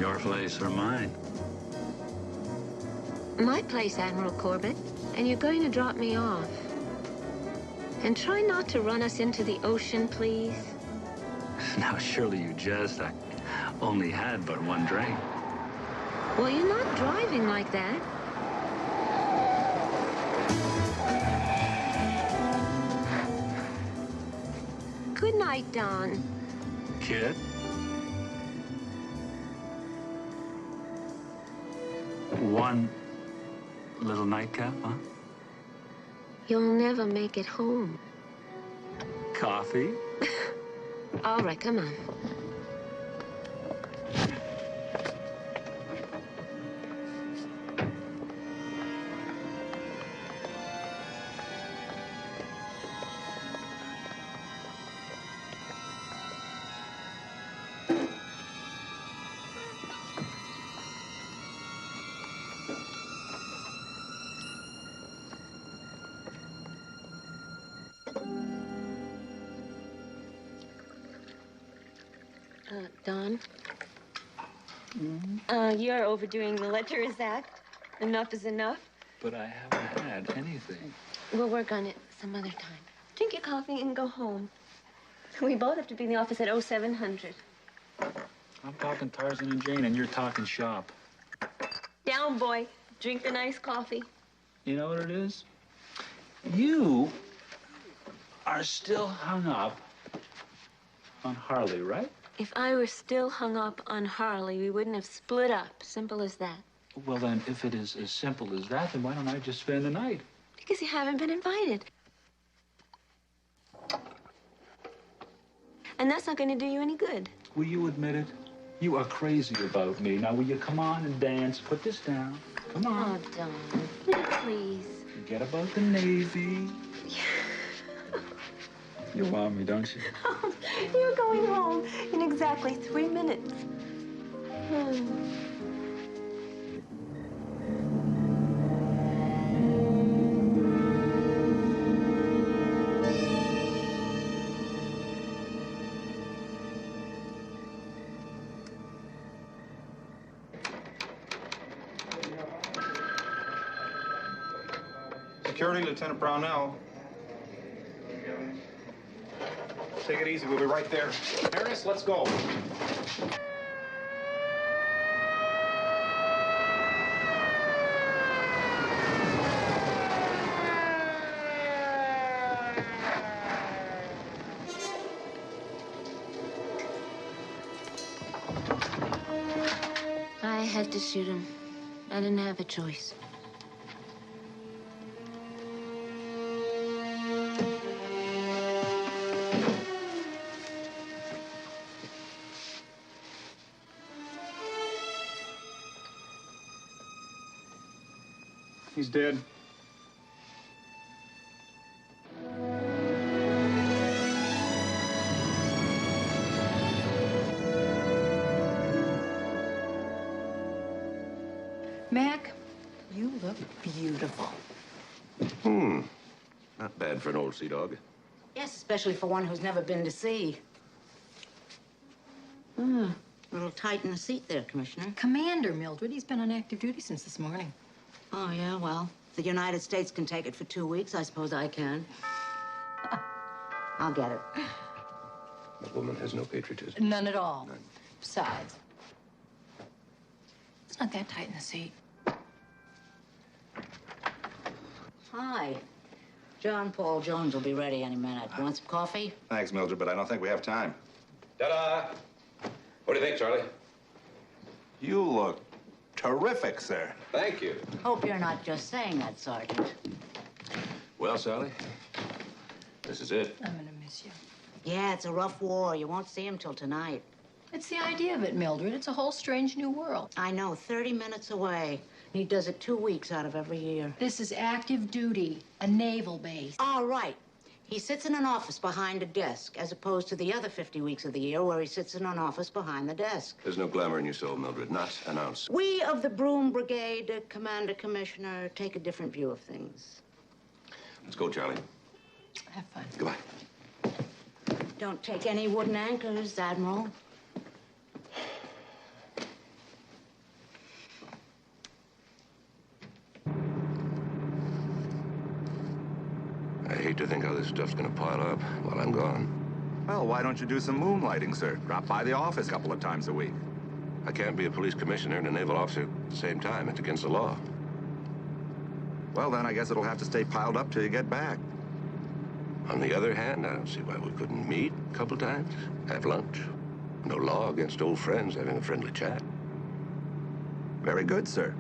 your place or mine? My place, Admiral Corbett, and you're going to drop me off. And try not to run us into the ocean, please. Now, surely you jest. I only had but one drink. Well, you're not driving like that. Good night, Don. Kid? One little nightcap, huh? You'll never make it home. Coffee? All right, come on. Don? Mm-hmm. You're overdoing the lecherous act. Enough is enough. But I haven't had anything. We'll work on it some other time. Drink your coffee and go home. We both have to be in the office at 0700. I'm talking Tarzan and Jane, and you're talking shop. Down, boy. Drink the nice coffee. You know what it is? You are still hung up on Harley, right? If I were still hung up on Harley, we wouldn't have split up. Simple as that. Well, then, if it is as simple as that, then why don't I just spend the night? Because you haven't been invited. And that's not going to do you any good. Will you admit it? You are crazy about me. Now, will you come on and dance? Put this down. Come on. Oh, Don. Please. Forget about the Navy. You want me, don't you? Oh, you're going home in exactly 3 minutes. Security, Lieutenant Brownell. Take it easy. We'll be right there. Harris, let's go. I had to shoot him. I didn't have a choice. He's dead. Mac, you look beautiful. Not bad for an old sea dog. Yes, especially for one who's never been to sea. A little tight in the seat there, Commissioner. Commander Mildred, he's been on active duty since this morning. Oh, yeah, well, if the United States can take it for 2 weeks, I suppose I can. I'll get it. That woman has no patriotism. None at all. None. Besides, it's not that tight in the seat. Hi. John Paul Jones will be ready any minute. You want some coffee? Thanks, Mildred, but I don't think we have time. Ta-da! What do you think, Charlie? You look terrific, sir. Thank you. Hope you're not just saying that, Sergeant. Well, Sally, this is it. I'm gonna miss you. Yeah, it's a rough war. You won't see him till tonight. It's the idea of it, Mildred. It's a whole strange new world. I know, 30 minutes away. He does it 2 weeks out of every year. This is active duty, a naval base. All right. He sits in an office behind a desk, as opposed to the other 50 weeks of the year where he sits in an office behind the desk. There's no glamour in your soul, Mildred. Not an ounce. We of the Broom Brigade, Commander, Commissioner, take a different view of things. Let's go, Charlie. Have fun. Goodbye. Don't take any wooden anchors, Admiral. I hate to think how this stuff's gonna pile up while I'm gone. Well, why don't you do some moonlighting, sir? Drop by the office a couple of times a week. I can't be a police commissioner and a naval officer at the same time. It's against the law. Well, then I guess it'll have to stay piled up till you get back. On the other hand, I don't see why we couldn't meet a couple times, have lunch. No law against old friends having a friendly chat. Very good, sir.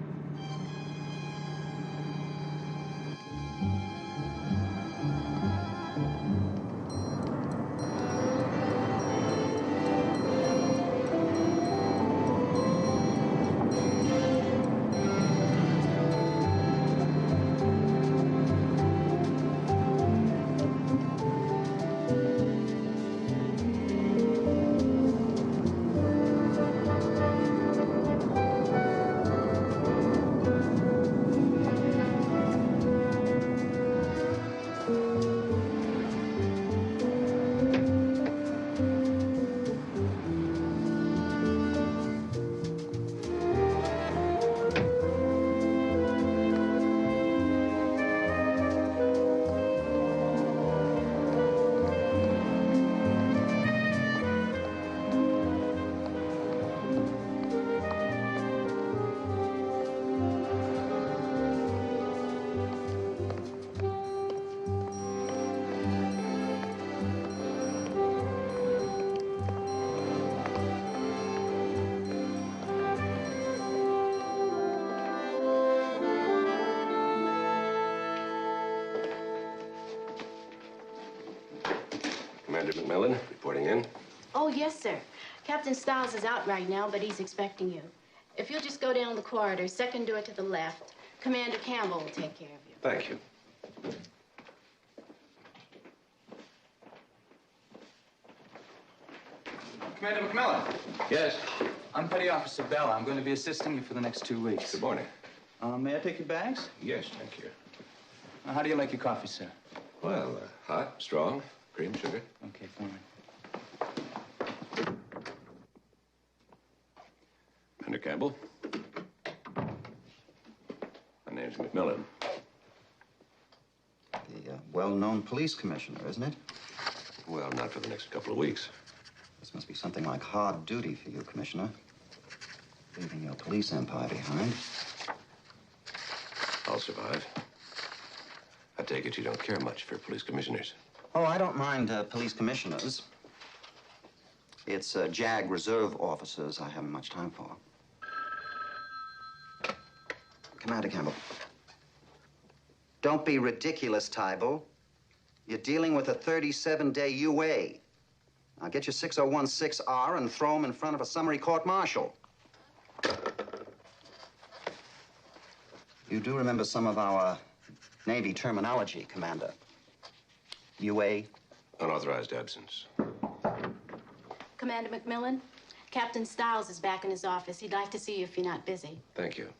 Commander McMillan, reporting in. Oh, yes, sir. Captain Stiles is out right now, but he's expecting you. If you'll just go down the corridor, second door to the left, Commander Campbell will take care of you. Thank you. Commander McMillan. Yes. I'm Petty Officer Bell. I'm going to be assisting you for the next 2 weeks. Good morning. May I take your bags? Yes, thank you. How do you like your coffee, sir? Well, hot, strong, cream, sugar. Okay, fine. Commander Campbell. My name's McMillan. The well-known police commissioner, isn't it? Well, not for the next couple of weeks. This must be something like hard duty for you, Commissioner. Leaving your police empire behind. I'll survive. I take it you don't care much for police commissioners. Oh, I don't mind police commissioners. It's JAG reserve officers I haven't much time for. Commander Campbell. Don't be ridiculous, Tybal. You're dealing with a 37-day UA. Now get your 6016R and throw him in front of a summary court-martial. You do remember some of our Navy terminology, Commander. UA? Unauthorized absence. Commander McMillan, Captain Stiles is back in his office. He'd like to see you if you're not busy. Thank you.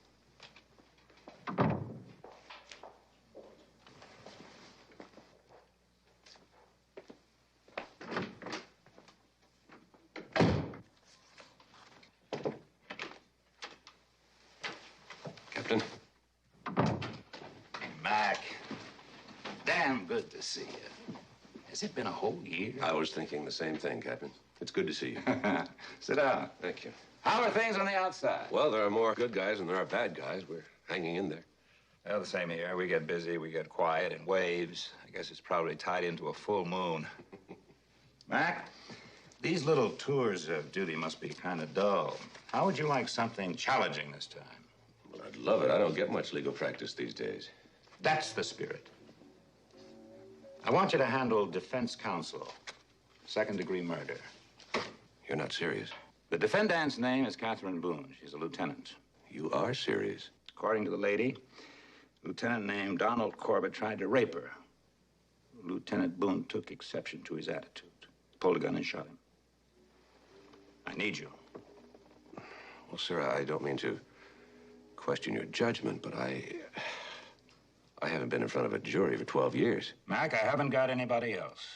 Captain. Mac, damn good to see you. Has it been a whole year? I was thinking the same thing, Captain. It's good to see you. Sit down. Thank you. How are things on the outside? Well, there are more good guys than there are bad guys. We're hanging in there. Well, the same here. We get busy, we get quiet in waves. I guess it's probably tied into a full moon. Mac, these little tours of duty must be kind of dull. How would you like something challenging this time? Well, I'd love it. I don't get much legal practice these days. That's the spirit. I want you to handle defense counsel, second-degree murder. You're not serious. The defendant's name is Catherine Boone. She's a lieutenant. You are serious. According to the lady, a lieutenant named Donald Corbett tried to rape her. Lieutenant Boone took exception to his attitude, pulled a gun and shot him. I need you. Well, sir, I don't mean to question your judgment, but I haven't been in front of a jury for 12 years. Mac, I haven't got anybody else.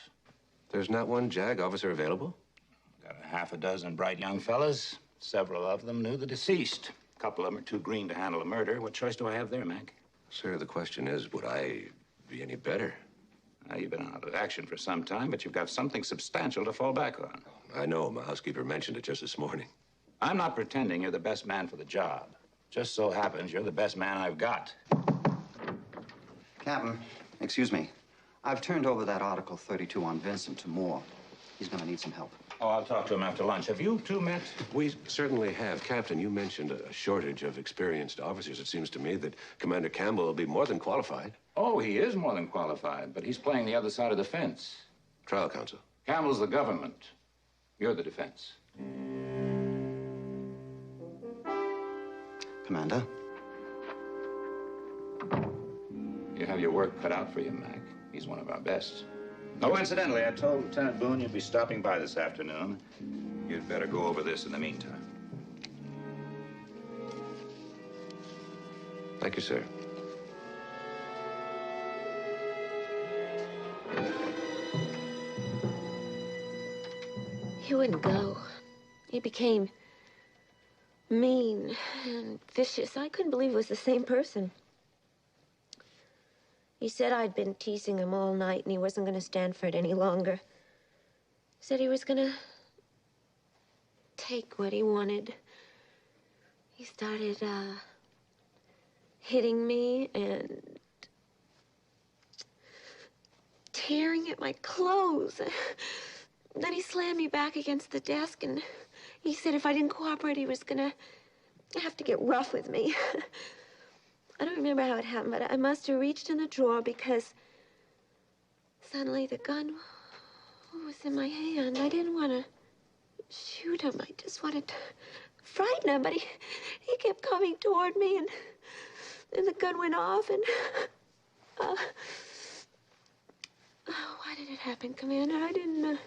There's not one JAG officer available? Got a half a dozen bright young fellas. Several of them knew the deceased. A couple of them are too green to handle a murder. What choice do I have there, Mac? Sir, the question is, would I be any better? You've been out of action for some time, but you've got something substantial to fall back on. I know. My housekeeper mentioned it just this morning. I'm not pretending you're the best man for the job. Just so happens you're the best man I've got. Captain, excuse me. I've turned over that Article 32 on Vincent to Moore. He's going to need some help. Oh, I'll talk to him after lunch. Have you two met? We certainly have. Captain, you mentioned a shortage of experienced officers. It seems to me that Commander Campbell will be more than qualified. Oh, he is more than qualified, but he's playing the other side of the fence. Trial counsel. Campbell's the government. You're the defense. Commander? You have your work cut out for you, Mac. He's one of our best. Oh, incidentally, I told Lieutenant Boone you'd be stopping by this afternoon. You'd better go over this in the meantime. Thank you, sir. He wouldn't go. He became mean and vicious. I couldn't believe it was the same person. He said I'd been teasing him all night and he wasn't going to stand for it any longer. Said he was going to take what he wanted. He started hitting me and tearing at my clothes. Then he slammed me back against the desk and he said if I didn't cooperate, he was going to have to get rough with me. I don't remember how it happened, but I must have reached in the drawer because suddenly the gun was in my hand. I didn't want to shoot him. I just wanted to frighten him, but he kept coming toward me, and then the gun went off, and why did it happen, Commander? I didn't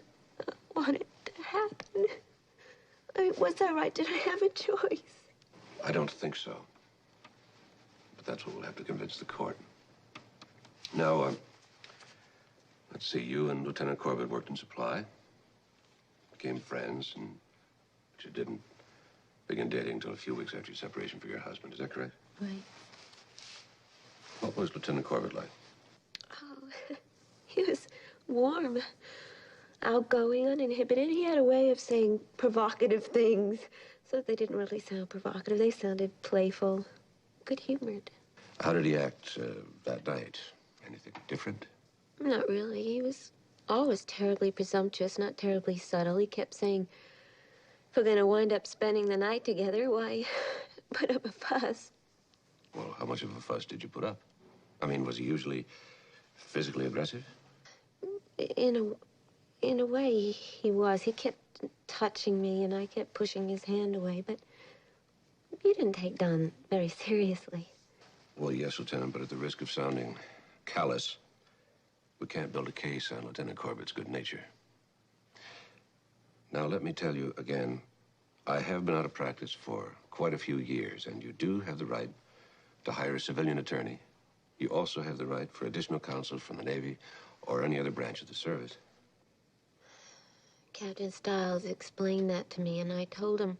want it to happen. I mean, was I right? Did I have a choice? I don't think so. But that's what we'll have to convince the court. Now, let's see, you and Lieutenant Corbett worked in supply, became friends, but you didn't begin dating until a few weeks after your separation from your husband. Is that correct? Right. What was Lieutenant Corbett like? Oh, he was warm, outgoing, uninhibited. He had a way of saying provocative things, so they didn't really sound provocative. They sounded playful, good-humored. How did he act that night? Anything different? Not really. He was always terribly presumptuous, not terribly subtle. He kept saying, if we're going to wind up spending the night together, why put up a fuss? Well, how much of a fuss did you put up? I mean, was he usually physically aggressive? In a way, he was. He kept touching me, and I kept pushing his hand away, but he didn't take Don very seriously. Well, yes, Lieutenant, but at the risk of sounding callous, we can't build a case on Lieutenant Corbett's good nature. Now, let me tell you again, I have been out of practice for quite a few years, and you do have the right to hire a civilian attorney. You also have the right for additional counsel from the Navy or any other branch of the service. Captain Stiles explained that to me, and I told him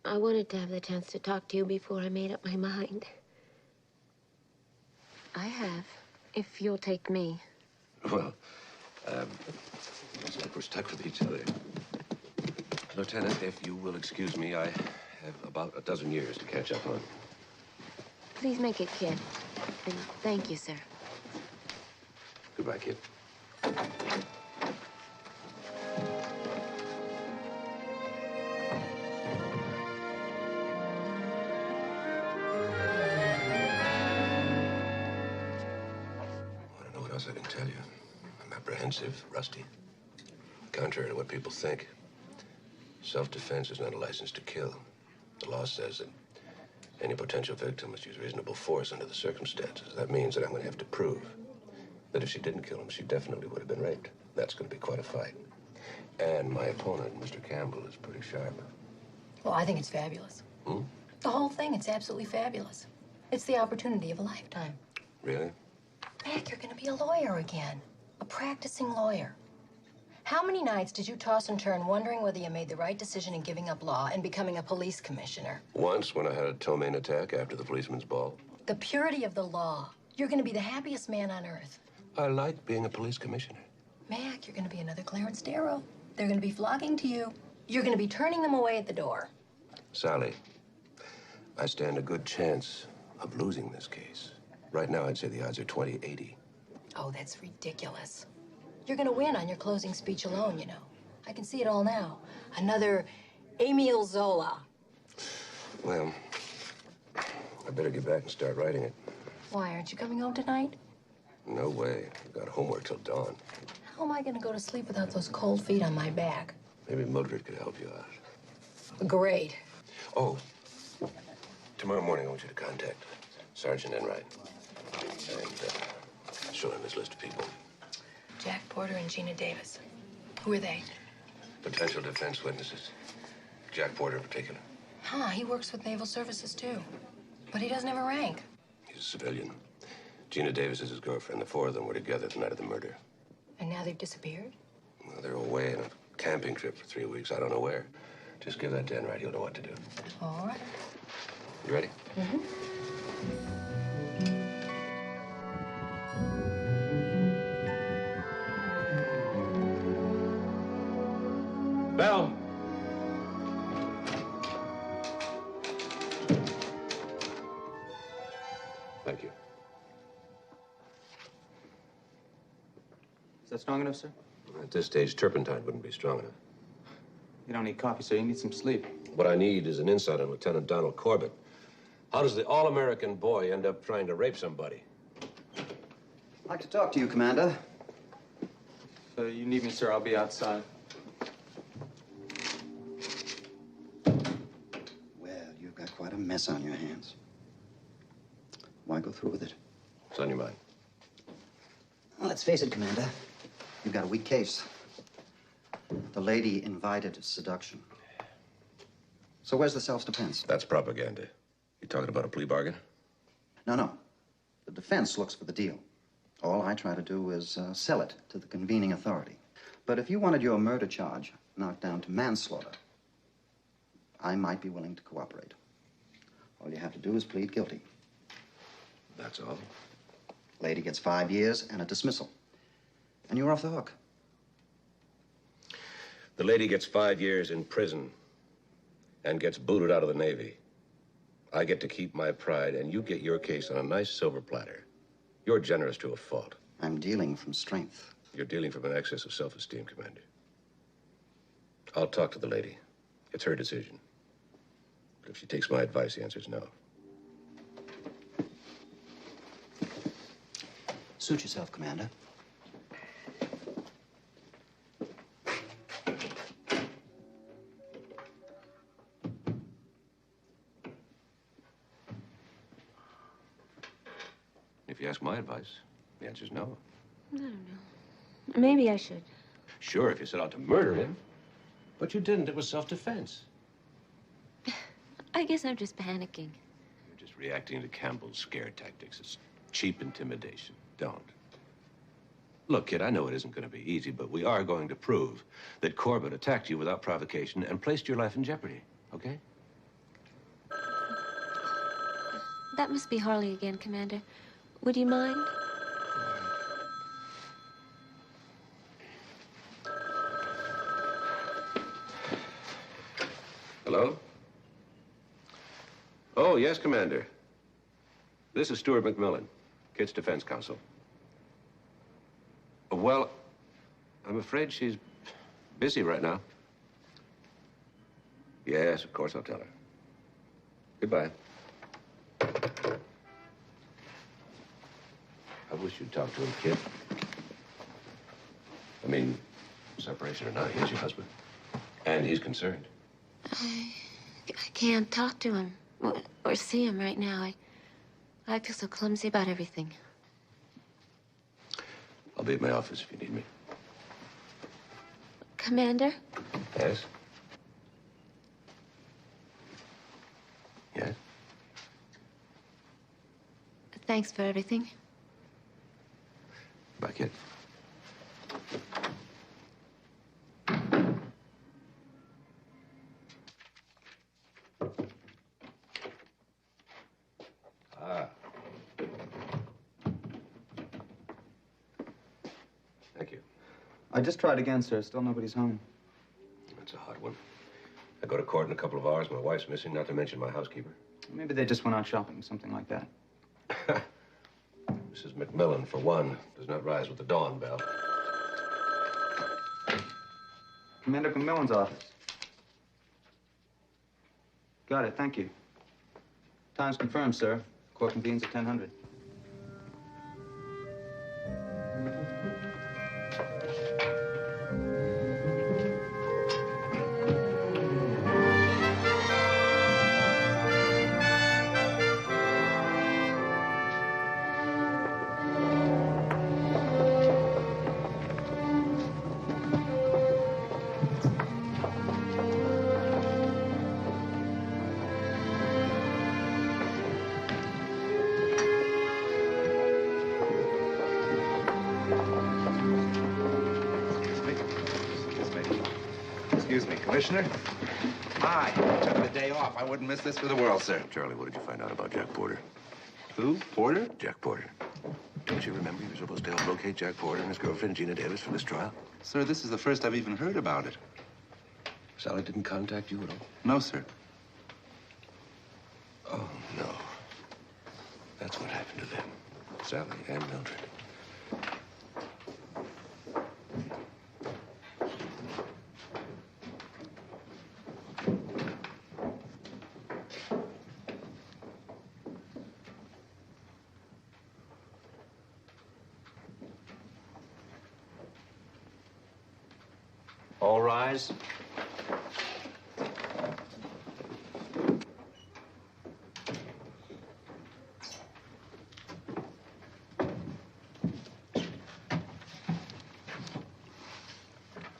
I wanted to have the chance to talk to you before I made up my mind. I have, if you'll take me. Well, looks like we're stuck with each other. Lieutenant, if you will excuse me, I have about a dozen years to catch up on. Please make it, kid. And thank you, sir. Goodbye, kid. I can tell you. I'm apprehensive, rusty. Contrary to what people think, self-defense is not a license to kill. The law says that any potential victim must use reasonable force under the circumstances. That means that I'm going to have to prove that if she didn't kill him, she definitely would have been raped. That's going to be quite a fight. And my opponent, Mr. Campbell, is pretty sharp. Well, I think it's fabulous. The whole thing, it's absolutely fabulous. It's the opportunity of a lifetime. Really? Mac, you're going to be a lawyer again. A practicing lawyer. How many nights did you toss and turn wondering whether you made the right decision in giving up law and becoming a police commissioner? Once, when I had a ptomaine attack after the policeman's ball. The purity of the law. You're going to be the happiest man on earth. I like being a police commissioner. Mac, you're going to be another Clarence Darrow. They're going to be flocking to you. You're going to be turning them away at the door. Sally, I stand a good chance of losing this case. Right now, I'd say the odds are 20-80. Oh, that's ridiculous. You're going to win on your closing speech alone, you know. I can see it all now. Another Emile Zola. Well, I better get back and start writing it. Why, aren't you coming home tonight? No way. I've got homework till dawn. How am I going to go to sleep without those cold feet on my back? Maybe Mildred could help you out. Great. Oh, tomorrow morning I want you to contact Sergeant Enright and show him his list of people. Jack Porter and Gina Davis. Who are they? Potential defense witnesses. Jack Porter in particular. Huh, he works with Naval Services, too. But he doesn't have a rank. He's a civilian. Gina Davis is his girlfriend. The four of them were together the night of the murder. And now they've disappeared? Well, they're away on a camping trip for 3 weeks. I don't know where. Just give that to Enright. He'll know what to do. All right. You ready? Mm-hmm. Bell. Thank you. Is that strong enough, sir? At this stage, turpentine wouldn't be strong enough. You don't need coffee, sir. You need some sleep. What I need is an insight on Lieutenant Donald Corbett. How does the all-American boy end up trying to rape somebody? I'd like to talk to you, Commander. So you need me, sir. I'll be outside. Well, you've got quite a mess on your hands. Why go through with it? What's on your mind? Well, let's face it, Commander. You've got a weak case. The lady invited seduction. So where's the self-defense? That's propaganda. You talking about a plea bargain? No. The defense looks for the deal. All I try to do is sell it to the convening authority. But if you wanted your murder charge knocked down to manslaughter, I might be willing to cooperate. All you have to do is plead guilty. That's all? Lady gets 5 years and a dismissal. And you're off the hook. The lady gets 5 years in prison and gets booted out of the Navy. I get to keep my pride, and you get your case on a nice silver platter. You're generous to a fault. I'm dealing from strength. You're dealing from an excess of self-esteem, Commander. I'll talk to the lady. It's her decision. But if she takes my advice, the answer is no. Suit yourself, Commander. If you ask my advice, the answer's no. I don't know. Maybe I should. Sure, if you set out to murder him. But you didn't. It was self-defense. I guess I'm just panicking. You're just reacting to Campbell's scare tactics. It's cheap intimidation. Don't. Look, kid, I know it isn't going to be easy, but we are going to prove that Corbett attacked you without provocation and placed your life in jeopardy, okay? That must be Harley again, Commander. Would you mind? Hello? Oh, yes, Commander. This is Stuart McMillan, Kids Defense Counsel. Well, I'm afraid she's busy right now. Yes, of course, I'll tell her. Goodbye. I wish you'd talk to him, kid. I mean, separation or not, he's your husband. And he's concerned. I can't talk to him or see him right now. I feel so clumsy about everything. I'll be at my office if you need me. Commander? Yes? Yes? Thanks for everything. Bye, kid. I just tried again, sir. Still nobody's home. That's a hot one. I go to court in a couple of hours. My wife's missing, not to mention my housekeeper. Maybe they just went out shopping, something like that. Mrs. McMillan, for one, does not rise with the dawn bell. Commander McMillan's office. Got it, thank you. Time's confirmed, sir. Court convenes at 10:00. Excuse me, Commissioner. Hi. Took the day off. I wouldn't miss this for the world, sir. Charlie, what did you find out about Jack Porter? Who? Porter? Jack Porter. Don't you remember you were supposed to help locate Jack Porter and his girlfriend, Gina Davis, for this trial? Sir, this is the first I've even heard about it. Sally didn't contact you at all? No, sir. Oh, no. That's what happened to them. Sally and Mildred. All rise.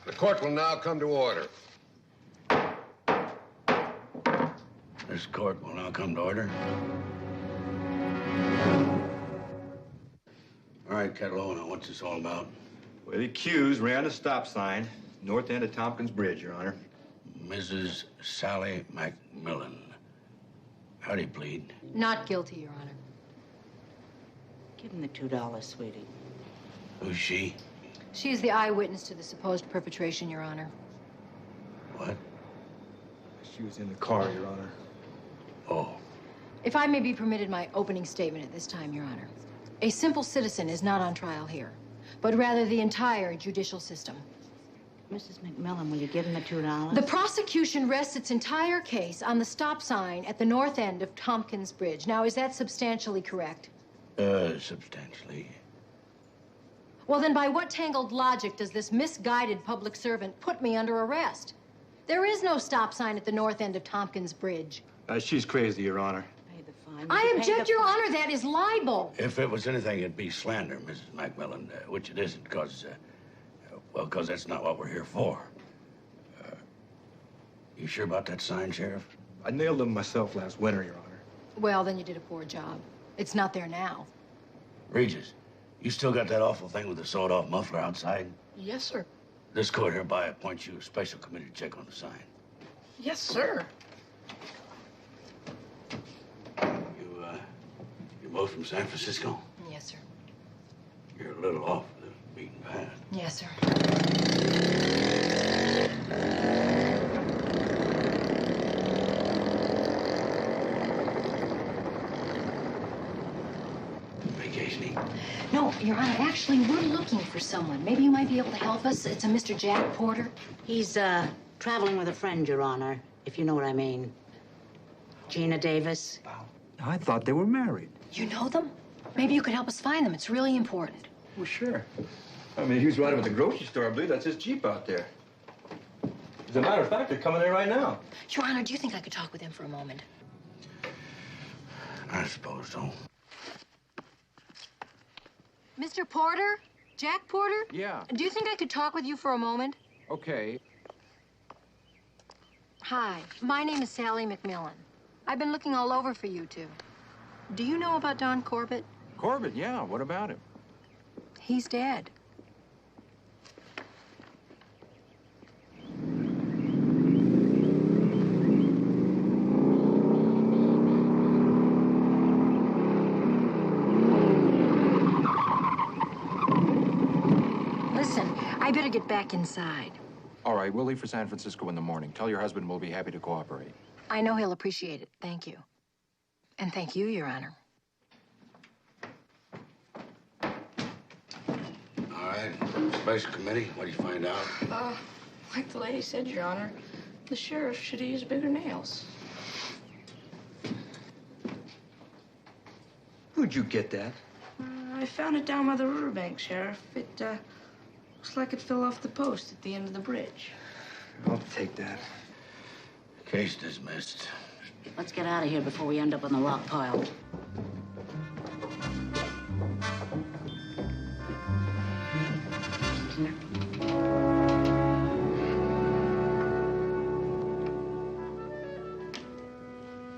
The court will now come to order. This court will now come to order. All right, Kettle, now what's this all about? Well, the accused ran a stop sign, north end of Tompkins Bridge, Your Honor. Mrs. Sally McMillan. How do you plead? Not guilty, Your Honor. Give him the $2, sweetie. Who's she? She is the eyewitness to the supposed perpetration, Your Honor. What? She was in the car, Your Honor. Oh. If I may be permitted my opening statement at this time, Your Honor. A simple citizen is not on trial here, but rather the entire judicial system. Mrs. McMillan, will you give him the $2? The prosecution rests its entire case on the stop sign at the north end of Tompkins Bridge. Now, is that substantially correct? Substantially. Well, then by what tangled logic does this misguided public servant put me under arrest? There is no stop sign at the north end of Tompkins Bridge. She's crazy, Your Honor. Pay the fine. I object, Your Honor. That is libel. If it was anything, it'd be slander, Mrs. McMillan, which it isn't, because, well, because that's not what we're here for. You sure about that sign, Sheriff? I nailed them myself last winter, Your Honor. Well, then you did a poor job. It's not there now. Regis, you still got that awful thing with the sawed-off muffler outside? Yes, sir. This court hereby appoints you a special committee to check on the sign. Yes, sir. You both from San Francisco? Yes, sir. You're a little off the beaten path. Yes, sir. Vacationing? No, Your Honor, actually, we're looking for someone. Maybe you might be able to help us. It's a Mr. Jack Porter. He's, traveling with a friend, Your Honor, if you know what I mean. Gina Davis. I thought they were married. You know them? Maybe you could help us find them. It's really important. Well, sure. I mean, he was riding with the grocery store. I believe that's his Jeep out there. As a matter of fact, they're coming in right now. Your Honor, do you think I could talk with him for a moment? I suppose so. Mr. Porter? Jack Porter? Yeah. Do you think I could talk with you for a moment? Okay. Hi, my name is Sally McMillan. I've been looking all over for you two. Do you know about Don Corbett? Corbett, yeah. What about him? He's dead. Listen, I better get back inside. All right, we'll leave for San Francisco in the morning. Tell your husband we'll be happy to cooperate. I know he'll appreciate it. Thank you. And thank you, Your Honor. All right, special committee, what do you find out? Like the lady said, Your Honor, the sheriff should have used bigger nails. Who'd you get that? I found it down by the riverbank, Sheriff. It, looks like it fell off the post at the end of the bridge. I'll take that. Case dismissed. Let's get out of here before we end up on the rock pile.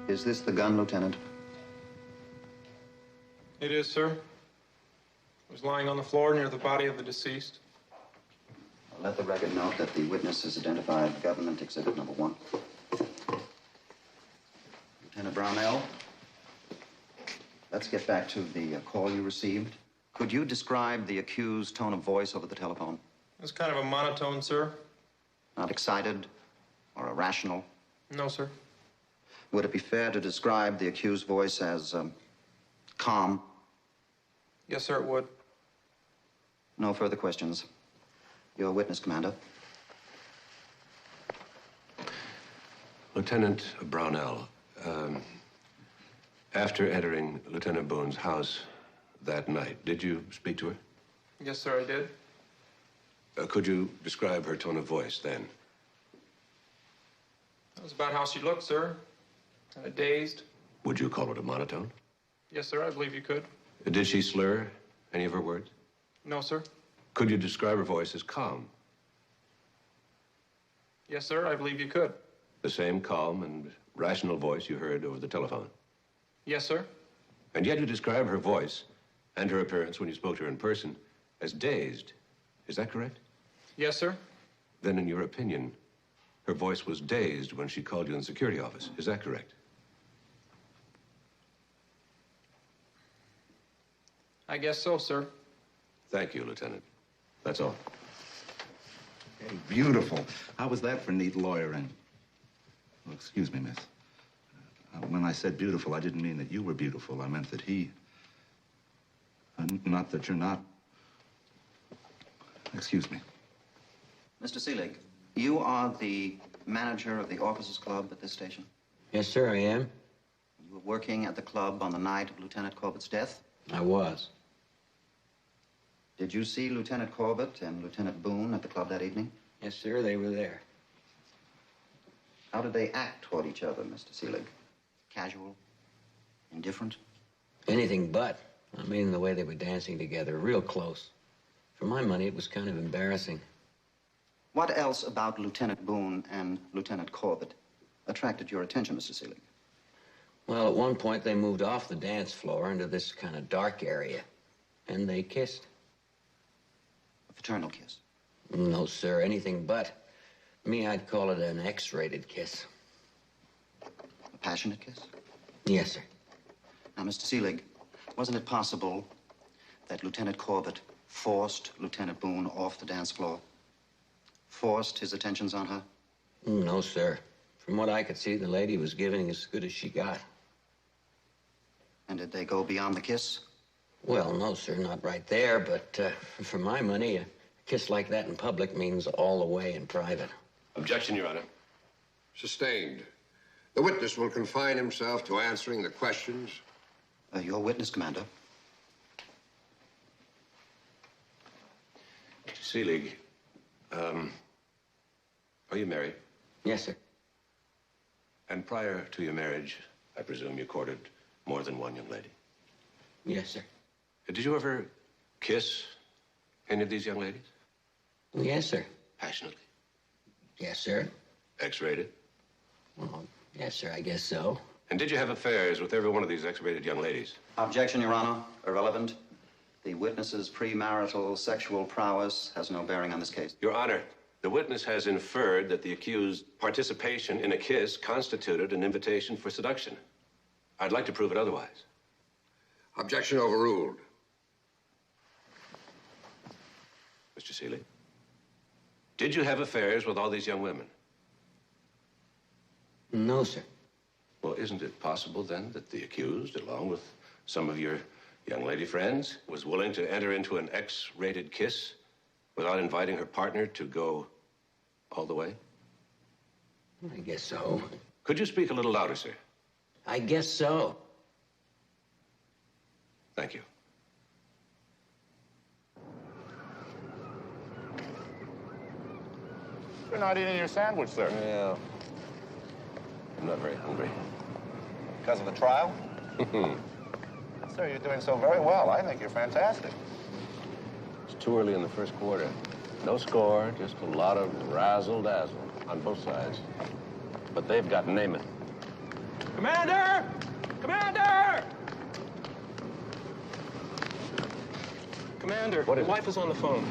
Is this the gun, Lieutenant? It is, sir. It was lying on the floor near the body of the deceased. Let the record note that the witness has identified government exhibit number 1. Lieutenant Brownell, let's get back to the call you received. Could you describe the accused's tone of voice over the telephone? It was kind of a monotone, sir. Not excited or irrational? No, sir. Would it be fair to describe the accused's voice as calm? Yes, sir, it would. No further questions. Your witness, Commander. Lieutenant Brownell, after entering Lieutenant Boone's house that night, did you speak to her? Yes, sir, I did. Could you describe her tone of voice then? That was about how she looked, sir. Kind of dazed. Would you call it a monotone? Yes, sir, I believe you could. Did she slur any of her words? No, sir. Could you describe her voice as calm? Yes, sir, I believe you could. The same calm and rational voice you heard over the telephone? Yes, sir. And yet you describe her voice and her appearance when you spoke to her in person as dazed. Is that correct? Yes, sir. Then, in your opinion, her voice was dazed when she called you in the security office. Is that correct? I guess so, sir. Thank you, Lieutenant. That's all. Hey, beautiful. How was that for neat lawyering? Oh, excuse me, miss. When I said beautiful, I didn't mean that you were beautiful. I meant that he... not that you're not. Excuse me. Mr. Seelig, you are the manager of the Officers Club at this station? Yes, sir, I am. You were working at the club on the night of Lieutenant Corbett's death? I was. Did you see Lieutenant Corbett and Lieutenant Boone at the club that evening? Yes, sir, they were there. How did they act toward each other, Mr. Seelig? Casual? Indifferent? Anything but. I mean, the way they were dancing together, real close. For my money, it was kind of embarrassing. What else about Lieutenant Boone and Lieutenant Corbett attracted your attention, Mr. Seelig? Well, at one point, they moved off the dance floor into this kind of dark area, and they kissed. A fraternal kiss? No, sir, anything but. Me, I'd call it an X-rated kiss. A passionate kiss? Yes, sir. Now, Mr. Seelig, wasn't it possible that Lieutenant Corbett forced Lieutenant Boone off the dance floor? Forced his attentions on her? No, sir. From what I could see, the lady was giving as good as she got. And did they go beyond the kiss? Well, no, sir, not right there, but for my money, a kiss like that in public means all the way in private. Objection, Your Honor. Sustained. The witness will confine himself to answering the questions. Your witness, Commander. Mr. Seelig, are you married? Yes, sir. And prior to your marriage, I presume you courted more than one young lady? Yes, sir. Did you ever kiss any of these young ladies? Yes, sir. Passionately? Yes, sir. X-rated? Well, yes, sir, I guess so. And did you have affairs with every one of these X-rated young ladies? Objection, Your Honor. Irrelevant. The witness's premarital sexual prowess has no bearing on this case. Your Honor, the witness has inferred that the accused's participation in a kiss constituted an invitation for seduction. I'd like to prove it otherwise. Objection overruled. Mr. Seelig? Did you have affairs with all these young women? No, sir. Well, isn't it possible, then, that the accused, along with some of your young lady friends, was willing to enter into an X-rated kiss without inviting her partner to go all the way? I guess so. Could you speak a little louder, sir? I guess so. Thank you. You're not eating your sandwich, sir. Yeah. I'm not very hungry. Because of the trial? Sir, you're doing so very well. I think you're fantastic. It's too early in the first quarter. No score, just a lot of razzle-dazzle on both sides. But they've got Naaman. Commander! Commander! Commander, What is your wife is on the phone.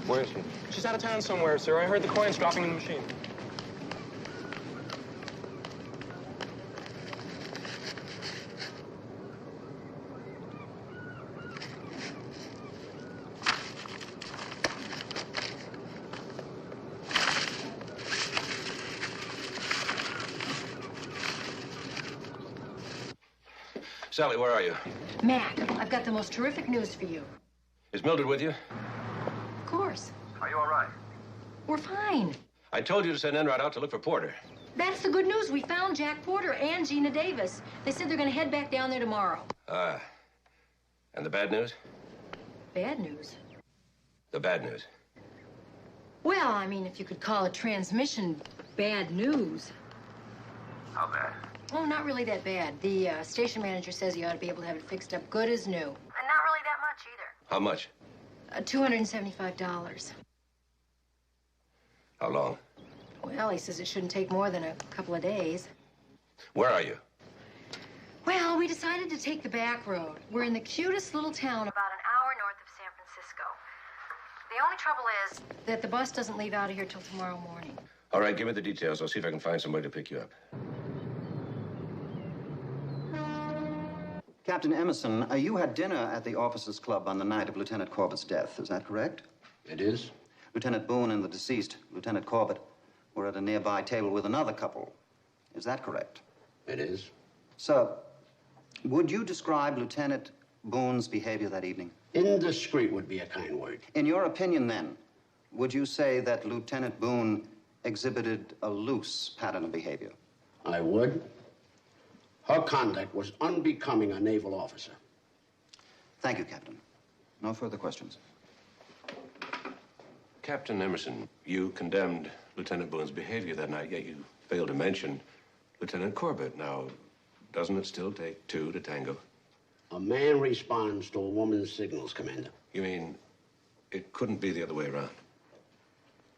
Where is she? She's out of town somewhere, sir. I heard the coins dropping in the machine. Sally, where are you? Mac, I've got the most terrific news for you. Is Mildred with you? Of course. Are you all right? We're fine. I told you to send Enright out to look for Porter. That's the good news. We found Jack Porter and Gina Davis. They said they're going to head back down there tomorrow. Ah. And the bad news? Bad news? The bad news. Well, I mean, if you could call a transmission bad news. How bad? Oh, not really that bad. The station manager says he ought to be able to have it fixed up good as new. And not really that much either. How much? $275. How long? Well, he says it shouldn't take more than a couple of days. Where are you? Well, we decided to take the back road. We're in the cutest little town about an hour north of San Francisco. The only trouble is that the bus doesn't leave out of here till tomorrow morning. All right, give me the details. I'll see if I can find somebody to pick you up. Captain Emerson, you had dinner at the officers' club on the night of Lieutenant Corbett's death. Is that correct? It is? Lieutenant Boone and the deceased, Lieutenant Corbett, were at a nearby table with another couple. Is that correct? It is. Sir, would you describe Lieutenant Boone's behavior that evening? Indiscreet would be a kind word. In your opinion, then, would you say that Lieutenant Boone exhibited a loose pattern of behavior? I would. Her conduct was unbecoming a naval officer. Thank you, Captain. No further questions. Captain Emerson, you condemned Lieutenant Boone's behavior that night, yet you failed to mention Lieutenant Corbett. Now, doesn't it still take two to tango? A man responds to a woman's signals, Commander. You mean it couldn't be the other way around?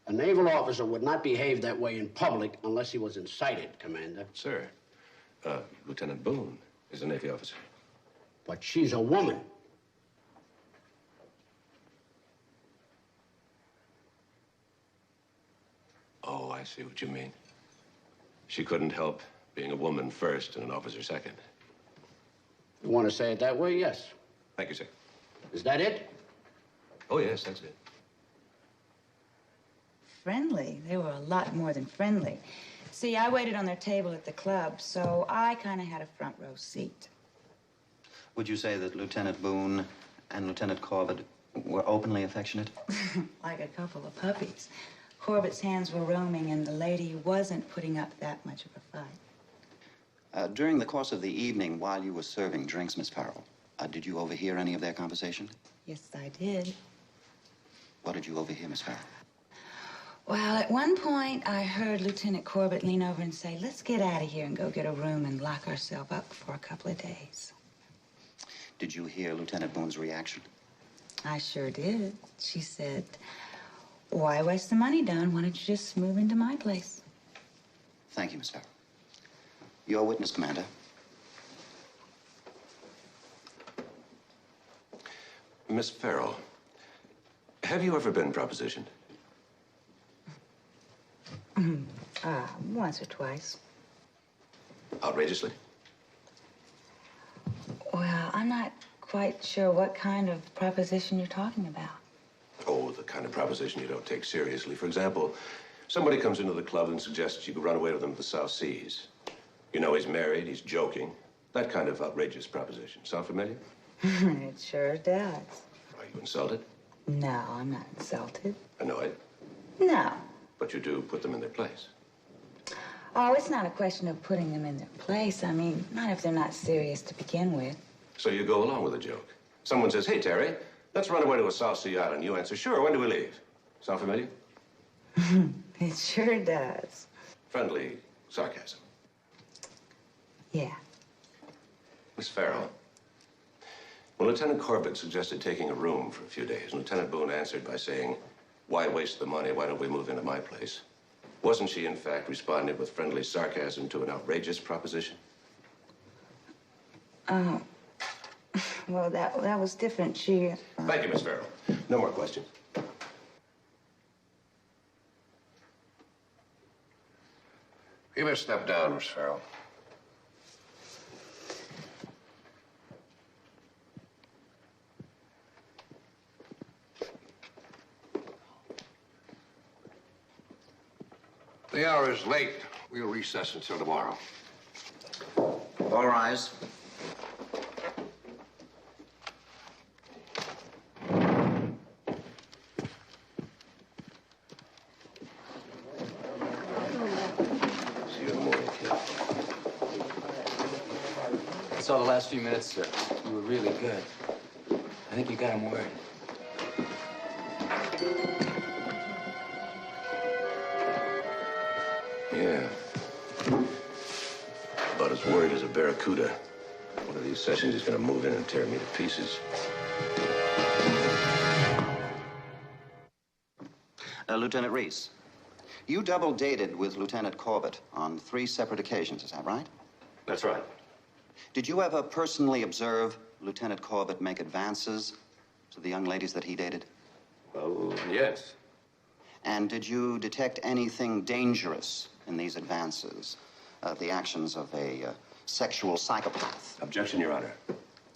A naval officer would not behave that way in public unless he was incited, Commander. Sir, Lieutenant Boone is a Navy officer. But she's a woman. Oh, I see what you mean. She couldn't help being a woman first and an officer second. You want to say it that way? Yes. Thank you, sir. Is that it? Oh, yes, that's it. Friendly? They were a lot more than friendly. See, I waited on their table at the club, so I kind of had a front row seat. Would you say that Lieutenant Boone and Lieutenant Corbett were openly affectionate? Like a couple of puppies. Corbett's hands were roaming, and the lady wasn't putting up that much of a fight. During the course of the evening, while you were serving drinks, Miss Farrell, did you overhear any of their conversation? Yes, I did. What did you overhear, Miss Farrell? Well, at one point, I heard Lieutenant Corbett lean over and say, let's get out of here and go get a room and lock ourselves up for a couple of days. Did you hear Lieutenant Boone's reaction? I sure did. She said, why waste the money, Don? Why don't you just move into my place? Thank you, Miss Farrell. Your witness, Commander. Miss Farrell, have you ever been propositioned? Once or twice. Outrageously? Well, I'm not quite sure what kind of proposition you're talking about. Oh, the kind of proposition you don't take seriously. For example, somebody comes into the club and suggests you could run away with him to the South Seas. You know he's married, he's joking. That kind of outrageous proposition. Sound familiar? It sure does. Are you insulted? No, I'm not insulted. Annoyed? No. But you do put them in their place. Oh, it's not a question of putting them in their place. I mean, not if they're not serious to begin with. So you go along with the joke. Someone says, hey, Terry, let's run away to a South Sea island. You answer, sure, when do we leave? Sound familiar? It sure does. Friendly sarcasm. Yeah. Miss Farrell, when Lieutenant Corbett suggested taking a room for a few days, Lieutenant Boone answered by saying, why waste the money? Why don't we move into my place? Wasn't she, in fact, responding with friendly sarcasm to an outrageous proposition? Well, that was different. She... Thank you, Miss Farrell. No more questions. You may step down, Miss Farrell. The hour is late. We'll recess until tomorrow. All rise. See you in the morning, kid. I saw the last few minutes, sir. You were really good. I think you got him worried. Yeah. About as worried as a barracuda. One of these sessions is going to move in and tear me to pieces. Lieutenant Reese, you double dated with Lieutenant Corbett on 3 separate occasions, is that right? That's right. Did you ever personally observe Lieutenant Corbett make advances to the young ladies that he dated? Well, yes. And did you detect anything dangerous in these advances? The actions of a sexual psychopath? Objection, Your Honor.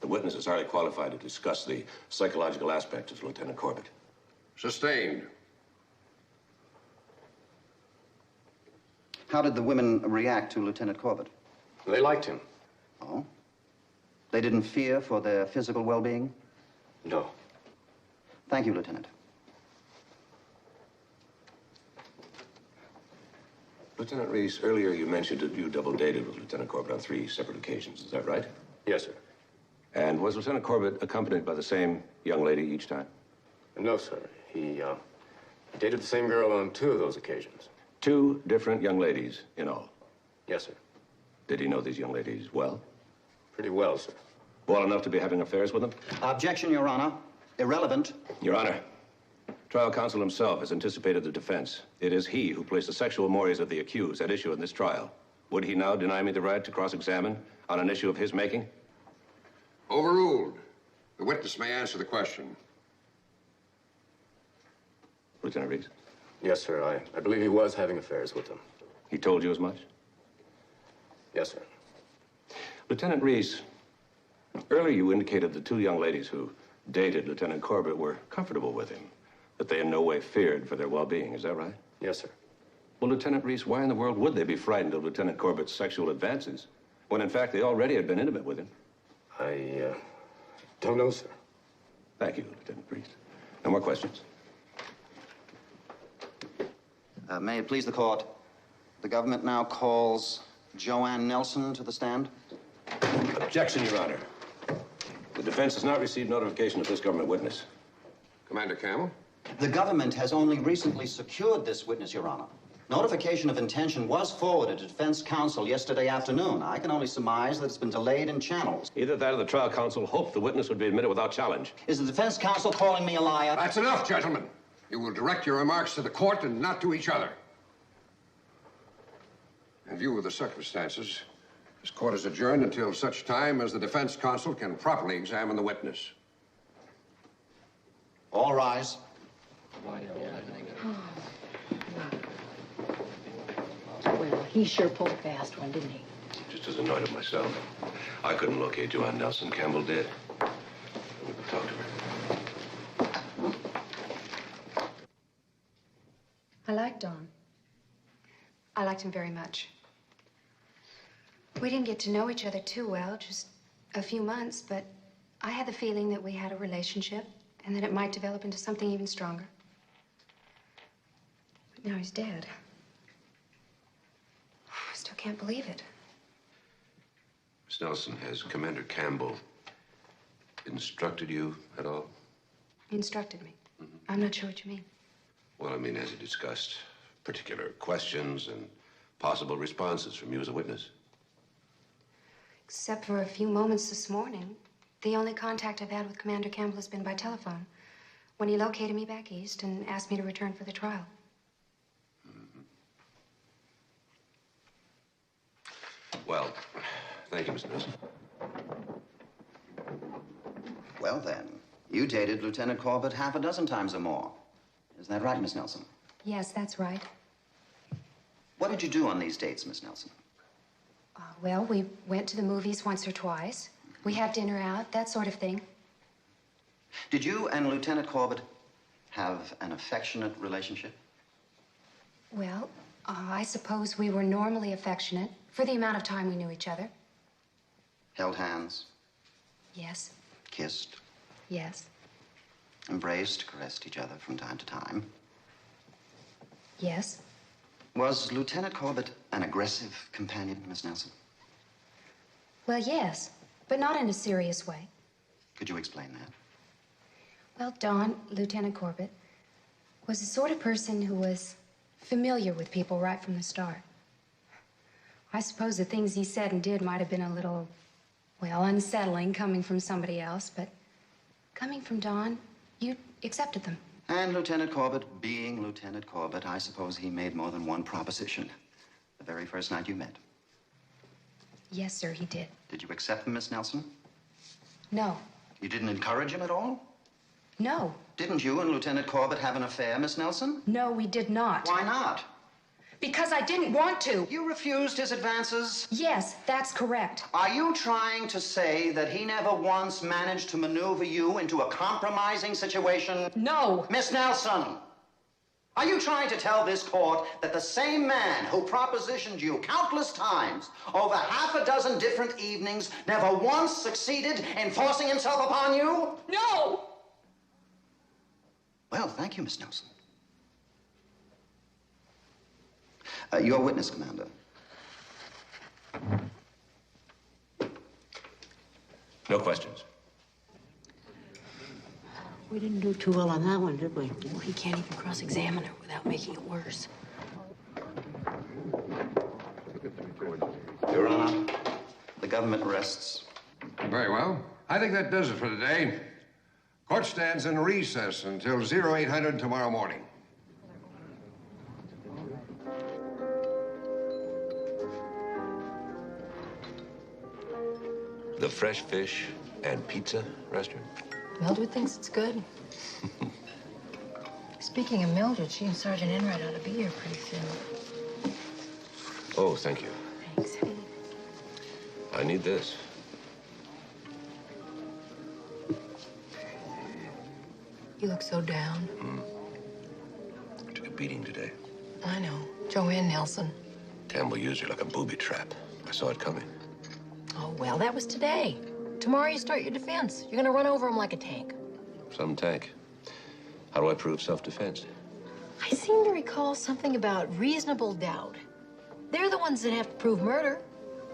The witness is hardly qualified to discuss the psychological aspects of Lieutenant Corbett. Sustained. How did the women react to Lieutenant Corbett? They liked him. Oh? They didn't fear for their physical well-being? No. Thank you, Lieutenant. Lieutenant Reese, earlier you mentioned that you double dated with Lieutenant Corbett on 3 separate occasions. Is that right? Yes, sir. And was Lieutenant Corbett accompanied by the same young lady each time? No, sir. He dated the same girl on 2 of those occasions. 2 different young ladies in all? Yes, sir. Did he know these young ladies well? Pretty well, sir. Well enough to be having affairs with them? Objection, Your Honor. Irrelevant. Your Honor, trial counsel himself has anticipated the defense. It is he who placed the sexual mores of the accused at issue in this trial. Would he now deny me the right to cross-examine on an issue of his making? Overruled. The witness may answer the question. Lieutenant Reese? Yes, sir. I believe he was having affairs with them. He told you as much? Yes, sir. Lieutenant Reese, earlier you indicated the 2 young ladies who dated Lieutenant Corbett were comfortable with him, that they in no way feared for their well-being. Is that right? Yes, sir. Well, Lieutenant Reese, why in the world would they be frightened of Lieutenant Corbett's sexual advances, when in fact they already had been intimate with him? I don't know, sir. Thank you, Lieutenant Reese. No more questions. May it please the court, the government now calls Joanne Nelson to the stand. Objection, Your Honor. The defense has not received notification of this government witness. Commander Campbell? The government has only recently secured this witness, Your Honor. Notification of intention was forwarded to defense counsel yesterday afternoon. I can only surmise that it's been delayed in channels. Either that or the trial counsel hoped the witness would be admitted without challenge. Is the defense counsel calling me a liar? That's enough, gentlemen. You will direct your remarks to the court and not to each other. In view of the circumstances, this court is adjourned until such time as the defense counsel can properly examine the witness. All rise. Well, he sure pulled a fast one, didn't he? Just as annoyed at myself. I couldn't locate Joanne Nelson. Campbell did. We could talk to her. met Don. I liked him very much. We didn't get to know each other too well, just a few months, but I had the feeling that we had a relationship and that it might develop into something even stronger. But now he's dead. I still can't believe it. Miss Nelson, has Commander Campbell instructed you at all? He instructed me. I'm not sure what you mean. Well, I mean, has he discussed particular questions and possible responses from you as a witness? Except for a few moments this morning. The only contact I've had with Commander Campbell has been by telephone, when he located me back east and asked me to return for the trial. Well, thank you, Miss Nelson. Well, then, you dated Lieutenant Corbett half a dozen times or more. Is that right, Miss Nelson? Yes, that's right. What did you do on these dates, Miss Nelson? Well, we went to the movies once or twice. We had dinner out, that sort of thing. Did you and Lieutenant Corbett have an affectionate relationship? Well, I suppose we were normally affectionate for the amount of time we knew each other. Held hands? Yes. Kissed? Yes. Embraced, caressed each other from time to time? Yes. Was Lieutenant Corbett an aggressive companion, Miss Nelson? Well, yes, but not in a serious way. Could you explain that? Well, Don, Lieutenant Corbett, was the sort of person who was familiar with people right from the start. I suppose the things he said and did might have been a little, well, unsettling coming from somebody else, but coming from Don, you accepted them. And Lieutenant Corbett, being Lieutenant Corbett, I suppose he made more than one proposition the very first night you met. Yes, sir, he did. Did you accept them, Miss Nelson? No. You didn't encourage him at all? No. Didn't you and Lieutenant Corbett have an affair, Miss Nelson? No, we did not. Why not? Because I didn't want to. You refused his advances? Yes, that's correct. Are you trying to say that he never once managed to maneuver you into a compromising situation? No. Miss Nelson, are you trying to tell this court that the same man who propositioned you countless times over half a dozen different evenings never once succeeded in forcing himself upon you? No! Well, thank you, Miss Nelson. Your witness, Commander. No questions. We didn't do too well on that one, did we? Well, he can't even cross-examine her without making it worse. Your Honor, the government rests. Very well. I think that does it for today. Court stands in recess until 0800 tomorrow morning. The Fresh Fish and Pizza restaurant? Mildred thinks it's good. Speaking of Mildred, she and Sergeant Enright ought to be here pretty soon. Oh, thank you. Thanks. I need this. You look so down. I took a beating today. I know. Joanne Nelson. Campbell used her like a booby trap. I saw it coming. Oh, well, that was today. Tomorrow you start your defense. You're gonna run over him like a tank. Some tank. How do I prove self-defense? I seem to recall something about reasonable doubt. They're the ones that have to prove murder.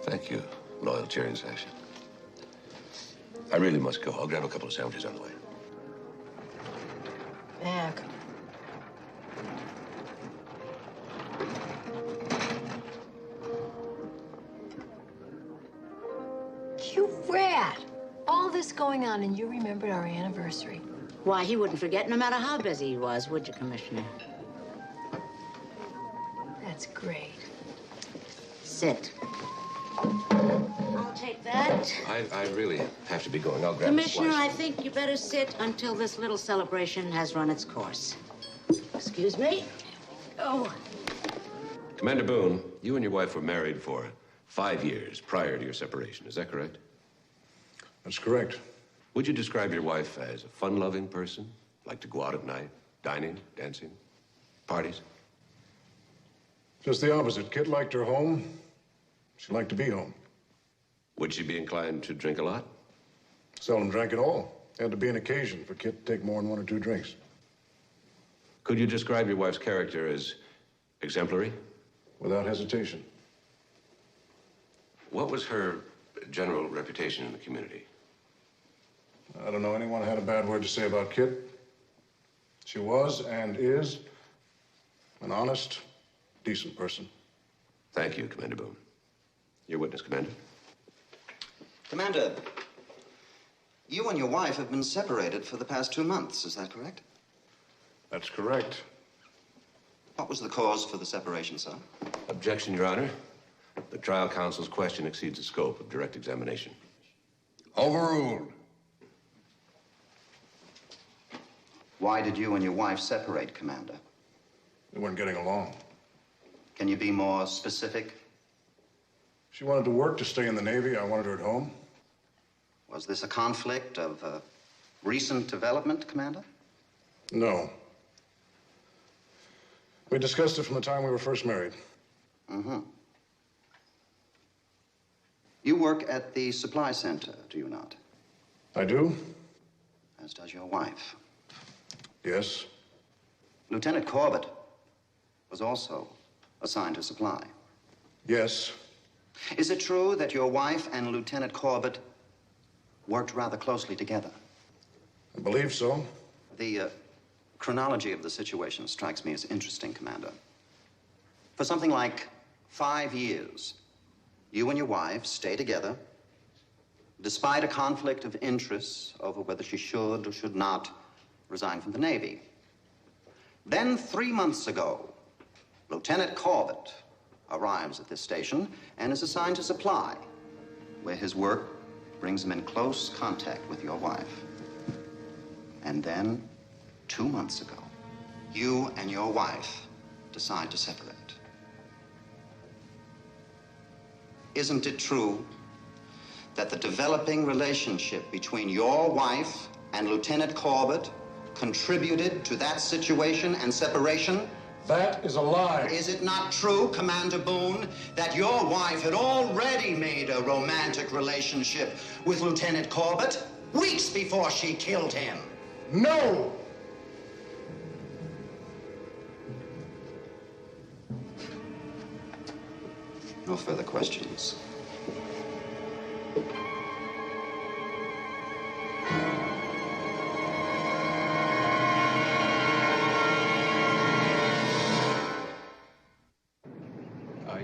Thank you, loyal cheering section. I really must go. I'll grab a couple of sandwiches on the way. Mac. You rat! All this going on and you remembered our anniversary. Why, he wouldn't forget no matter how busy he was, would you, Commissioner? That's great. Sit. I'll take that. I really have to be going. I'll grab Commissioner, a I slice. think you better sit until this little celebration has run its course. Excuse me. Oh. Commander Boone, you and your wife were married for 5 years prior to your separation. Is that correct? That's correct. Would you describe your wife as a fun-loving person? Like to go out at night, dining, dancing, parties? Just the opposite. Kit liked her home. She liked to be home. Would she be inclined to drink a lot? Seldom drank at all. Had to be an occasion for Kit to take more than 1 or 2 drinks. Could you describe your wife's character as exemplary? Without hesitation. What was her general reputation in the community? I don't know anyone had a bad word to say about Kit. She was and is an honest, decent person. Thank you, Commander Boone. Your witness, Commander. Commander, you and your wife have been separated for the past 2 months, is that correct? That's correct. What was the cause for the separation, sir? Objection, Your Honor. The trial counsel's question exceeds the scope of direct examination. Overruled. Why did you and your wife separate, Commander? We weren't getting along. Can you be more specific? She wanted to work to stay in the Navy. I wanted her at home. Was this a conflict of recent development, Commander? No. We discussed it from the time we were first married. Mm-hmm. You work at the supply center, do you not? I do. As does your wife. Yes. Lieutenant Corbett was also assigned to supply. Yes. Is it true that your wife and Lieutenant Corbett worked rather closely together? I believe so. The chronology of the situation strikes me as interesting, Commander. For something like 5 years, you and your wife stay together, despite a conflict of interests over whether she should or should not resign from the Navy. Then 3 months ago, Lieutenant Corbett arrives at this station and is assigned to supply, where his work brings him in close contact with your wife. And then, 2 months ago, you and your wife decide to separate. Isn't it true that the developing relationship between your wife and Lieutenant Corbett contributed to that situation and separation? That is a lie. Is it not true, Commander Boone, that your wife had already made a romantic relationship with Lieutenant Corbett weeks before she killed him? No! No further questions.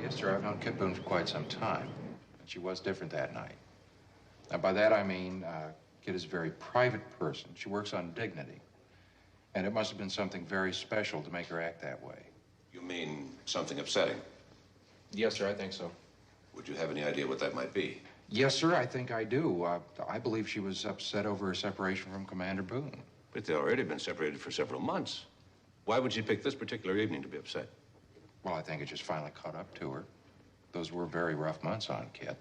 Yes, sir. I've known Kit Boone for quite some time. But she was different that night. Now, by that I mean, Kit is a very private person. She works on dignity. And it must have been something very special to make her act that way. You mean something upsetting? Yes, sir, I think so. Would you have any idea what that might be? Yes, sir, I think I do. I believe she was upset over her separation from Commander Boone. But they'd already been separated for several months. Why would she pick this particular evening to be upset? Well, I think it just finally caught up to her. Those were very rough months on Kit.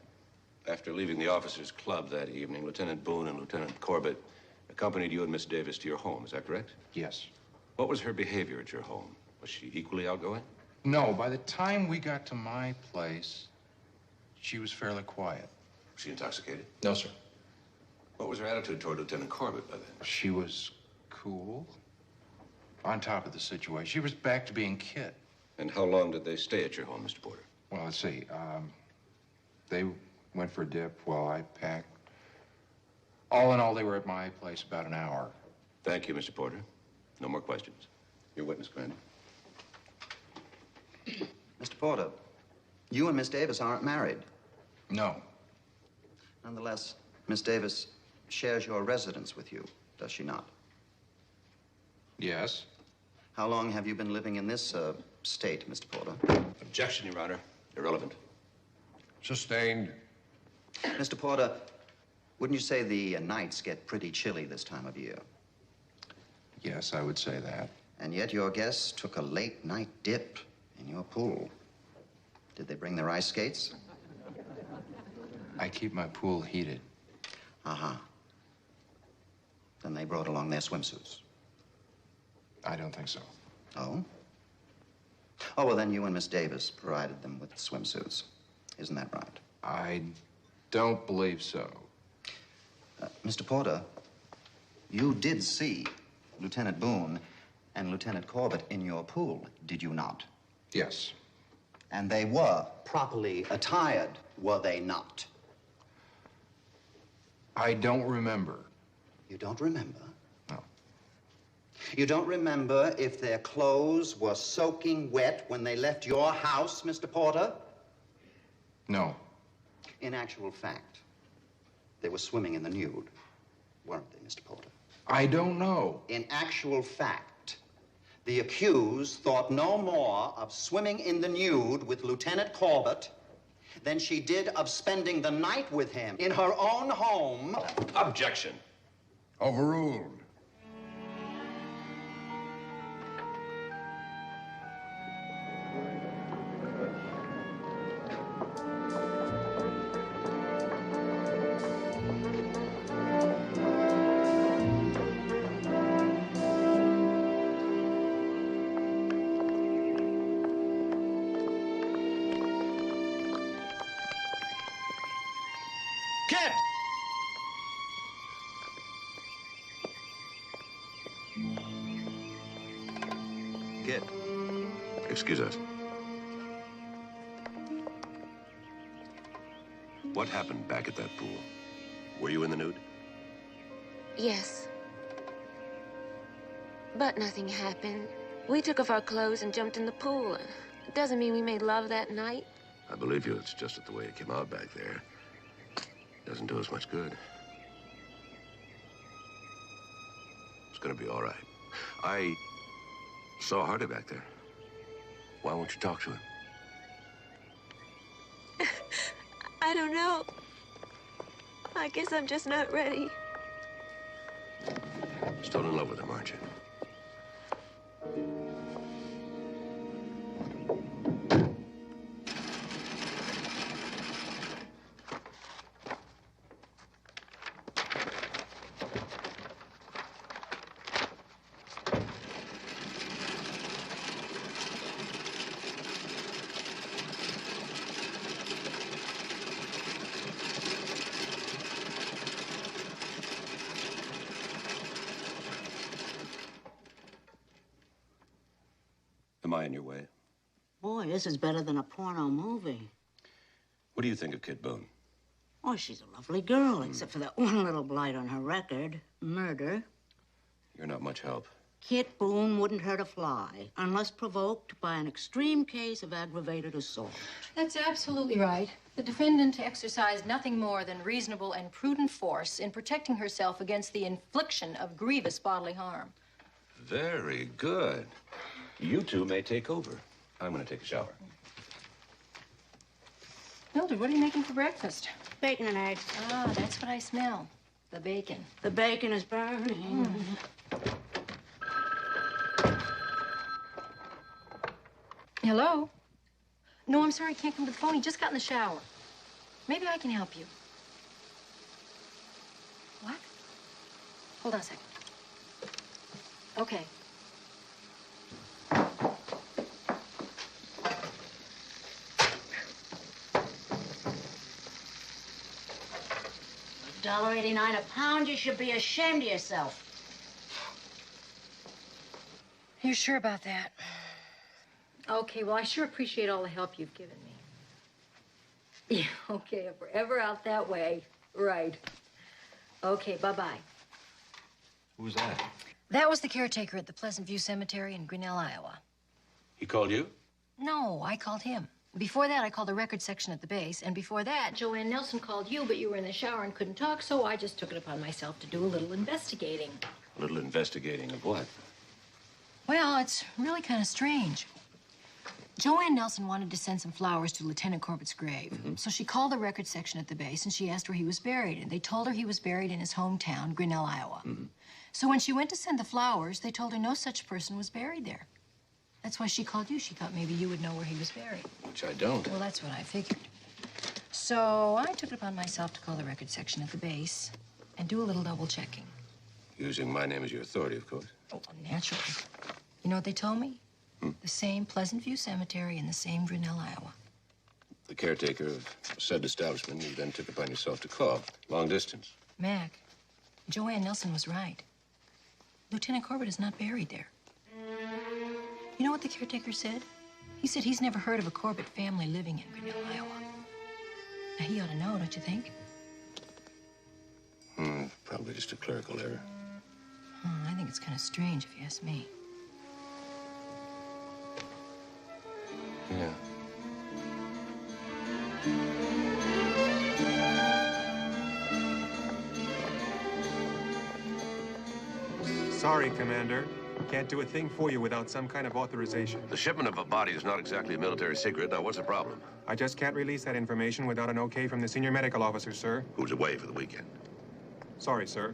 After leaving the officers' club that evening, Lieutenant Boone and Lieutenant Corbett accompanied you and Miss Davis to your home. Is that correct? Yes. What was her behavior at your home? Was she equally outgoing? No, by the time we got to my place, she was fairly quiet. Was she intoxicated? No, sir. What was her attitude toward Lieutenant Corbett by then? She was cool, on top of the situation. She was back to being Kit. And how long did they stay at your home, Mr. Porter? Well, let's see. They went for a dip while I packed. All in all, they were at my place about an hour. Thank you, Mr. Porter. No more questions. Your witness, Commander. Mr. Porter, you and Miss Davis aren't married. No. Nonetheless, Miss Davis shares your residence with you, does she not? Yes. How long have you been living in this state, Mr. Porter? Objection, Your Honor. Irrelevant. Sustained. Mr. Porter, wouldn't you say the nights get pretty chilly this time of year? Yes, I would say that. And yet your guests took a late night dip in your pool. Did they bring their ice skates? I keep my pool heated. Uh-huh. Then they brought along their swimsuits. I don't think so. Oh? Oh, well, then you and Miss Davis provided them with swimsuits. Isn't that right? I don't believe so. Mr. Porter, you did see Lieutenant Boone and Lieutenant Corbett in your pool, did you not? Yes. And they were properly attired, were they not? I don't remember. You don't remember? No. You don't remember if their clothes were soaking wet when they left your house, Mr. Porter? No. In actual fact, they were swimming in the nude, weren't they, Mr. Porter? I don't know. In actual fact, the accused thought no more of swimming in the nude with Lieutenant Corbett than she did of spending the night with him in her own home. Objection. Overruled. Kit! Kit. Excuse us. What happened back at that pool? Were you in the nude? Yes. But nothing happened. We took off our clothes and jumped in the pool. It doesn't mean we made love that night. I believe you. It's just that the way it came out back there doesn't do us much good. It's gonna be all right. I saw Hardy back there. Why won't you talk to him? I don't know. I guess I'm just not ready. Still in love with him, aren't you? Am I in your way? Boy, this is better than a porno movie. What do you think of Kit Boone? Oh, she's a lovely girl, except for that one little blight on her record. Murder. You're not much help. Kit Boone wouldn't hurt a fly unless provoked by an extreme case of aggravated assault. That's absolutely right. The defendant exercised nothing more than reasonable and prudent force in protecting herself against the infliction of grievous bodily harm. Very good. You two may take over. I'm going to take a shower. Mildred, what are you making for breakfast? Bacon and eggs. Ah, that's what I smell. The bacon. The bacon is burning. Hello? No, I'm sorry, I can't come to the phone. He just got in the shower. Maybe I can help you. What? Hold on a second. Okay. $1.89 a pound. You should be ashamed of yourself. You're sure about that? Okay, well, I sure appreciate all the help you've given me. Yeah, okay, if we're ever out that way, right. Okay, bye-bye. Who was that? That was the caretaker at the Pleasant View Cemetery in Grinnell, Iowa. He called you? No, I called him. Before that, I called the record section at the base, and before that, Joanne Nelson called you, but you were in the shower and couldn't talk, so I just took it upon myself to do a little investigating. A little investigating of what? Well, it's really kind of strange. Joanne Nelson wanted to send some flowers to Lieutenant Corbett's grave. So she called the record section at the base and she asked where he was buried. And they told her he was buried in his hometown, Grinnell, Iowa. So when she went to send the flowers, they told her no such person was buried there. That's why she called you. She thought maybe you would know where he was buried. Which I don't. Well, that's what I figured. So I took it upon myself to call the record section at the base and do a little double checking. Using my name as your authority, of course. Oh, naturally. You know what they told me? The same Pleasant View Cemetery in the same Grinnell, Iowa. The caretaker of said establishment you then took upon yourself to call. Long distance. Mac, Joanne Nelson was right. Lieutenant Corbett is not buried there. You know what the caretaker said? He said he's never heard of a Corbett family living in Grinnell, Iowa. Now, he ought to know, don't you think? Probably just a clerical error. I think it's kind of strange, if you ask me. Yeah. Sorry, Commander. Can't do a thing for you without some kind of authorization. The shipment of a body is not exactly a military secret. Now, what's the problem? I just can't release that information without an okay from the senior medical officer, sir. Who's away for the weekend? Sorry, sir.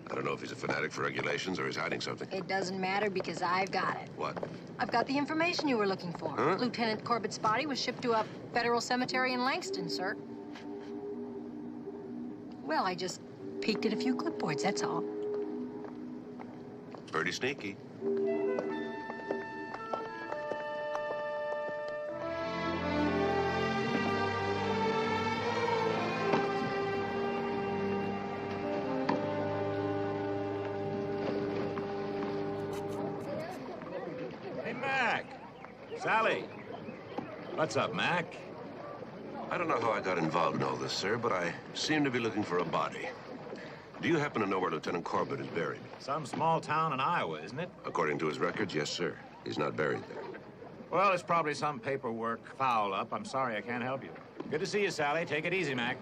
I don't know if he's a fanatic for regulations or he's hiding something. It doesn't matter because I've got it. What? I've got the information you were looking for. Huh? Lieutenant Corbett's body was shipped to a federal cemetery in Langston, sir. Well, I just peeked at a few clipboards, that's all. Pretty sneaky. Hey, Mac. Sally. What's up, Mac? I don't know how I got involved in all this, sir, but I seem to be looking for a body. Do you happen to know where Lieutenant Corbett is buried? Some small town in Iowa, isn't it? According to his records, yes, sir. He's not buried there. Well, it's probably some paperwork foul up. I'm sorry I can't help you. Good to see you, Sally. Take it easy, Mac.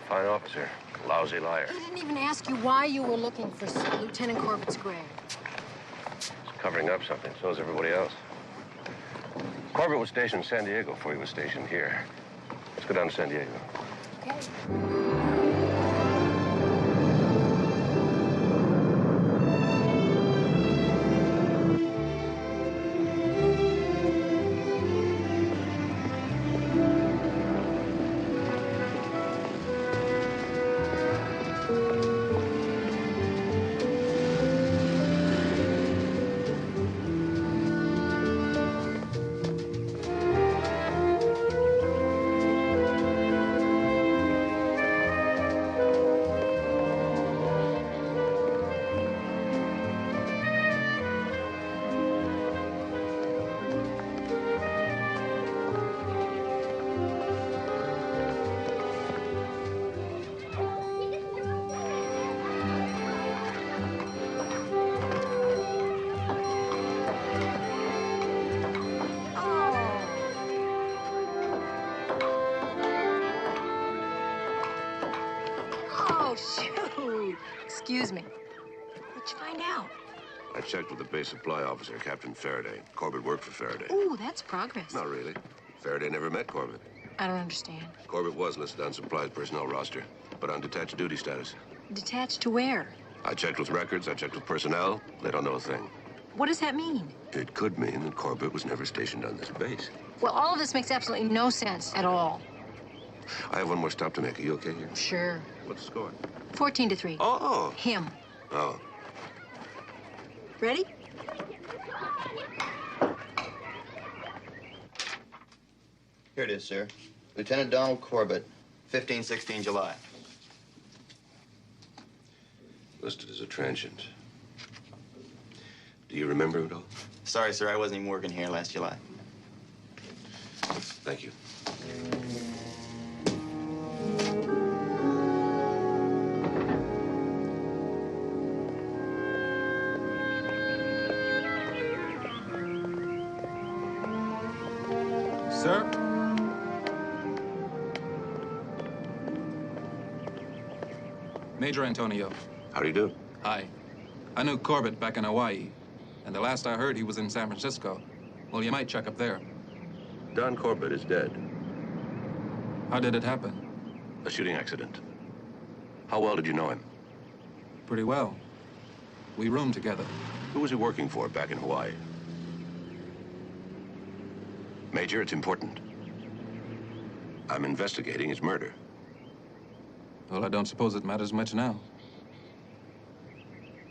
Fine officer. Lousy liar. He didn't even ask you why you were looking for Lieutenant Corbett's grave. He's covering up something. So is everybody else. Corbett was stationed in San Diego before he was stationed here. Let's go down to San Diego. Okay. Oh, shoot. Excuse me. What'd you find out? I checked with the base supply officer, Captain Faraday. Corbett worked for Faraday. Ooh, that's progress. Not really. Faraday never met Corbett. I don't understand. Corbett was listed on supplies personnel roster, but on detached duty status. Detached to where? I checked with records, I checked with personnel. They don't know a thing. What does that mean? It could mean that Corbett was never stationed on this base. Well, all of this makes absolutely no sense at all. I have one more stop to make. Are you okay here? Sure. What's the score? 14-3. Oh. Him. Oh. Ready? Here it is, sir. Lieutenant Donald Corbett, 15-16 July. Listed as a transient. Do you remember it all? Sorry, sir, I wasn't even working here last July. Thank you. Sir? Major Antonio. How do you do? Hi. I knew Corbett back in Hawaii, and the last I heard, he was in San Francisco. Well, you might check up there. Don Corbett is dead. How did it happen? A shooting accident. How well did you know him? Pretty well. We roomed together. Who was he working for back in Hawaii? Major, it's important. I'm investigating his murder. Well, I don't suppose it matters much now.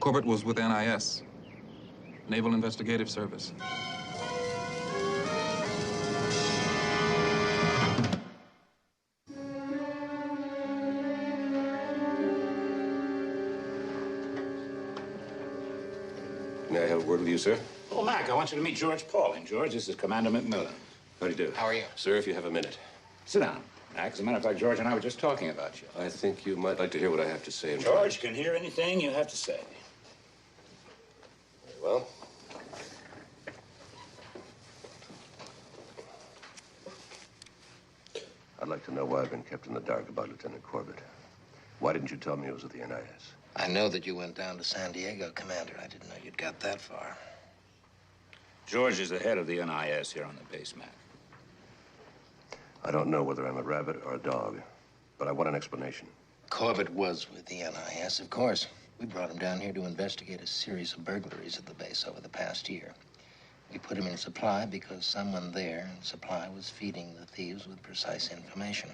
Corbett was with NIS, Naval Investigative Service. May I have a word with you, sir? Oh, Mac, I want you to meet George Pauling. George, this is Commander McMillan. How do you do? How are you? Sir, if you have a minute. Sit down, Mac. As a matter of fact, George and I were just talking about you. I think you might like to hear what I have to say. George can hear anything you have to say. Very well. I'd like to know why I've been kept in the dark about Lieutenant Corbett. Why didn't you tell me it was with the NIS? I know that you went down to San Diego, Commander. I didn't know you'd got that far. George is the head of the NIS here on the base, Mac. I don't know whether I'm a rabbit or a dog, but I want an explanation. Corbett was with the NIS, of course. We brought him down here to investigate a series of burglaries at the base over the past year. We put him in supply because someone there in supply was feeding the thieves with precise information.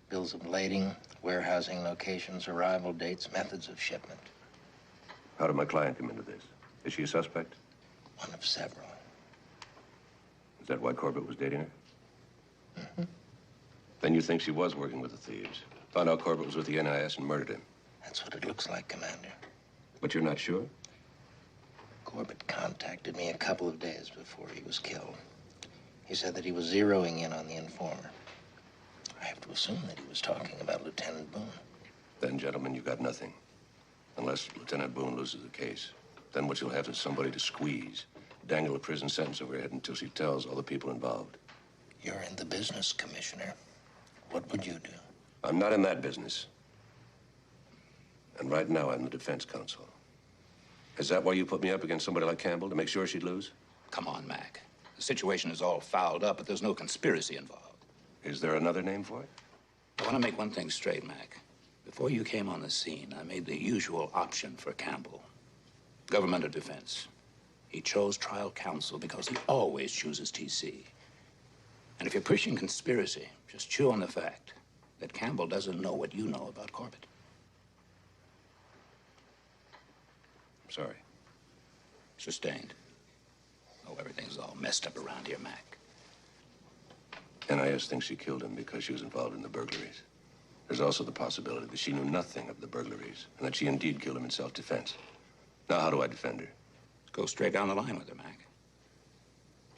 Bills of lading, warehousing locations, arrival dates, methods of shipment. How did my client come into this? Is she a suspect? One of several. Is that why Corbett was dating her? Mm-hmm. Then you think she was working with the thieves. Found out Corbett was with the NIS and murdered him. That's what it looks like, Commander. But you're not sure? Corbett contacted me a couple of days before he was killed. He said that he was zeroing in on the informer. I have to assume that he was talking about Lieutenant Boone. Then, gentlemen, you got nothing. Unless Lieutenant Boone loses the case. Then what you'll have is somebody to squeeze. Dangle a prison sentence over her head until she tells all the people involved. You're in the business, Commissioner. What would you do? I'm not in that business. And right now, I'm the defense counsel. Is that why you put me up against somebody like Campbell, to make sure she'd lose? Come on, Mac. The situation is all fouled up, but there's no conspiracy involved. Is there another name for it? I want to make one thing straight, Mac. Before you came on the scene, I made the usual option for Campbell. Government or defense. He chose trial counsel because he always chooses TC. And if you're pushing conspiracy, just chew on the fact that Campbell doesn't know what you know about Corbett. I'm sorry. Sustained. Oh, everything's all messed up around here, Mac. NIS thinks she killed him because she was involved in the burglaries. There's also the possibility that she knew nothing of the burglaries and that she indeed killed him in self-defense. Now, how do I defend her? Go straight down the line with her, Mac.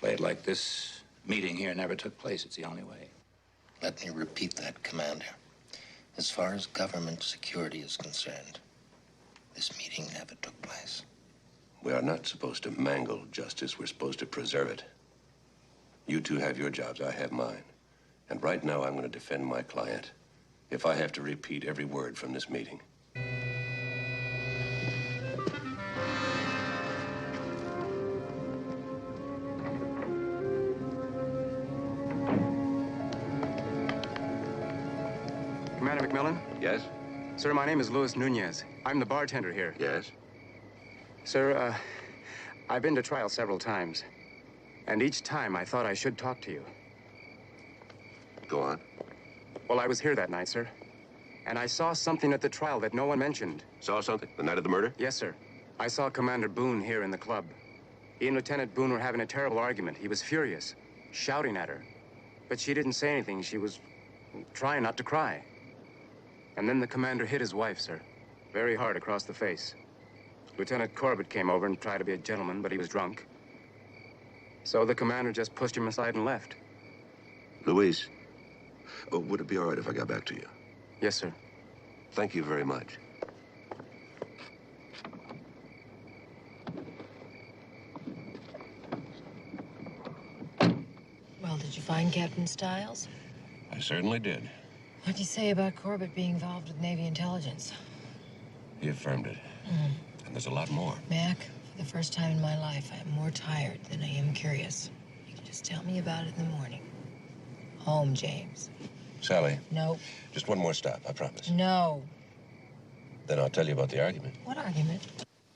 Play it like this meeting here never took place. It's the only way. Let me repeat that, Commander. As far as government security is concerned, this meeting never took place. We are not supposed to mangle justice. We're supposed to preserve it. You two have your jobs. I have mine. And right now, I'm going to defend my client. If I have to repeat every word from this meeting. Commander McMillan? Yes? Sir, my name is Luis Nunez. I'm the bartender here. Yes? Sir, I've been to trial several times. And each time I thought I should talk to you. Go on. Well, I was here that night, sir. And I saw something at the trial that no one mentioned. Saw something? The night of the murder? Yes, sir. I saw Commander Boone here in the club. He and Lieutenant Boone were having a terrible argument. He was furious, shouting at her. But she didn't say anything. She was trying not to cry. And then the commander hit his wife, sir. Very hard across the face. Lieutenant Corbett came over and tried to be a gentleman, but he was drunk. So the commander just pushed him aside and left. Luis, would it be all right if I got back to you? Yes, sir. Thank you very much. Well, did you find Captain Stiles? I certainly did. What'd you say about Corbett being involved with Navy intelligence? He affirmed it. And there's a lot more. Mac, for the first time in my life, I am more tired than I am curious. You can just tell me about it in the morning. Home, James. Sally. No. Just one more stop, I promise. No. Then I'll tell you about the argument. What argument?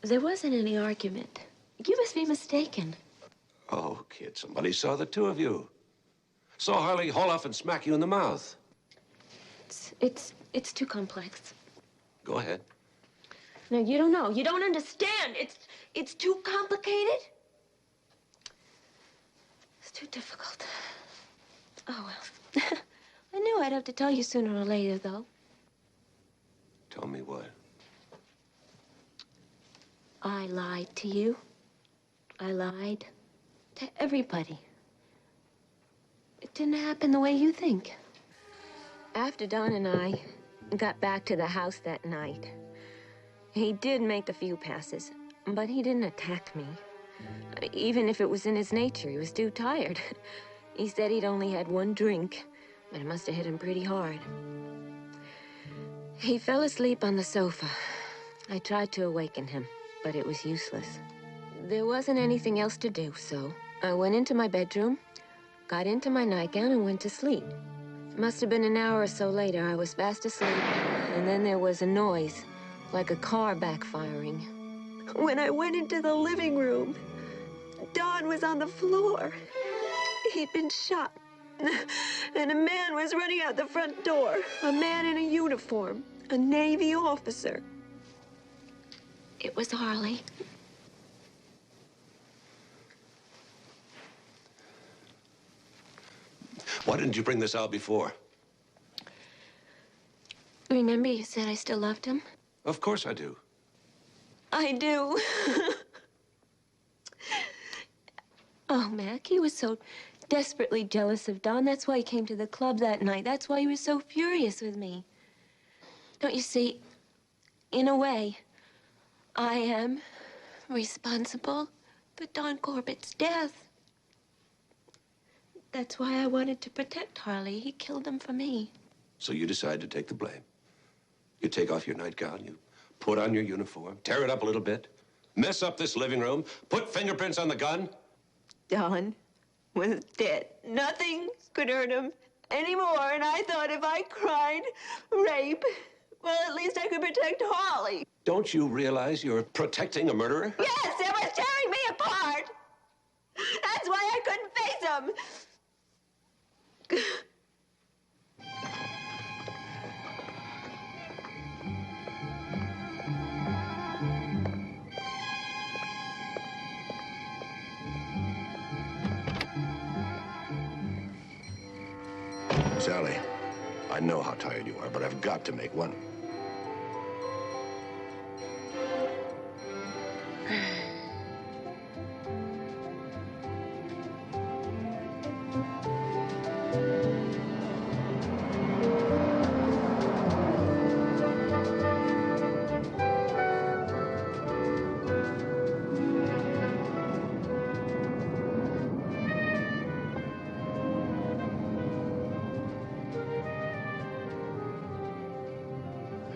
There wasn't any argument. You must be mistaken. Oh, kid, somebody saw the two of you. Saw Harley haul off and smack you in the mouth. It's too complex. Go ahead. No, you don't know. You don't understand. It's too complicated. It's too difficult. Oh, well. I knew I'd have to tell you sooner or later, though. Tell me what? I lied to you. I lied to everybody. It didn't happen the way you think. After Don and I got back to the house that night, he did make a few passes, but he didn't attack me. Even if it was in his nature, he was too tired. He said he'd only had one drink, but it must have hit him pretty hard. He fell asleep on the sofa. I tried to awaken him, but it was useless. There wasn't anything else to do, so I went into my bedroom, got into my nightgown, and went to sleep. It must have been an hour or so later. I was fast asleep, and then there was a noise, like a car backfiring. When I went into the living room, Don was on the floor. He'd been shot, and a man was running out the front door. A man in a uniform, a Navy officer. It was Harley. Why didn't you bring this out before? Remember you said I still loved him? Of course I do. I do. Oh, Mac, he was so desperately jealous of Don. That's why he came to the club that night. That's why he was so furious with me. Don't you see, in a way, I am responsible for Don Corbett's death. That's why I wanted to protect Harley. He killed him for me. So you decide to take the blame. You take off your nightgown, you put on your uniform, tear it up a little bit, mess up this living room, put fingerprints on the gun. Don was dead. Nothing could hurt him anymore. And I thought if I cried rape, well, at least I could protect Harley. Don't you realize you're protecting a murderer? Yes, it was tearing me apart. That's why I couldn't face him. Sally, I know how tired you are, but I've got to make one.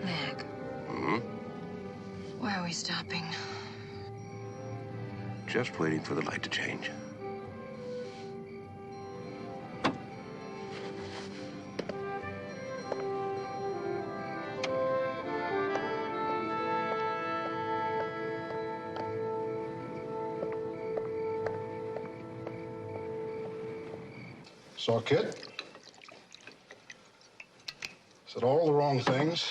Mac. Why are we stopping? Just waiting for the light to change. Saw Kit. Said all the wrong things.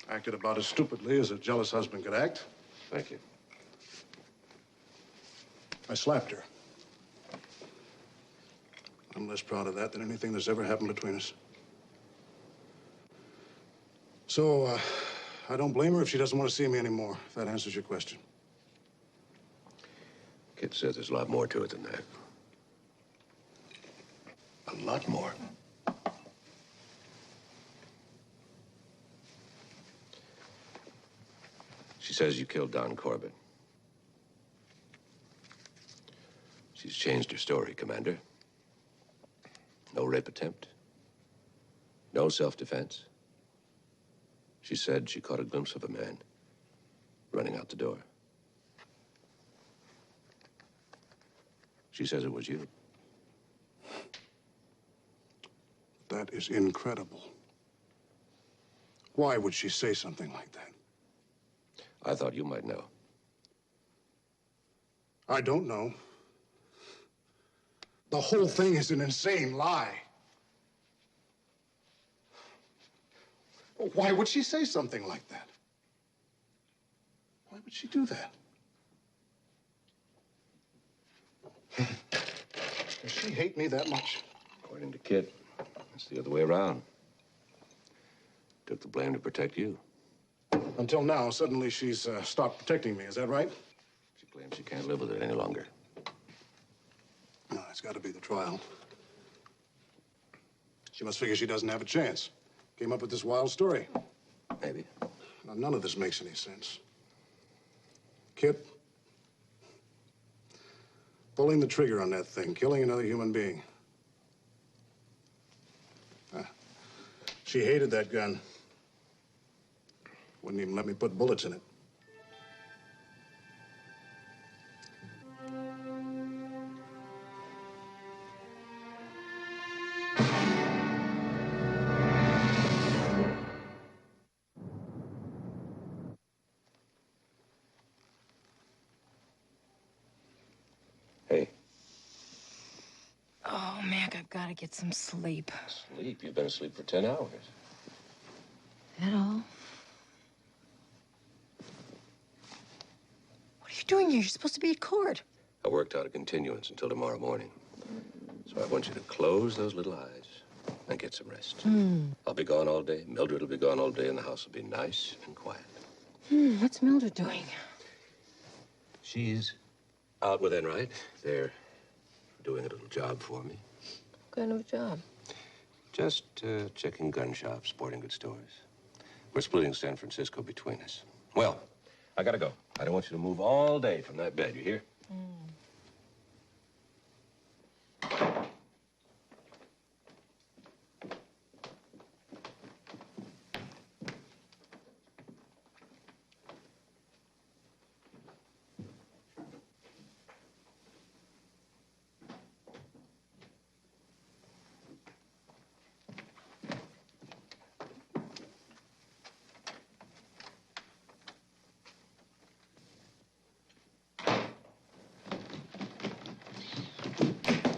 Acted about as stupidly as a jealous husband could act. Thank you. I slapped her. I'm less proud of that than anything that's ever happened between us. So, I don't blame her if she doesn't want to see me anymore, if that answers your question. Kit says there's a lot more to it than that. A lot more. She says you killed Don Corbett. She's changed her story, Commander. No rape attempt. No self-defense. She said she caught a glimpse of a man running out the door. She says it was you. That is incredible. Why would she say something like that? I thought you might know. I don't know. The whole thing is an insane lie. Why would she say something like that? Why would she do that? Does she hate me that much? According to Kit, it's the other way around. Took the blame to protect you. Until now, suddenly she's stopped protecting me. Is that right? She claims she can't live with it any longer. No, it's got to be the trial. She must figure she doesn't have a chance. Came up with this wild story. Maybe. Now, none of this makes any sense. Kit, pulling the trigger on that thing, killing another human being. She hated that gun. Wouldn't even let me put bullets in it. Hey. Oh, Mac, I've got to get some sleep. Sleep? You've been asleep for 10 hours. That all? What are you doing here? You're supposed to be at court. I worked out a continuance until tomorrow morning. So I want you to close those little eyes and get some rest. I'll be gone all day. Mildred will be gone all day, and the house will be nice and quiet. What's Mildred doing? She's out with Enright. They're doing a little job for me. What kind of job? Just checking gun shops, sporting goods stores. We're splitting San Francisco between us. Well, I gotta go. I don't want you to move all day from that bed, you hear?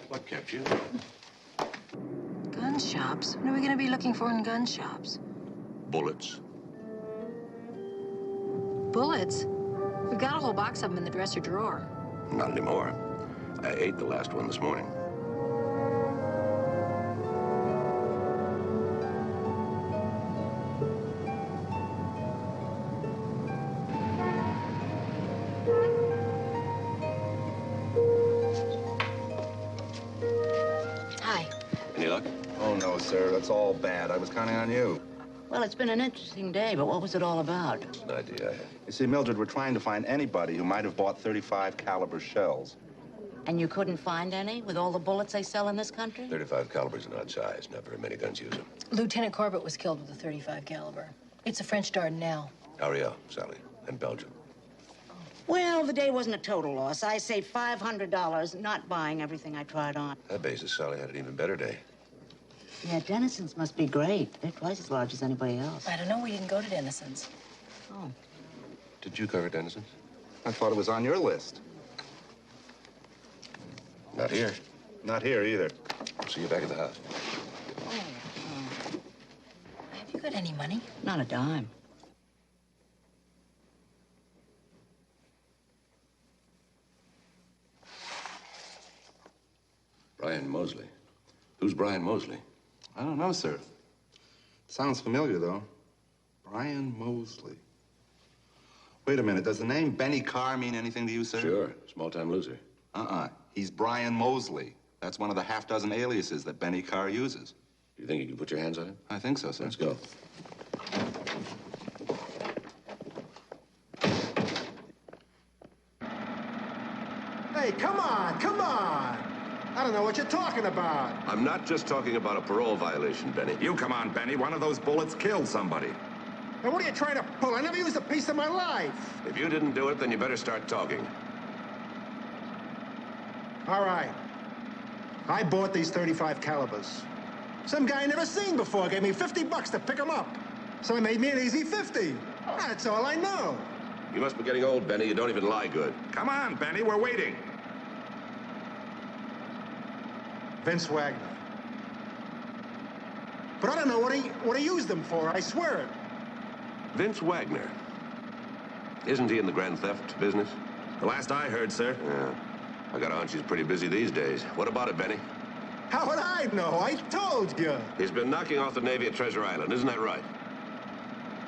What kept you? Gun shops? What are we going to be looking for in gun shops? Bullets. Bullets? We've got a whole box of them in the dresser drawer. Not anymore. I ate the last one this morning. Hi. Any luck? Oh, no, sir. That's all bad. I was counting on you. Well, it's been an interesting day, but what was it all about? It's an idea I had. You see, Mildred, we're trying to find anybody who might have bought .35 caliber shells. And you couldn't find any with all the bullets they sell in this country? 35 calibers an odd size. Not very many guns use them. Lieutenant Corbett was killed with a .35 caliber. It's a French Dardanelle. Ariel, Sally, and Belgium. Well, the day wasn't a total loss. I saved $500 not buying everything I tried on. That basis, Sally had an even better day. Yeah, Dennison's must be great. They're twice as large as anybody else. I don't know. We didn't go to Dennison's. Oh. Did you cover Dennison's? I thought it was on your list. Not here. Not here either. See you back at the house. Have you got any money? Not a dime. Brian Mosley. Who's Brian Mosley? I don't know, sir. Sounds familiar, though. Brian Mosley. Wait a minute. Does the name Benny Carr mean anything to you, sir? Sure. Small-time loser. He's Brian Mosley. That's one of the half-dozen aliases that Benny Carr uses. Do you think you can put your hands on him? I think so, sir. Let's go. Hey, come on, come on. I don't know what you're talking about. I'm not just talking about a parole violation, Benny. You come on, Benny. One of those bullets killed somebody. Now, what are you trying to pull? I never used a piece of my life. If you didn't do it, then you better start talking. All right. I bought these .35 calibers. Some guy I never seen before gave me $50 to pick them up. So I made me an easy 50. That's all I know. You must be getting old, Benny. You don't even lie good. Come on, Benny. We're waiting. Vince Wagner. But I don't know what he used them for, I swear it. Vince Wagner. Isn't he in the grand theft business? The last I heard, sir. Yeah. I got a hunch he's pretty busy these days. What about it, Benny? How would I know? I told you. He's been knocking off the Navy at Treasure Island, isn't that right?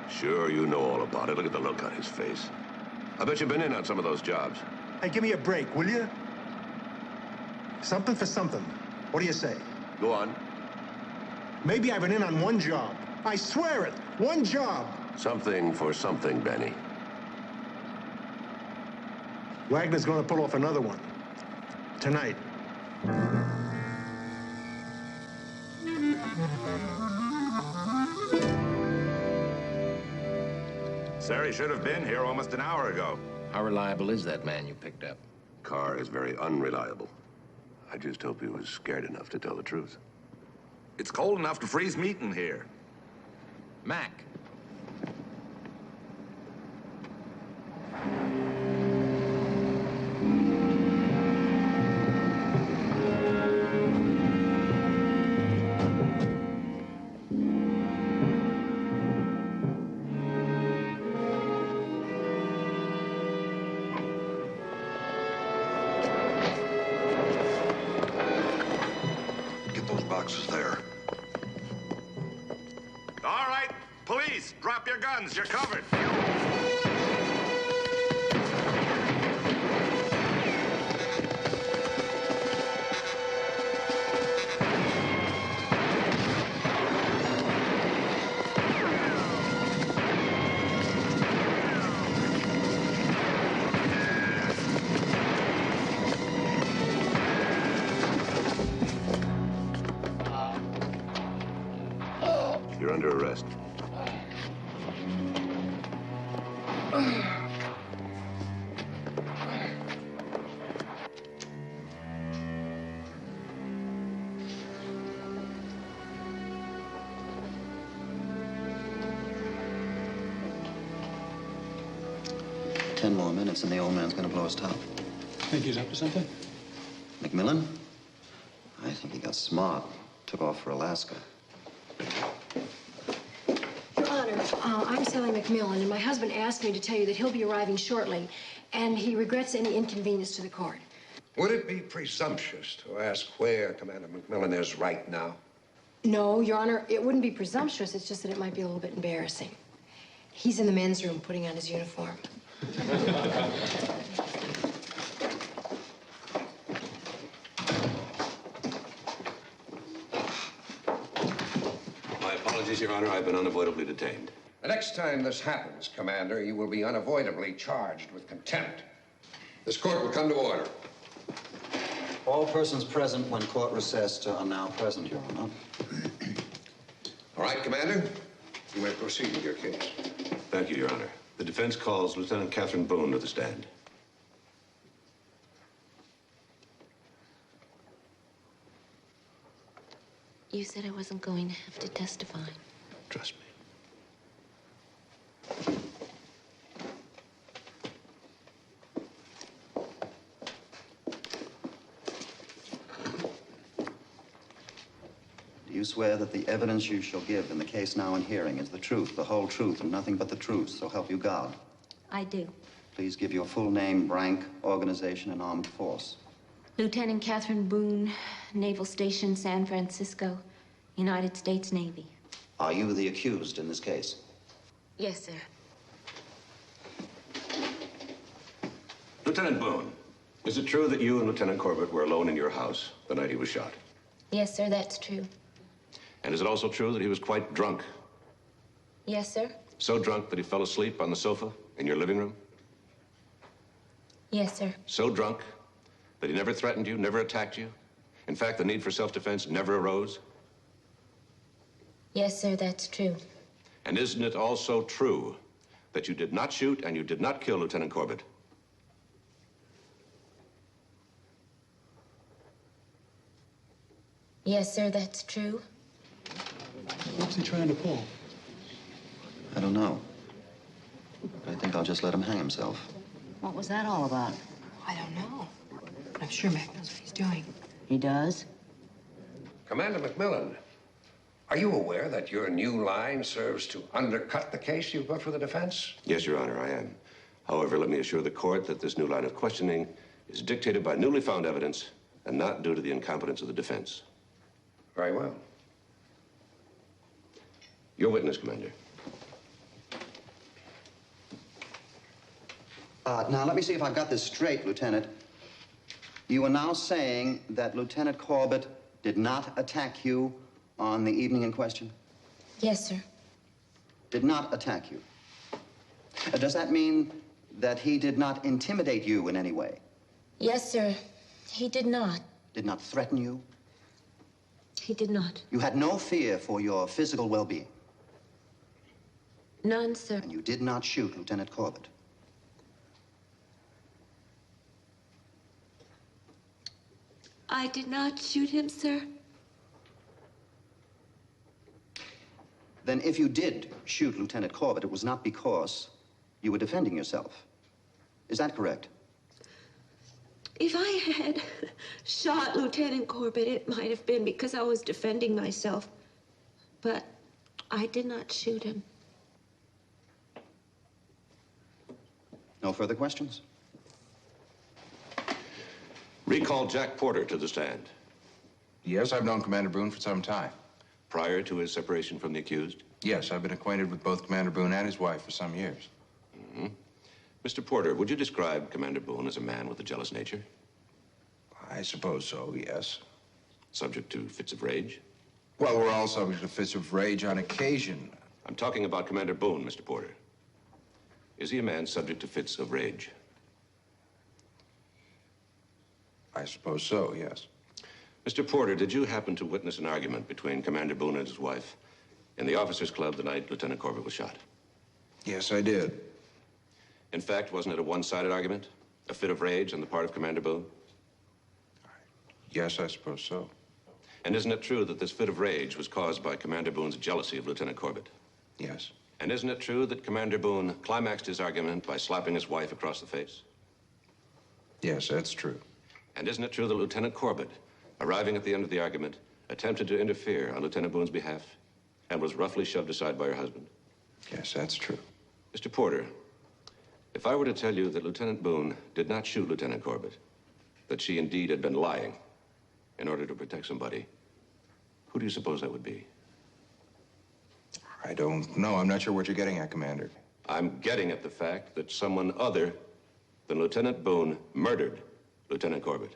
Sure, you know all about it. Look at the look on his face. I bet you've been in on some of those jobs. Hey, give me a break, will you? Something for something. What do you say? Go on. Maybe I've been in on one job. I swear it. One job. Something for something, Benny. Wagner's going to pull off another one. Tonight. Sir, he should have been here almost an hour ago. How reliable is that man you picked up? Carr is very unreliable. I just hope he was scared enough to tell the truth. It's cold enough to freeze meat in here. Mac. Get those boxes there. All right, police, drop your guns. You're covered. You're under arrest. Ten more minutes and the old man's gonna blow his top. Think he's up to something? McMillan? I think he got smart. Took off for Alaska. Your Honor, I'm Sally McMillan, and my husband asked me to tell you that he'll be arriving shortly, and he regrets any inconvenience to the court. Would it be presumptuous to ask where Commander McMillan is right now? No, Your Honor, it wouldn't be presumptuous. It's just that it might be a little bit embarrassing. He's in the men's room putting on his uniform. My apologies, Your Honor. I've been unavoidably detained. The next time this happens, Commander, you will be unavoidably charged with contempt. This court will come to order. All persons present when court recessed are now present, Your Honor. All right, Commander, you may proceed with your case. Thank you, Your Honor. The defense calls Lieutenant Catherine Boone to the stand. You said I wasn't going to have to testify. Trust me. Do you swear that the evidence you shall give in the case now in hearing is the truth, the whole truth, and nothing but the truth, so help you God? I do. Please give your full name, rank, organization, and armed force. Lieutenant Catherine Boone, Naval Station, San Francisco, United States Navy. Are you the accused in this case? Yes, sir. Lieutenant Boone, is it true that you and Lieutenant Corbett were alone in your house the night he was shot? Yes, sir, that's true. And is it also true that he was quite drunk? Yes, sir. So drunk that he fell asleep on the sofa in your living room? Yes, sir. So drunk that he never threatened you, never attacked you? In fact, the need for self-defense never arose? Yes, sir, that's true. And isn't it also true that you did not shoot and you did not kill Lieutenant Corbett? Yes, sir, that's true. What's he trying to pull? I don't know. I think I'll just let him hang himself. What was that all about? I don't know. But I'm sure Mac knows what he's doing. He does? Commander McMillan, are you aware that your new line serves to undercut the case you've put for the defense? Yes, Your Honor, I am. However, let me assure the court that this new line of questioning is dictated by newly found evidence and not due to the incompetence of the defense. Very well. Your witness, Commander. Now, let me see if I've got this straight, Lieutenant. You are now saying that Lieutenant Corbett did not attack you on the evening in question? Yes, sir. Did not attack you. Does that mean that he did not intimidate you in any way? Yes, sir. He did not. Did not threaten you? He did not. You had no fear for your physical well-being? None, sir. And you did not shoot Lieutenant Corbett? I did not shoot him, sir. Then if you did shoot Lieutenant Corbett, it was not because you were defending yourself. Is that correct? If I had shot Lieutenant Corbett, it might have been because I was defending myself. But I did not shoot him. No further questions? Recall Jack Porter to the stand. Yes, I've known Commander Boone for some time. Prior to his separation from the accused? Yes, I've been acquainted with both Commander Boone and his wife for some years. Mm-hmm. Mr. Porter, would you describe Commander Boone as a man with a jealous nature? I suppose so, yes. Subject to fits of rage? Well, we're all subject to fits of rage on occasion. I'm talking about Commander Boone, Mr. Porter. Is he a man subject to fits of rage? I suppose so, yes. Mr. Porter, did you happen to witness an argument between Commander Boone and his wife in the officers' club the night Lieutenant Corbett was shot? Yes, I did. In fact, wasn't it a one-sided argument? A fit of rage on the part of Commander Boone? Yes, I suppose so. And isn't it true that this fit of rage was caused by Commander Boone's jealousy of Lieutenant Corbett? Yes. And isn't it true that Commander Boone climaxed his argument by slapping his wife across the face? Yes, that's true. And isn't it true that Lieutenant Corbett, arriving at the end of the argument, attempted to interfere on Lieutenant Boone's behalf and was roughly shoved aside by her husband? Yes, that's true. Mr. Porter, if I were to tell you that Lieutenant Boone did not shoot Lieutenant Corbett, that she indeed had been lying in order to protect somebody, who do you suppose that would be? I don't know. I'm not sure what you're getting at, Commander. I'm getting at the fact that someone other than Lieutenant Boone murdered Lieutenant Corbett.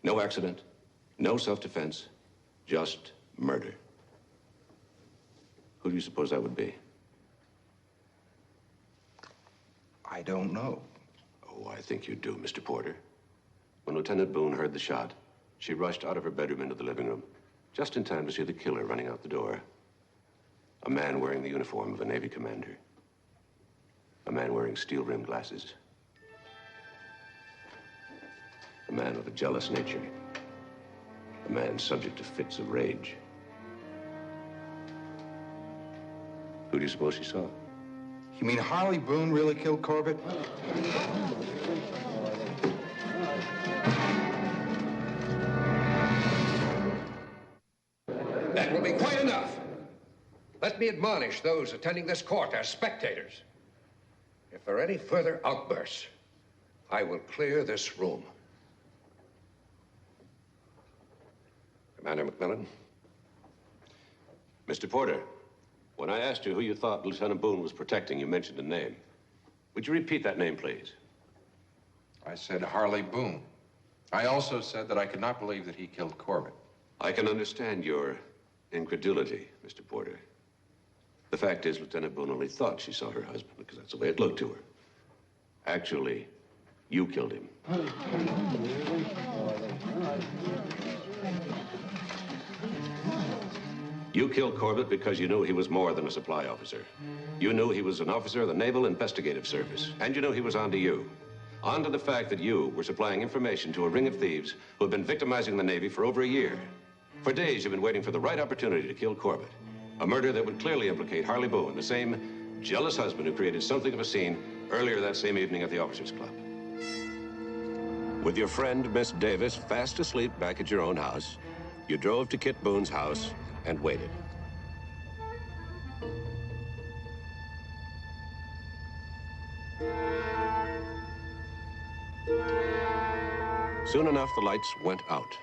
No accident, no self-defense, just murder. Who do you suppose that would be? I don't know. Oh, I think you do, Mr. Porter. When Lieutenant Boone heard the shot, she rushed out of her bedroom into the living room, just in time to see the killer running out the door. A man wearing the uniform of a Navy commander. A man wearing steel-rimmed glasses. A man with a jealous nature. A man subject to fits of rage. Who do you suppose she saw? You mean Harley Boone really killed Corbett? That will be quite enough. Let me admonish those attending this court as spectators. If there are any further outbursts, I will clear this room. Commander McMillan. Mr. Porter, when I asked you who you thought Lieutenant Boone was protecting, you mentioned a name. Would you repeat that name, please? I said Harley Boone. I also said that I could not believe that he killed Corbett. I can understand your incredulity, Mr. Porter. The fact is, Lieutenant Boone only thought she saw her husband because that's the way it looked to her. Actually, you killed him. You killed Corbett because you knew he was more than a supply officer. You knew he was an officer of the Naval Investigative Service, and you knew he was onto you. Onto the fact that you were supplying information to a ring of thieves who had been victimizing the Navy for over a year. For days, you've been waiting for the right opportunity to kill Corbett. A murder that would clearly implicate Harley Boone, the same jealous husband who created something of a scene earlier that same evening at the Officers Club. With your friend, Miss Davis, fast asleep back at your own house, You drove to Kit Boone's house and waited. Soon enough, the lights went out.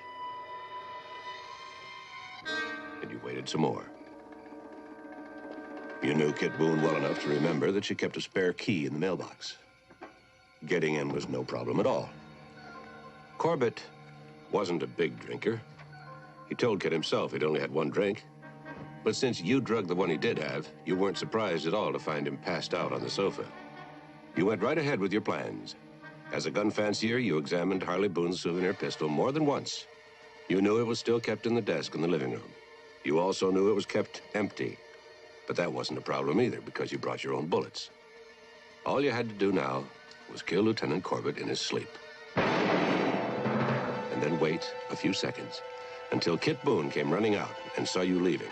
And you waited some more. You knew Kit Boone well enough to remember that she kept a spare key in the mailbox. Getting in was no problem at all. Corbett wasn't a big drinker. He told Kit himself he'd only had one drink. But since you drugged the one he did have, you weren't surprised at all to find him passed out on the sofa. You went right ahead with your plans. As a gun fancier, you examined Harley Boone's souvenir pistol more than once. You knew it was still kept in the desk in the living room. You also knew it was kept empty. But that wasn't a problem either, because you brought your own bullets. All you had to do now was kill Lieutenant Corbett in his sleep. And then wait a few seconds until Kit Boone came running out and saw you leaving.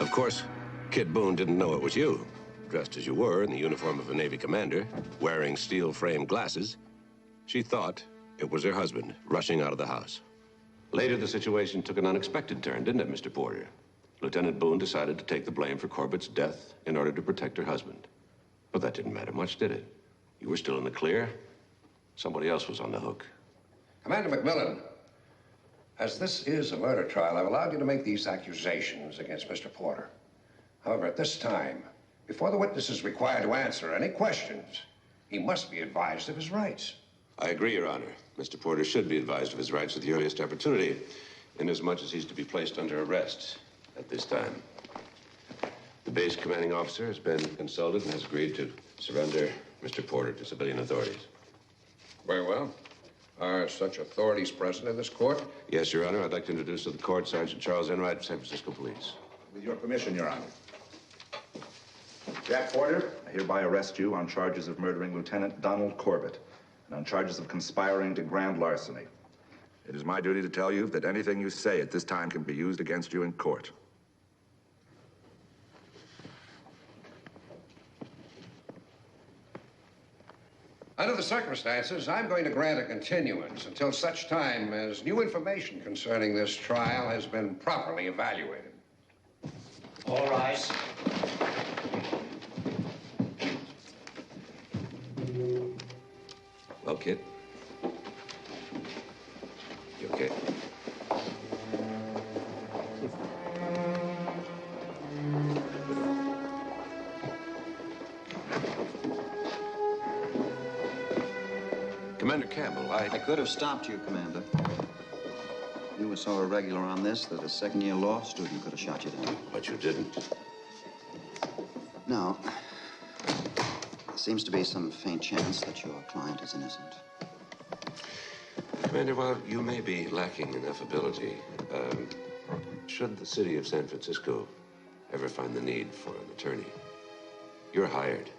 Of course, Kit Boone didn't know it was you. Dressed as you were in the uniform of a Navy commander, wearing steel-framed glasses, she thought it was her husband rushing out of the house. Later, the situation took an unexpected turn, didn't it, Mr. Porter? Lieutenant Boone decided to take the blame for Corbett's death in order to protect her husband. But that didn't matter much, did it? You were still in the clear. Somebody else was on the hook. Commander McMillan, as this is a murder trial, I've allowed you to make these accusations against Mr. Porter. However, at this time, before the witness is required to answer any questions, he must be advised of his rights. I agree, Your Honor. Mr. Porter should be advised of his rights at the earliest opportunity, inasmuch as he's to be placed under arrest at this time. The base commanding officer has been consulted and has agreed to surrender Mr. Porter to civilian authorities. Very well. Are such authorities present in this court? Yes, Your Honor. I'd like to introduce to the court Sergeant Charles Enright of San Francisco Police. With your permission, Your Honor. Jack Porter, I hereby arrest you on charges of murdering Lieutenant Donald Corbett and on charges of conspiring to grand larceny. It is my duty to tell you that anything you say at this time can be used against you in court. Under the circumstances, I'm going to grant a continuance until such time as new information concerning this trial has been properly evaluated. All rise. Well, Kit? You okay? Commander Campbell, I could have stopped you, Commander. You were so irregular on this that a second-year law student could have shot you down. But you didn't. No. There seems to be some faint chance that your client is innocent. Commander, while you may be lacking enough ability, should the city of San Francisco ever find the need for an attorney, you're hired.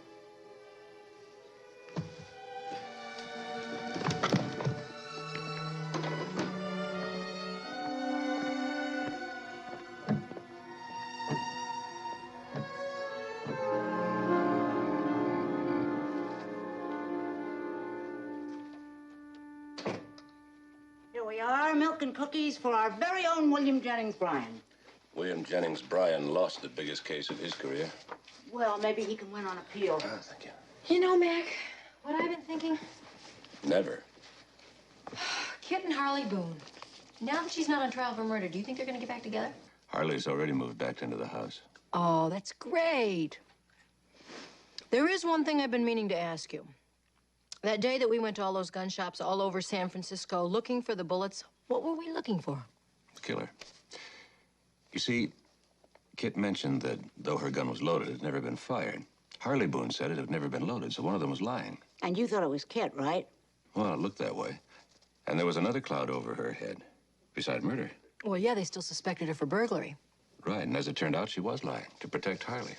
Here we are, milk and cookies for our very own William Jennings Bryan. William Jennings Bryan lost the biggest case of his career. Well, maybe he can win on appeal. Oh, thank you. You know, Mac, what I've been thinking? Never. Kit and Harley Boone. Now that she's not on trial for murder, do you think they're going to get back together? Harley's already moved back into the house. Oh, that's great. There is one thing I've been meaning to ask you. That day that we went to all those gun shops all over San Francisco looking for the bullets, what were we looking for? The killer. You see, Kit mentioned that though her gun was loaded, it had never been fired. Harley Boone said it had never been loaded, so one of them was lying. And you thought it was Kit, right? Well, it looked that way. And there was another cloud over her head, beside murder. Well, yeah, they still suspected her for burglary. Right, and as it turned out, she was lying to protect Harley.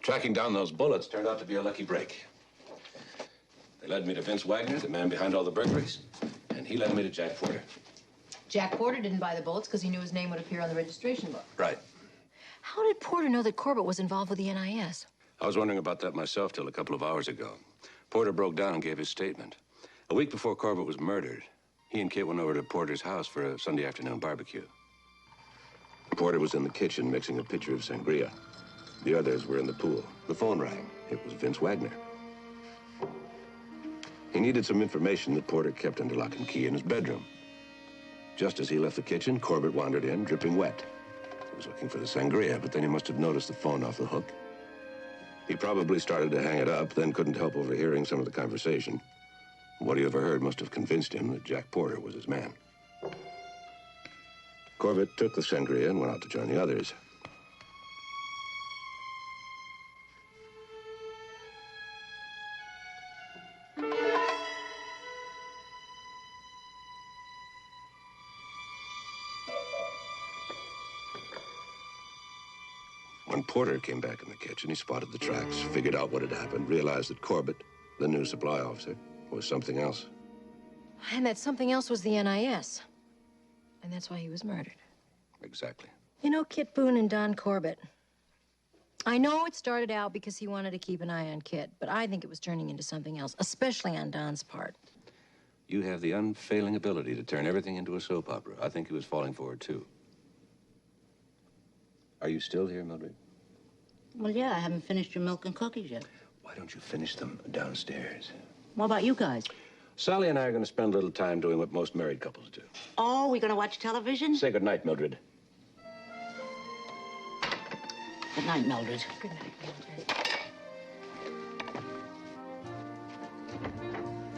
Tracking down those bullets turned out to be a lucky break. They led me to Vince Wagner, the man behind all the burglaries, and he led me to Jack Porter. Jack Porter didn't buy the bullets because he knew his name would appear on the registration book. Right. How did Porter know that Corbett was involved with the NIS? I was wondering about that myself till a couple of hours ago. Porter broke down and gave his statement. A week before Corbett was murdered, he and Kit went over to Porter's house for a Sunday afternoon barbecue. Porter was in the kitchen mixing a pitcher of sangria. The others were in the pool. The phone rang. It was Vince Wagner. He needed some information that Porter kept under lock and key in his bedroom. Just as he left the kitchen, Corbett wandered in, dripping wet. He was looking for the sangria, but then he must have noticed the phone off the hook. He probably started to hang it up, then couldn't help overhearing some of the conversation. What he overheard must have convinced him that Jack Porter was his man. Corbett took the sangria and went out to join the others. When Porter came back in the kitchen, he spotted the tracks, figured out what had happened, realized that Corbett, the new supply officer, was something else. And that something else was the NIS. And that's why he was murdered. Exactly. You know, Kit Boone and Don Corbett. I know it started out because he wanted to keep an eye on Kit, but I think it was turning into something else, especially on Don's part. You have the unfailing ability to turn everything into a soap opera. I think he was falling for it, too. Are you still here, Mildred? Well, yeah, I haven't finished your milk and cookies yet. Why don't you finish them downstairs? What about you guys? Sally and I are going to spend a little time doing what most married couples do. Oh, we gonna watch television? Say goodnight, Mildred. Good night, Mildred. Good night, Mildred.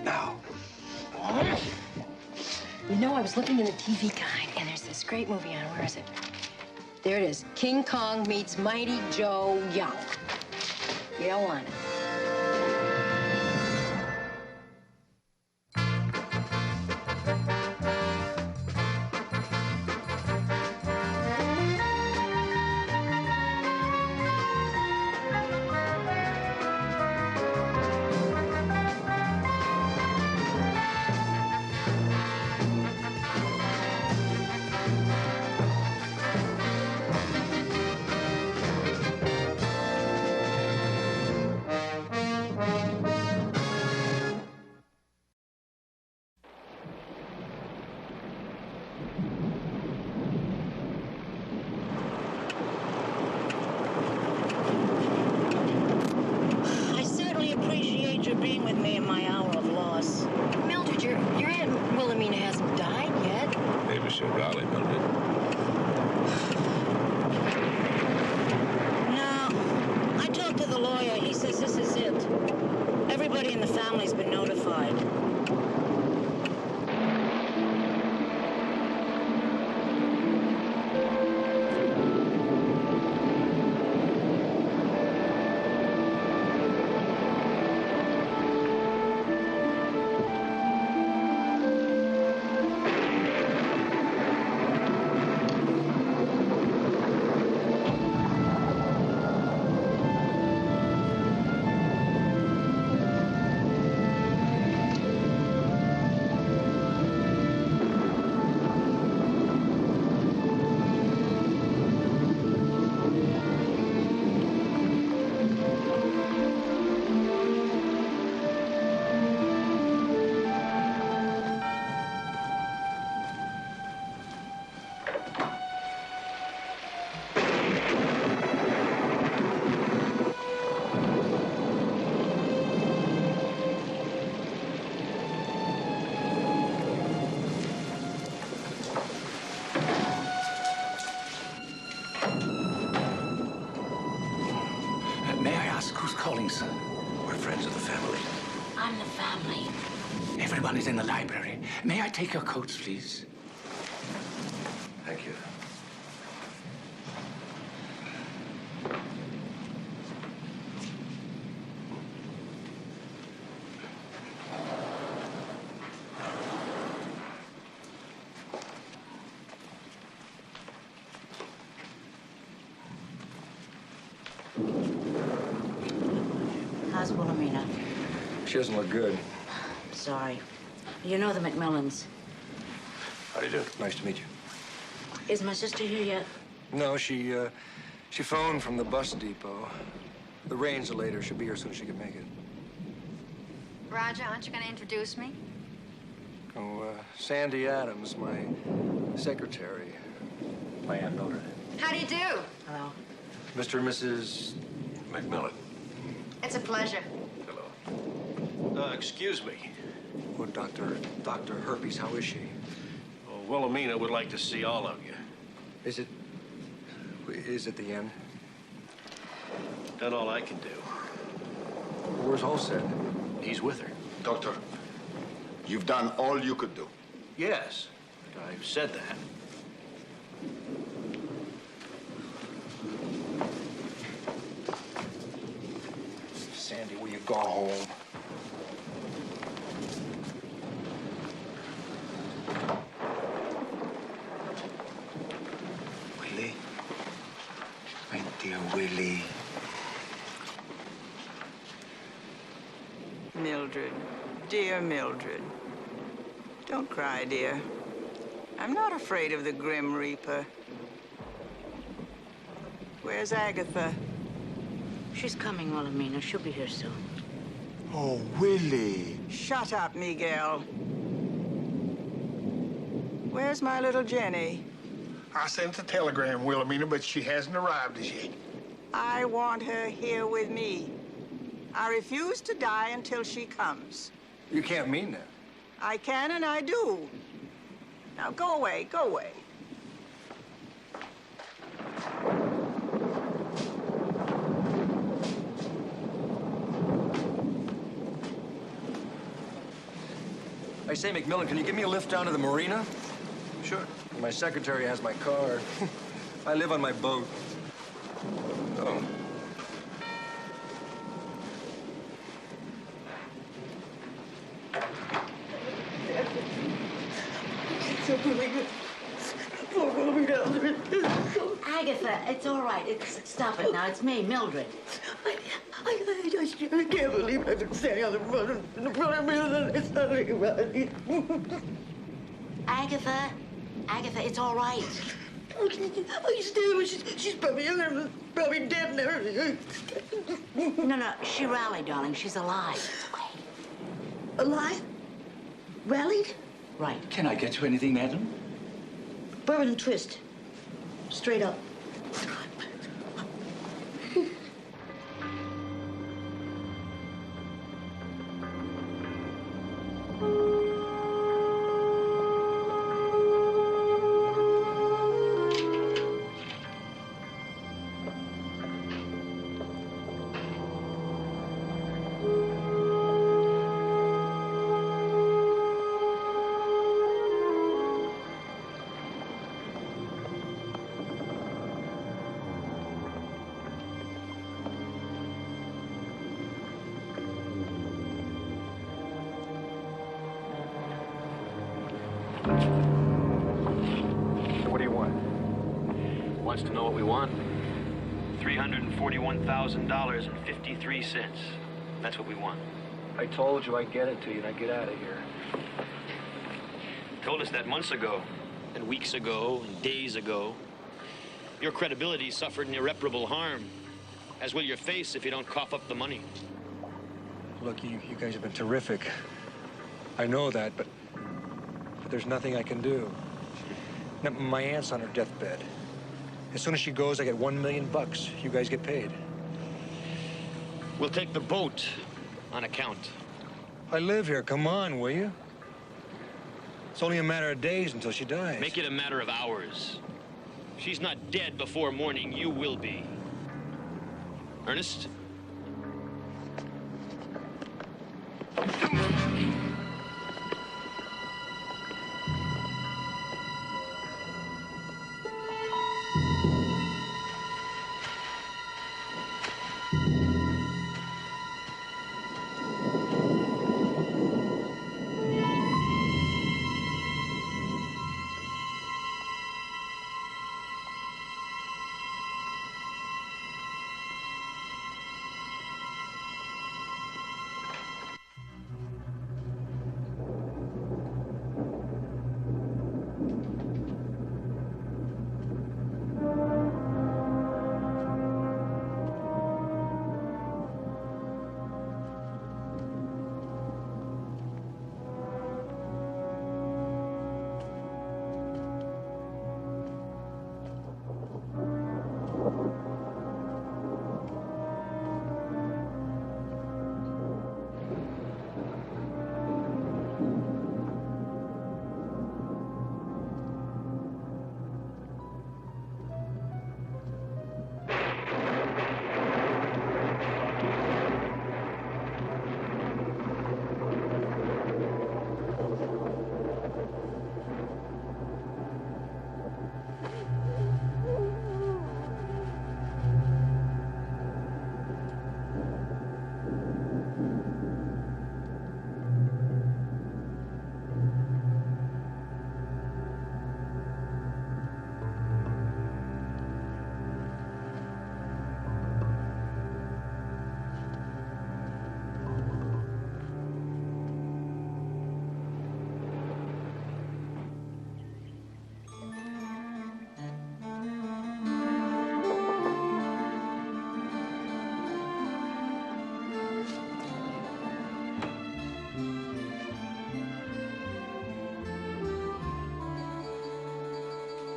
Now. You know, I was looking in the TV guide, and there's this great movie on. Where is it? There it is. King Kong meets Mighty Joe Young. You don't want it. I certainly appreciate your being with me in my hour of loss. Mildred, your Aunt Wilhelmina hasn't died yet. Maybe she'll rally, Mildred. No. I talked to the lawyer. He says this is it. Everybody in the family's been notified. May I ask who's calling, sir? We're friends of the family. I'm the family. Everyone is in the library. May I take your coats, please? Thank you. How's Wilhelmina? She doesn't look good. Sorry. You know the McMillans. How do you do? Nice to meet you. Is my sister here yet? No, she phoned from the bus depot. The rain's delayed her. She'll be here as soon as she can make it. Roger, aren't you going to introduce me? Oh, Sandy Adams, my secretary. My Aunt Mildred. How do you do? Hello. Mr. and Mrs. McMillan. It's a pleasure. Excuse me. Oh, Dr. Herpes, how is she? Oh, Wilhelmina would like to see all of you. Is it the end? Done all I can do. Where's Halstead? He's with her. Doctor, you've done all you could do. Yes, I've said that. Sandy, will you go home? Willie? My dear Willie. Mildred, dear Mildred. Don't cry, dear. I'm not afraid of the Grim Reaper. Where's Agatha? She's coming, Wilhelmina. She'll be here soon. Oh, Willie. Shut up, Miguel. Where's my little Jenny? I sent a telegram, Wilhelmina, but she hasn't arrived as yet. I want her here with me. I refuse to die until she comes. You can't mean that. I can and I do. Now go away, go away. I say, McMillan, can you give me a lift down to the marina? Sure. My secretary has my car. I live on my boat. Oh. Agatha, it's all right. Stop it now. It's me, Mildred. I can't believe I've been standing on the road in front of me and it's not right. Agatha, it's all right. She's probably dead and everything. No, she rallied, darling. She's alive. It's okay. Alive? Rallied? Right. Can I get you anything, madam? Bourbon and twist. Straight up. What do you want? Wants to know what we want? $341,000.53. That's what we want. I told you I'd get it to you, now get out of here. Told us that months ago, and weeks ago, and days ago. Your credibility suffered an irreparable harm, as will your face if you don't cough up the money. Look, you guys have been terrific. I know that, but there's nothing I can do. Now, my aunt's on her deathbed. As soon as she goes, I get $1 million. You guys get paid. We'll take the boat on account. I live here. Come on, will you? It's only a matter of days until she dies. Make it a matter of hours. If she's not dead before morning, you will be. Ernest?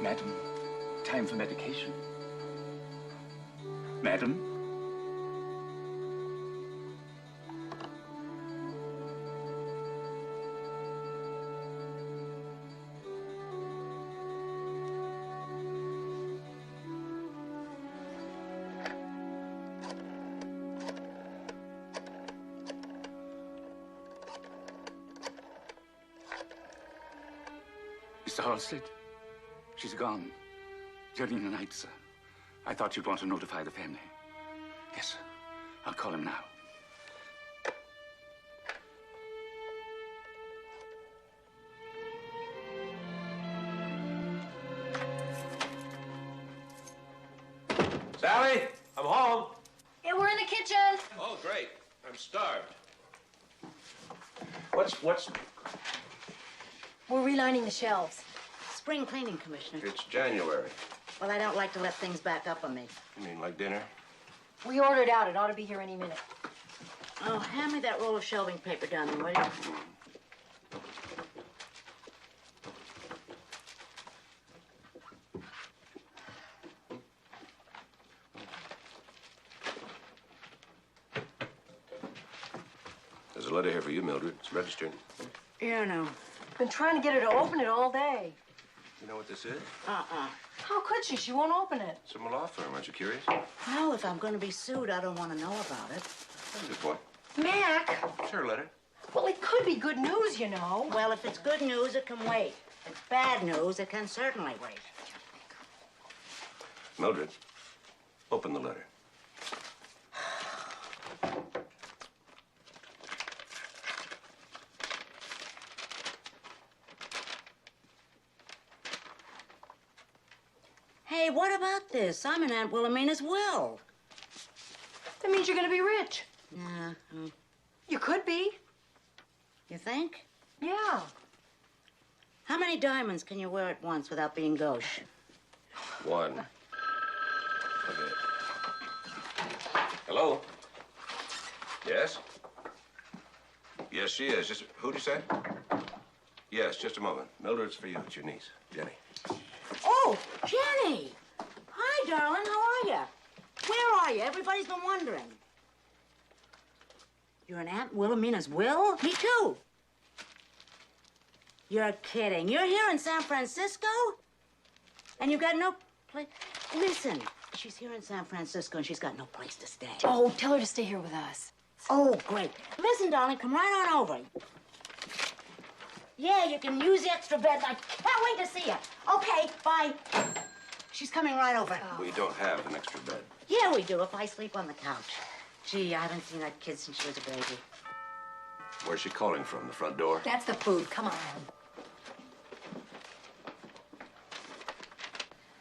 Madam, time for medication. Madam? Mr. Halstead, she's gone. During the night, sir. I thought you'd want to notify the family. Yes, sir. I'll call him now. Sally, I'm home. Yeah, we're in the kitchen. Oh, great. I'm starved. What's... We're relining the shelves. Spring cleaning, Commissioner. It's January. Well, I don't like to let things back up on me. You mean like dinner? We ordered out. It ought to be here any minute. Oh, hand me that roll of shelving paper down there, will you? There's a letter here for you, Mildred. It's registered. Yeah, I know. Been trying to get her to open it all day. You know what this is? How could she? She won't open it. It's from a law firm. Aren't you curious? No, if I'm going to be sued, I don't want to know about it. Good boy. Mac! Sure, letter. Well, it could be good news, you know. Well, if it's good news, it can wait. If it's bad news, it can certainly wait. Mildred, open the letter. Hey, what about this? I'm in Aunt Wilhelmina's will. That means you're going to be rich. Yeah. You could be. You think? Yeah. How many diamonds can you wear at once without being gauche? One. Okay. Hello? Yes? Yes, she is. Just, who'd you say? Yes, just a moment. Mildred's for you. It's your niece, Jenny. Oh, Jenny! Hi, darling. How are you? Where are you? Everybody's been wondering. You're in Aunt Wilhelmina's will? Me too. You're kidding. You're here in San Francisco? And you've got no place... Listen, she's here in San Francisco and she's got no place to stay. Oh, tell her to stay here with us. Oh, great. Listen, darling, come right on over. Yeah, you can use the extra bed. I can't wait to see you. Okay, bye. She's coming right over. We don't have an extra bed. Yeah, we do, if I sleep on the couch. Gee, I haven't seen that kid since she was a baby. Where's she calling from? The front door? That's the food. Come on.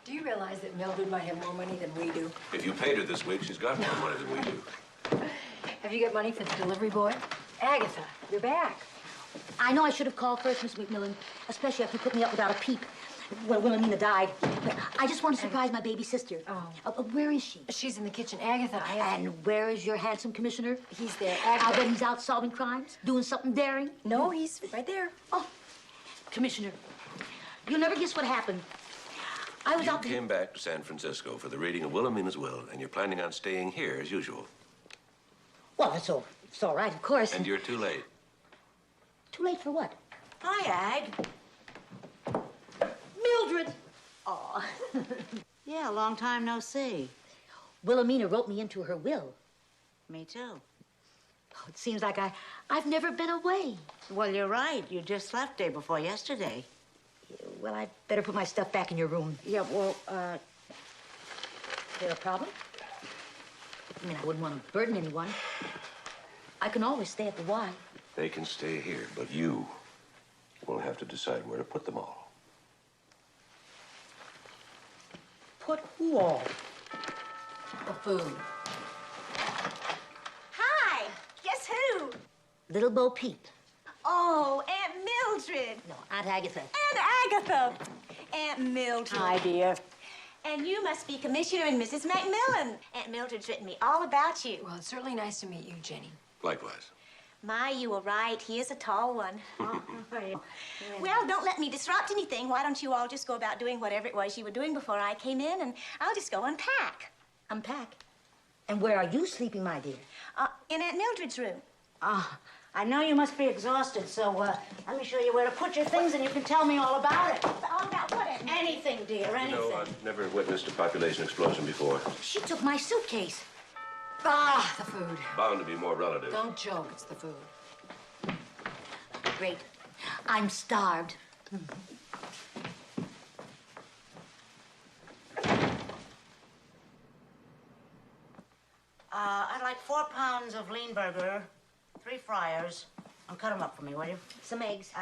Do you realize that Mildred might have more money than we do? If you paid her this week, she's got more money than we do. Have you got money for the delivery boy? Agatha, you're back. I know I should have called first, Miss McMillan, especially after you put me up without a peep. Well, Wilhelmina died. But I just want to surprise my baby sister. Oh. Where is she? She's in the kitchen. Agatha, And where is your handsome commissioner? He's there. I bet he's out solving crimes, doing something daring. No, he's right there. Oh, Commissioner, you'll never guess what happened. I was out there. You came back to San Francisco for the reading of Wilhelmina's will, and you're planning on staying here as usual. Well, it's all right, of course. And you're too late. Too late for what? Hi, Ag. Mildred! Aw. Yeah, long time no see. Wilhelmina wrote me into her will. Me too. Oh, it seems like I've never been away. Well, you're right. You just left day before yesterday. Well, I'd better put my stuff back in your room. Yeah, well, Is there a problem? I mean, I wouldn't want to burden anyone. I can always stay at the Y. They can stay here, but you will have to decide where to put them all. Put who all? The food. Hi, guess who? Little Bo Peep. Oh, Aunt Mildred. No, Aunt Agatha. Aunt Agatha. Aunt Mildred. hi, dear. And you must be Commissioner and Mrs. McMillan. Aunt Mildred's written me all about you. Well, it's certainly nice to meet you, Jenny. Likewise. My, you were right. He is a tall one. Oh, Well, don't let me disrupt anything. Why don't you all just go about doing whatever it was you were doing before I came in, and I'll just go unpack. Unpack? And where are you sleeping, my dear? In Aunt Mildred's room. I know you must be exhausted, so let me show you where to put your things and you can tell me all about it. All about what? Anything, dear, anything. You know, I've never witnessed a population explosion before. She took my suitcase. Ah, the food. Bound to be more relative. Don't joke, it's the food. Great. I'm starved. I'd like 4 pounds of lean burger, 3 fryers. Cut them up for me, will you? Some eggs.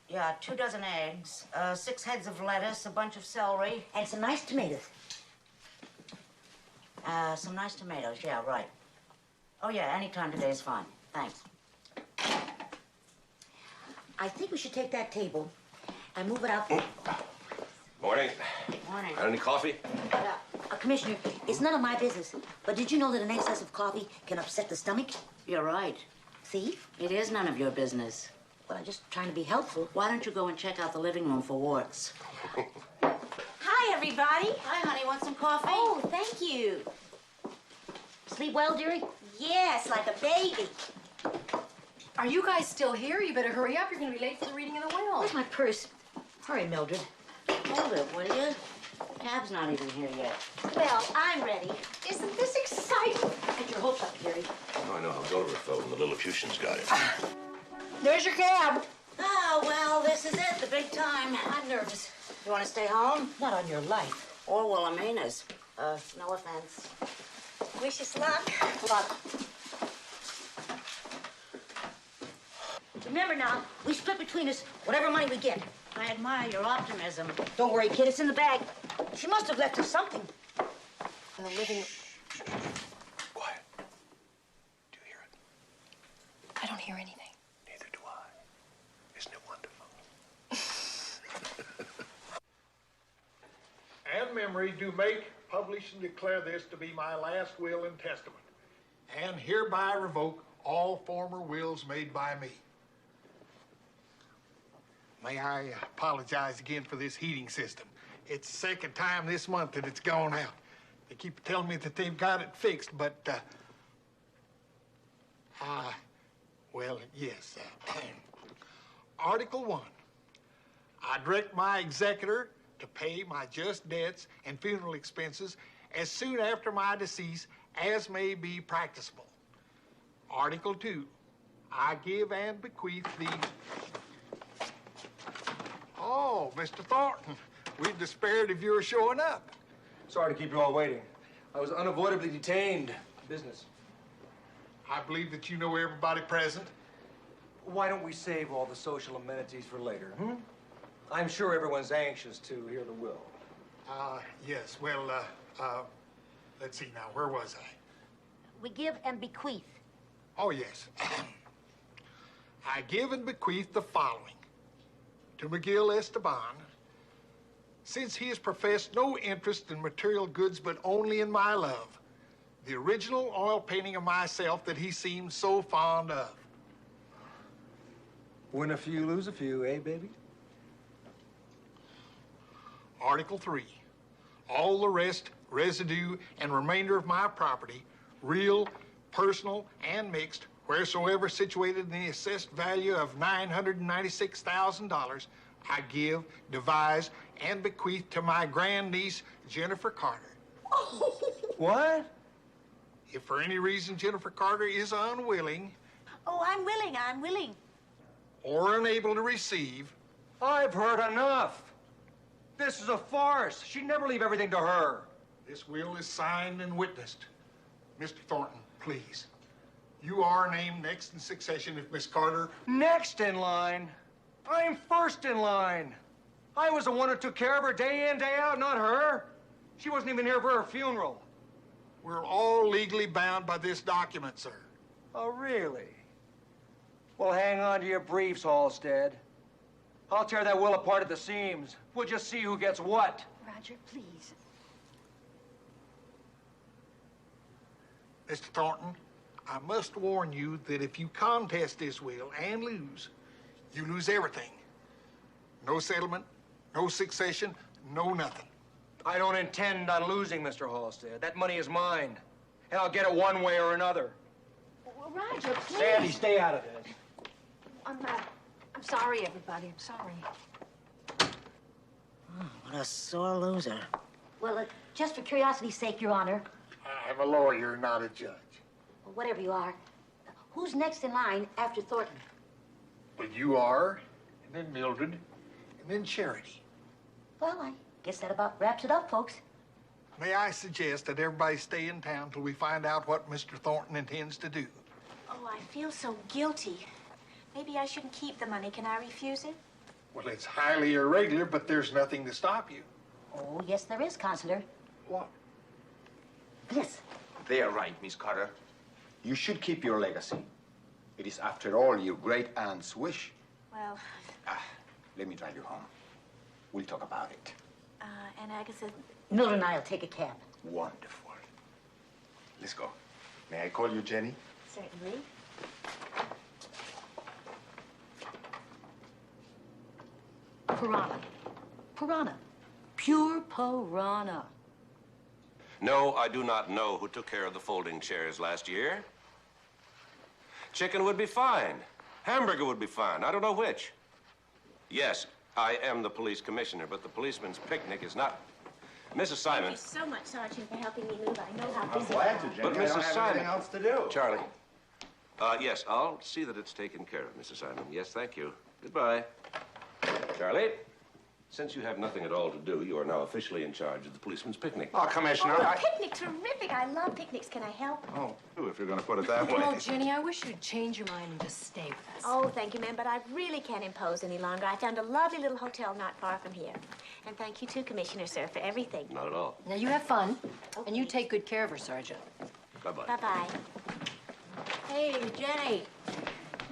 Yeah, 2 dozen eggs, 6 heads of lettuce, a bunch of celery. And some nice tomatoes. Some nice tomatoes, yeah, right. Oh, yeah, any time today is fine. Thanks. I think we should take that table and move it out. Morning. Morning. Got any coffee? Commissioner, it's none of my business, but did you know that an excess of coffee can upset the stomach? You're right. See? It is none of your business. Well, I'm just trying to be helpful. Why don't you go and check out the living room for warts? Hi, everybody. Hi, honey. Want some coffee? Oh, thank you. Sleep well, dearie? Yes, like a baby. Are you guys still here? You better hurry up. You're going to be late for the reading of the will. Where's my purse? Hurry, Mildred. Hold it, will you? Cab's not even here yet. Well, I'm ready. Isn't this exciting? Get your hopes up, dearie. Oh, I know how Gulliver and the Lilliputians got it. There's your cab. Oh, well, this is it, the big time. I'm nervous. You want to stay home? Not on your life. Or Wilhelmina's. No offense. Wish us luck. Luck. Remember now, we split between us whatever money we get. I admire your optimism. Don't worry, kid, it's in the bag. She must have left us something. In the living room. Quiet. Do you hear it? I don't hear anything. Neither do I. Isn't it wonderful? And memory do make, publish, and declare this to be my last will and testament, and hereby revoke all former wills made by me. May I apologize again for this heating system. It's the second time this month that it's gone out. They keep telling me that they've got it fixed, but, well, yes. Article 1. I direct my executor to pay my just debts and funeral expenses as soon after my decease as may be practicable. Article 2. I give and bequeath the... Oh, Mr. Thornton, we despaired of your showing up. Sorry to keep you all waiting. I was unavoidably detained. Business. I believe that you know everybody present. Why don't we save all the social amenities for later, I'm sure everyone's anxious to hear the will. Yes, well, let's see now, where was I? We give and bequeath. Oh, yes. I give and bequeath the following. To Miguel Esteban, since he has professed no interest in material goods but only in my love, the original oil painting of myself that he seemed so fond of. Win a few, lose a few, eh, baby? Article 3. All the rest, residue, and remainder of my property, real, personal, and mixed, wheresoever situated in the assessed value of $996,000, I give, devise, and bequeath to my grandniece, Jennifer Carter. What? If for any reason Jennifer Carter is unwilling Oh, I'm willing. or unable to receive, I've heard enough. This is a farce. She'd never leave everything to her. this will is signed and witnessed. Mr. Thornton, please. You are named next in succession if Miss Carter... Next in line? I'm first in line. I was the one who took care of her day in, day out, not her. She wasn't even here for her funeral. We're all legally bound by this document, sir. Oh, really? Well, hang on to your briefs, Halstead. I'll tear that will apart at the seams. We'll just see who gets what. Roger, please. Mr. Thornton, I must warn you that if you contest this will and lose, you lose everything. No settlement, no succession, no nothing. I don't intend on losing, Mr. Halstead. That money is mine, and I'll get it one way or another. Well, Roger, please. Sandy, stay out of this. I'm sorry, everybody. I'm sorry. Oh, what a sore loser. Well, just for curiosity's sake, Your Honor, I'm a lawyer, not a judge. or whatever you are, who's next in line after Thornton? Well, you are, and then Mildred, and then Charity. Well, I guess that about wraps it up, folks. May I suggest that everybody stay in town till we find out what Mr. Thornton intends to do? Oh, I feel so guilty. Maybe I shouldn't keep the money. Can I refuse it? Well, it's highly irregular, but there's nothing to stop you. Oh, yes, there is, Counselor. What? This. They are right, Miss Carter. You should keep your legacy. It is, after all, your great-aunt's wish. Well, Let me drive you home. We'll talk about it. and Agatha... Mildred and I'll take a cab. Wonderful. Let's go. May I call you Jenny? Certainly. Piranha. Piranha. Pure piranha. No, I do not know who took care of the folding chairs last year. Chicken would be fine. Hamburger would be fine. I don't know which. Yes, I am the police commissioner, but the policeman's picnic is not... Mrs. Simon... Thank you so much, Sergeant, for helping me move. I know how I'm busy glad you to, are. Jenny. But I Mrs. don't have Simon... anything else to do. Charlie. Yes, I'll see that it's taken care of, Mrs. Simon. Yes, thank you. Goodbye. Charlie, since you have nothing at all to do, you are now officially in charge of the policeman's picnic. Oh, Commissioner, Oh, picnic, terrific. I love picnics. Can I help? Oh, if you're going to put it that way. Oh, Jenny, I wish you'd change your mind and just stay with us. Oh, thank you, ma'am, but I really can't impose any longer. I found a lovely little hotel not far from here. And thank you, too, Commissioner, sir, for everything. Not at all. Now, you have fun, and you take good care of her, Sergeant. Bye-bye. Bye-bye. Hey, Jenny.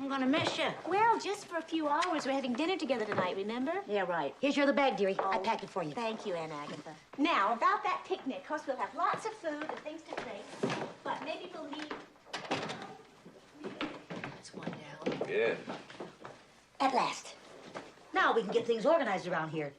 I'm gonna miss you. Well, just for a few hours. We're having dinner together tonight, remember? Yeah, right. Here's your other bag, dearie. I packed it for you. Thank you, Aunt Agatha. Now, about that picnic. Of course, we'll have lots of food and things to drink, but maybe we'll leave... That's one down. Yeah. At last. Now we can get things organized around here.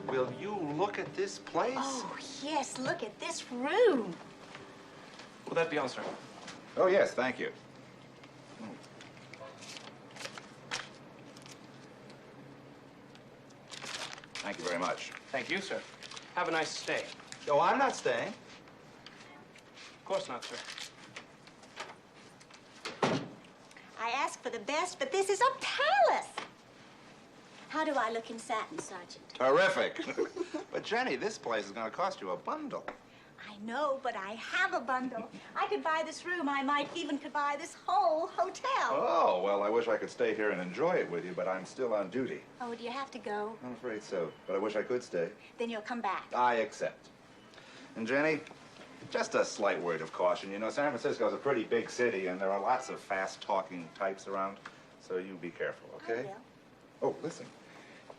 Will you look at this place? Oh, yes, look at this room. Will that be all, sir? Oh, yes, thank you. Thank you very much. Thank you, sir. Have a nice stay. Oh, I'm not staying. Of course not, sir. I asked for the best, but this is a palace. How do I look in satin, Sergeant? Terrific. But, Jenny, this place is going to cost you a bundle. I know, but I have a bundle. I could buy this room. I might even could buy this whole hotel. Oh, well, I wish I could stay here and enjoy it with you, but I'm still on duty. Oh, do you have to go? I'm afraid so, but I wish I could stay. Then you'll come back. I accept. And, Jenny, just a slight word of caution. You know, San Francisco's a pretty big city, and there are lots of fast-talking types around, so you be careful, okay? I will. Oh, listen.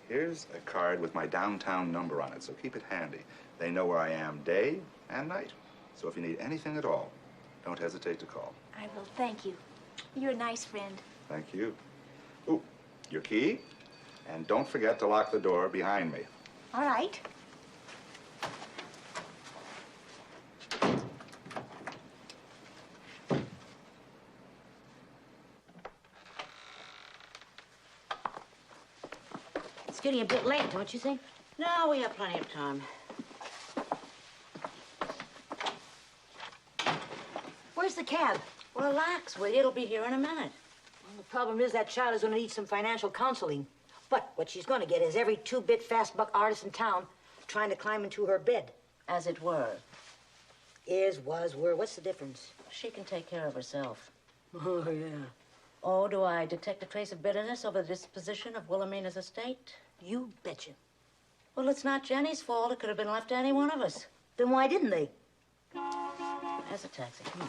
Here's a card with my downtown number on it, so keep it handy. They know where I am day and night. So if you need anything at all, don't hesitate to call. I will. Thank you. You're a nice friend. Thank you. Ooh, your key. And don't forget to lock the door behind me. All right. It's getting a bit late, don't you think? No, we have plenty of time. Where's the cab? Relax, will you? It'll be here in a minute. Well, the problem is that child is going to need some financial counseling. But what she's going to get is every two-bit fast buck artist in town trying to climb into her bed. As it were. Is, was, were. What's the difference? She can take care of herself. Oh, yeah. Oh, do I detect a trace of bitterness over the disposition of Wilhelmina's estate? You betcha. Well, it's not Jenny's fault. It could have been left to any one of us. Then why didn't they? There's a taxi. Come on.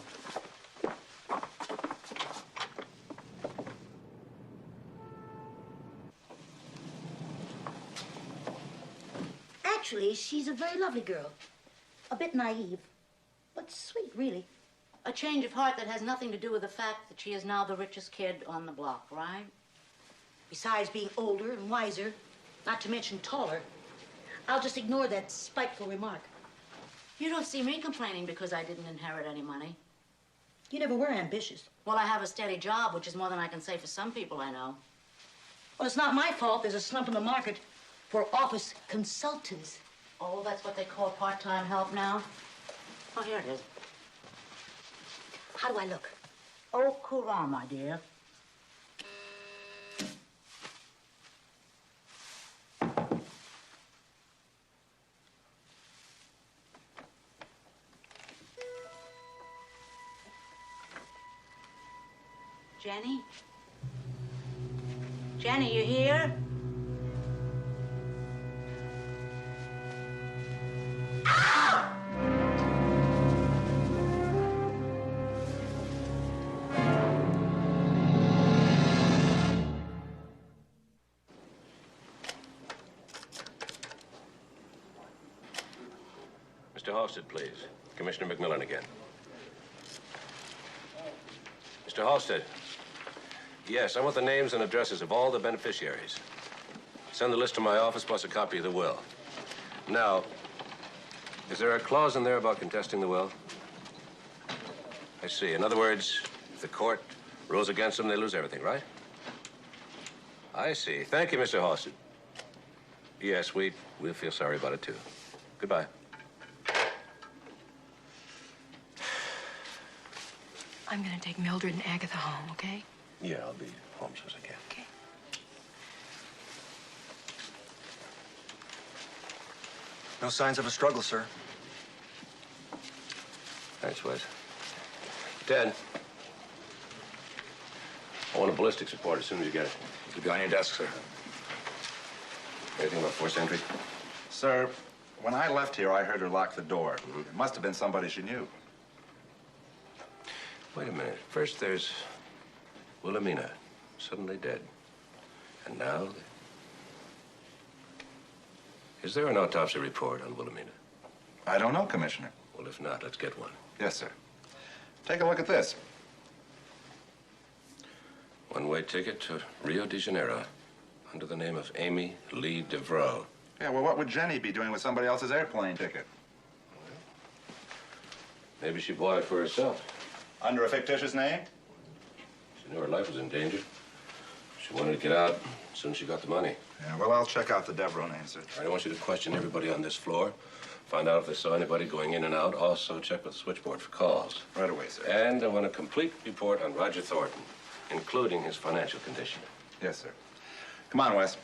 Actually, she's a very lovely girl. A bit naive, but sweet, really. A change of heart that has nothing to do with the fact that she is now the richest kid on the block, right? Besides being older and wiser, not to mention taller, I'll just ignore that spiteful remark. You don't see me complaining because I didn't inherit any money. You never were ambitious. Well, I have a steady job, which is more than I can say for some people I know. Well, it's not my fault there's a slump in the market for office consultants. Oh, that's what they call part-time help now? Oh, here it is. How do I look? Oh, courant, my dear. Jenny? Jenny, you here? Mr. Halstead, please. Commissioner McMillan again. Mr. Halstead. Yes, I want the names and addresses of all the beneficiaries. Send the list to my office, plus a copy of the will. Now, is there a clause in there about contesting the will? I see. In other words, if the court rules against them, they lose everything, right? I see. Thank you, Mr. Halstead. Yes, we'll feel sorry about it, too. Goodbye. I'm gonna take Mildred and Agatha home, okay? Yeah, I'll be home as soon as I can. Okay. No signs of a struggle, sir. Thanks, Wes. Ted, I want a ballistics report as soon as you get it. It'll be on your desk, sir. Anything about forced entry? Sir, when I left here, I heard her lock the door. It must have been somebody she knew. Wait a minute. First, there's Wilhelmina, suddenly dead. And now, is there an autopsy report on Wilhelmina? I don't know, Commissioner. Well, if not, let's get one. Yes, sir. Take a look at this. One-way ticket to Rio de Janeiro under the name of Amy Lee DeVroe. Yeah, well, what would Jenny be doing with somebody else's airplane ticket? Maybe she bought it for herself. Under a fictitious name? She knew her life was in danger. She wanted to get out as soon as she got the money. Yeah, well, I'll check out the DeVroe name, sir. I want you to question everybody on this floor. Find out if they saw anybody going in and out. Also, check with the switchboard for calls. Right away, sir. And I want a complete report on Roger Thornton, including his financial condition. Yes, sir. Come on, Wes.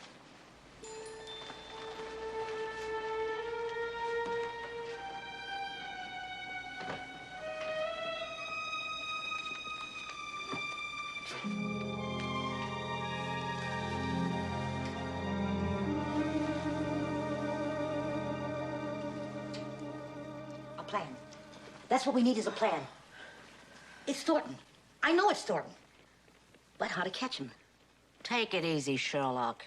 A plan. That's what we need is a plan. It's Thornton. I know it's Thornton. But how to catch him? Take it easy, Sherlock.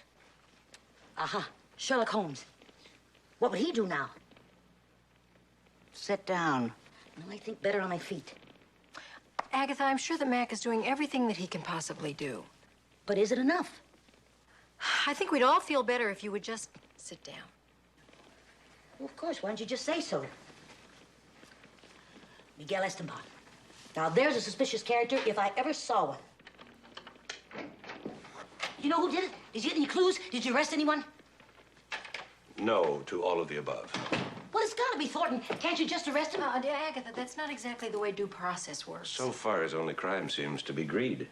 Aha. Sherlock Holmes. What would he do now? Sit down. No, I think better on my feet. Agatha, I'm sure that Mac is doing everything that he can possibly do. But is it enough? I think we'd all feel better if you would just sit down. Well, of course. Why don't you just say so? Miguel Esteban. Now, there's a suspicious character if I ever saw one. You know who did it? Did you get any clues? Did you arrest anyone? No to all of the above. Well, it's gotta be Thornton. Can't you just arrest him? Agatha, that's not exactly the way due process works. So far, his only crime seems to be greed.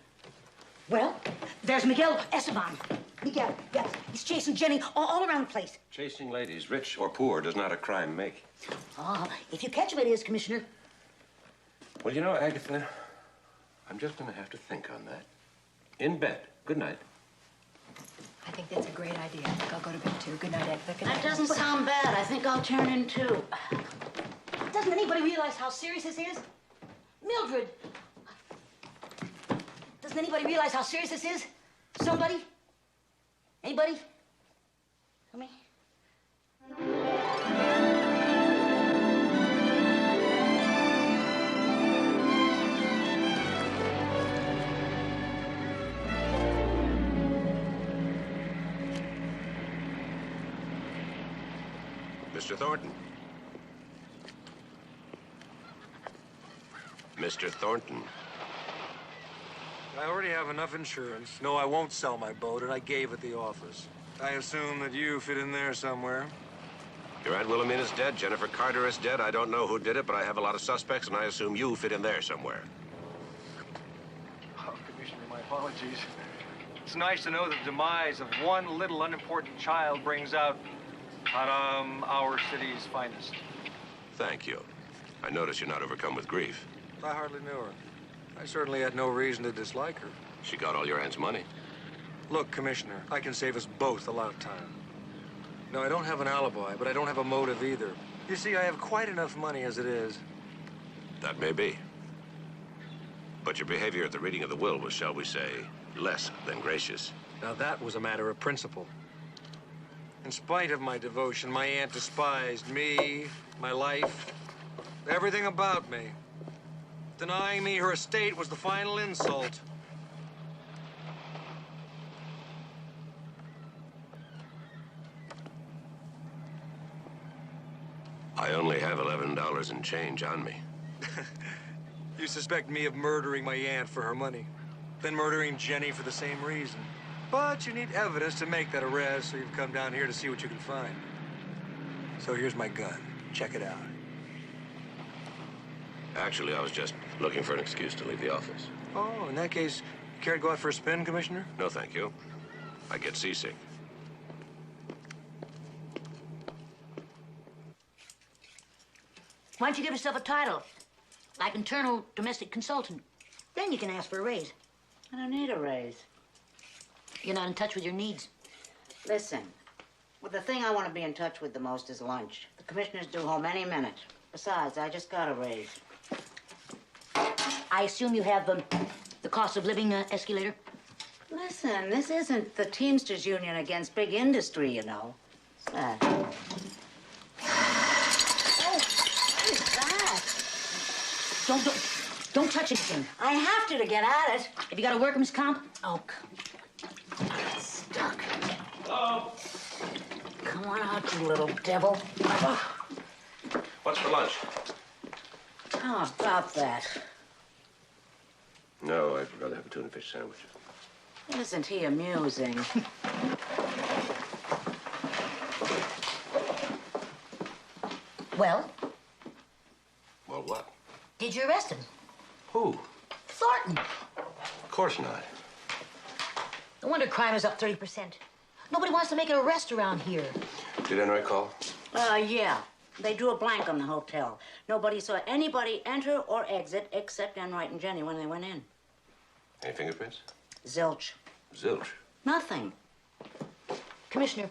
Well, there's Miguel Esteban. Miguel, yes. He's chasing Jenny all around the place. Chasing ladies, rich or poor, does not a crime make. Oh, if you catch him, it is, Commissioner. Well, you know, Agatha, I'm just going to have to think on that. In bed. Good night. I think that's a great idea. I think I'll go to bed, too. Good night, Agatha. Good night. That doesn't sound bad. I think I'll turn in, too. Doesn't anybody realize how serious this is? Mildred! Doesn't anybody realize how serious this is? Somebody? Anybody? Help me? Mr. Thornton. Mr. Thornton. I already have enough insurance. No, I won't sell my boat, and I gave at the office. I assume that you fit in there somewhere. Your Aunt Wilhelmina's dead. Jennifer Carter is dead. I don't know who did it, but I have a lot of suspects, and I assume you fit in there somewhere. Oh, Commissioner, my apologies. It's nice to know that the demise of one little unimportant child brings out our city's finest. Thank you. I notice you're not overcome with grief. I hardly knew her. I certainly had no reason to dislike her. She got all your aunt's money. Look, Commissioner, I can save us both a lot of time. No, I don't have an alibi, but I don't have a motive either. You see, I have quite enough money as it is. That may be. But your behavior at the reading of the will was, shall we say, less than gracious. Now, that was a matter of principle. In spite of my devotion, my aunt despised me, my life, everything about me. Denying me her estate was the final insult. I only have $11 and change on me. You suspect me of murdering my aunt for her money, then murdering Jenny for the same reason. But you need evidence to make that arrest, so you've come down here to see what you can find. So here's my gun. Check it out. Actually, I was just looking for an excuse to leave the office. Oh, in that case, you care to go out for a spin, Commissioner? No, thank you. I get seasick. Why don't you give yourself a title, like internal domestic consultant? Then you can ask for a raise. I don't need a raise. You're not in touch with your needs. Listen, well, the thing I want to be in touch with the most is lunch. The commissioner's due home any minute. Besides, I just got a raise. I assume you have the cost of living escalator? Listen, this isn't the Teamsters Union against big industry, you know. What's that? Oh, what is that? Don't touch anything. I have to get at it. Have you got a workman's comp? Oh, it's stuck. Hello? Come on out, you little devil. What's for lunch? How about that? No, I'd rather have a tuna fish sandwich. Isn't he amusing? Well? Well, what? Did you arrest him? Who? Thornton. Of course not. No wonder crime is up 30%. Nobody wants to make an arrest around here. Did Enright call? Yeah. They drew a blank on the hotel. Nobody saw anybody enter or exit except Enright and Jenny when they went in. Any fingerprints? Zilch. Zilch. Nothing. Commissioner,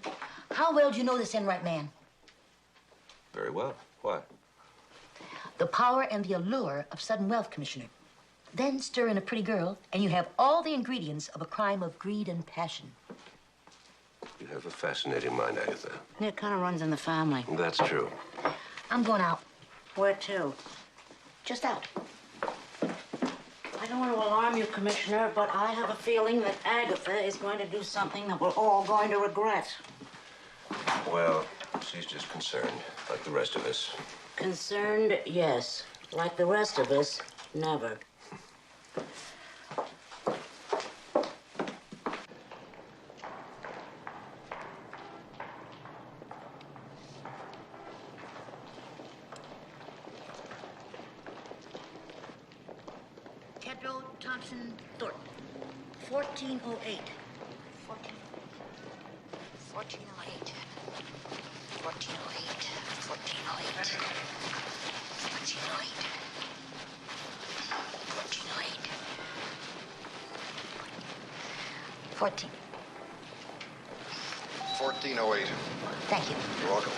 how well do you know this Enright man? Very well. Why? The power and the allure of sudden wealth, Commissioner. Then stir in a pretty girl, and you have all the ingredients of a crime of greed and passion. You have a fascinating mind, Agatha. It kind of runs in the family. That's true. I'm going out. Where to? Just out. I don't want to alarm you, Commissioner, but I have a feeling that Agatha is going to do something that we're all going to regret. Well, she's just concerned, like the rest of us. Concerned, yes. Like the rest of us, never. Tedrow Thompson Thornton, 1408. 1408. 1408. 1408. 1408. 1408. 1408. Thank you. You're welcome.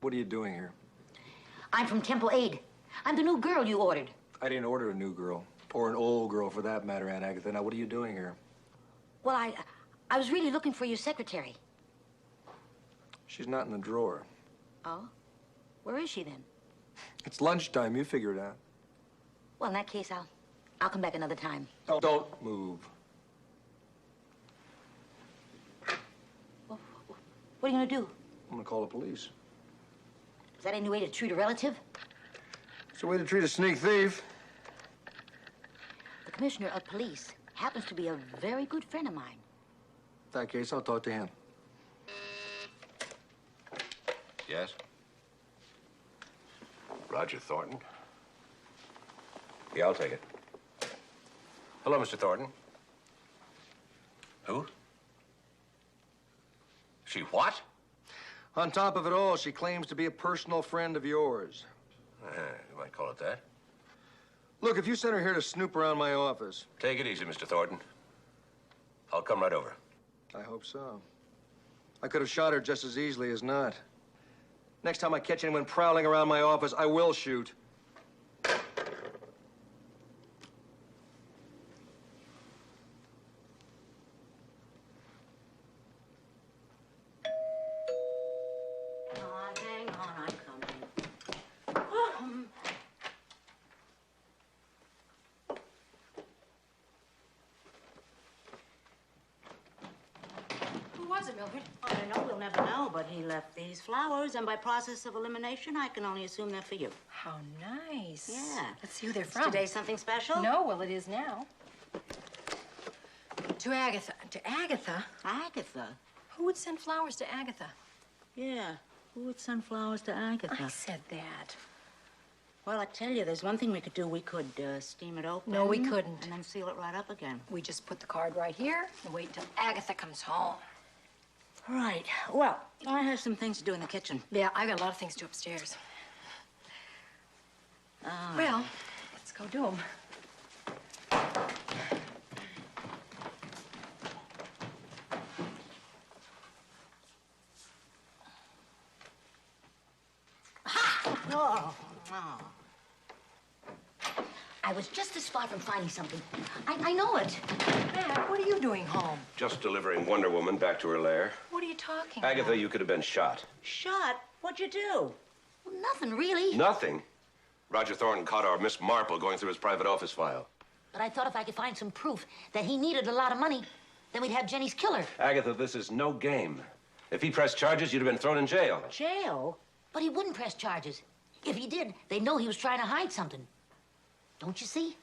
What are you doing here? I'm from Temple Aid. I'm the new girl you ordered. I didn't order a new girl, or an old girl for that matter, Aunt Agatha. Now, what are you doing here? Well, I was really looking for your secretary. She's not in the drawer. Oh? Where is she then? It's lunchtime. You figure it out. Well, in that case, I'll come back another time. Don't move. What are you gonna do? I'm gonna call the police. Is that any way to treat a relative? It's a way to treat a sneak thief. The commissioner of police happens to be a very good friend of mine. In that case, I'll talk to him. Yes? Roger Thornton? Yeah, I'll take it. Hello, Mr. Thornton. Who? She what? On top of it all, she claims to be a personal friend of yours. You might call it that. Look, if you sent her here to snoop around my office... Take it easy, Mr. Thornton. I'll come right over. I hope so. I could have shot her just as easily as not. Next time I catch anyone prowling around my office, I will shoot. Hang on, I'm coming. Who was it, Mildred? I don't know, we'll never know, but he left these flowers, and by process of elimination, I can only assume they're for you. How nice. Yeah. Let's see who they're Is from. today something special? No, well, it is now. To Agatha. To Agatha? Agatha? Who would send flowers to Agatha? Yeah. Who would send flowers to Agatha? I said that. Well, I tell you, there's one thing we could do. We could steam it open. No, we couldn't. And then seal it right up again. We just put the card right here and wait until Agatha comes home. Right. Well, I have some things to do in the kitchen. Yeah, I got a lot of things to do upstairs. Well, let's go do them. Oh, oh. I was just this far from finding something. I know it. Matt, what are you doing home? Just delivering Wonder Woman back to her lair. What are you talking Agatha, about? you could have been shot. Shot? What'd you do? Well, nothing, really. Nothing. Roger Thornton caught our Miss Marple going through his private office file. But I thought if I could find some proof that he needed a lot of money, then we'd have Jenny's killer. Agatha, this is no game. If he pressed charges, you'd have been thrown in jail. Jail? But he wouldn't press charges. If he did, they'd know he was trying to hide something. Don't you see?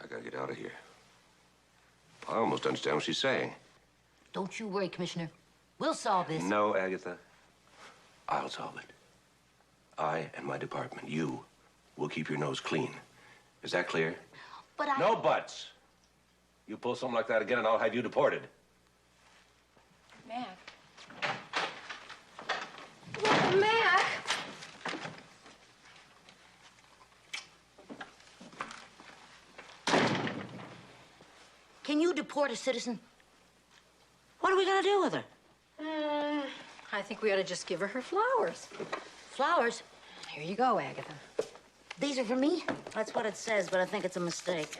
I gotta get out of here. I almost understand what she's saying. Don't you worry, Commissioner. We'll solve this. No, Agatha. I'll solve it. I and my department, you, will keep your nose clean. Is that clear? But No buts. You pull something like that again and I'll have you deported. Mac. Well, Mac! Can you deport a citizen? What are we gonna do with her? I think we ought to just give her flowers. Flowers? Here you go, Agatha. These are for me? That's what it says, but I think it's a mistake.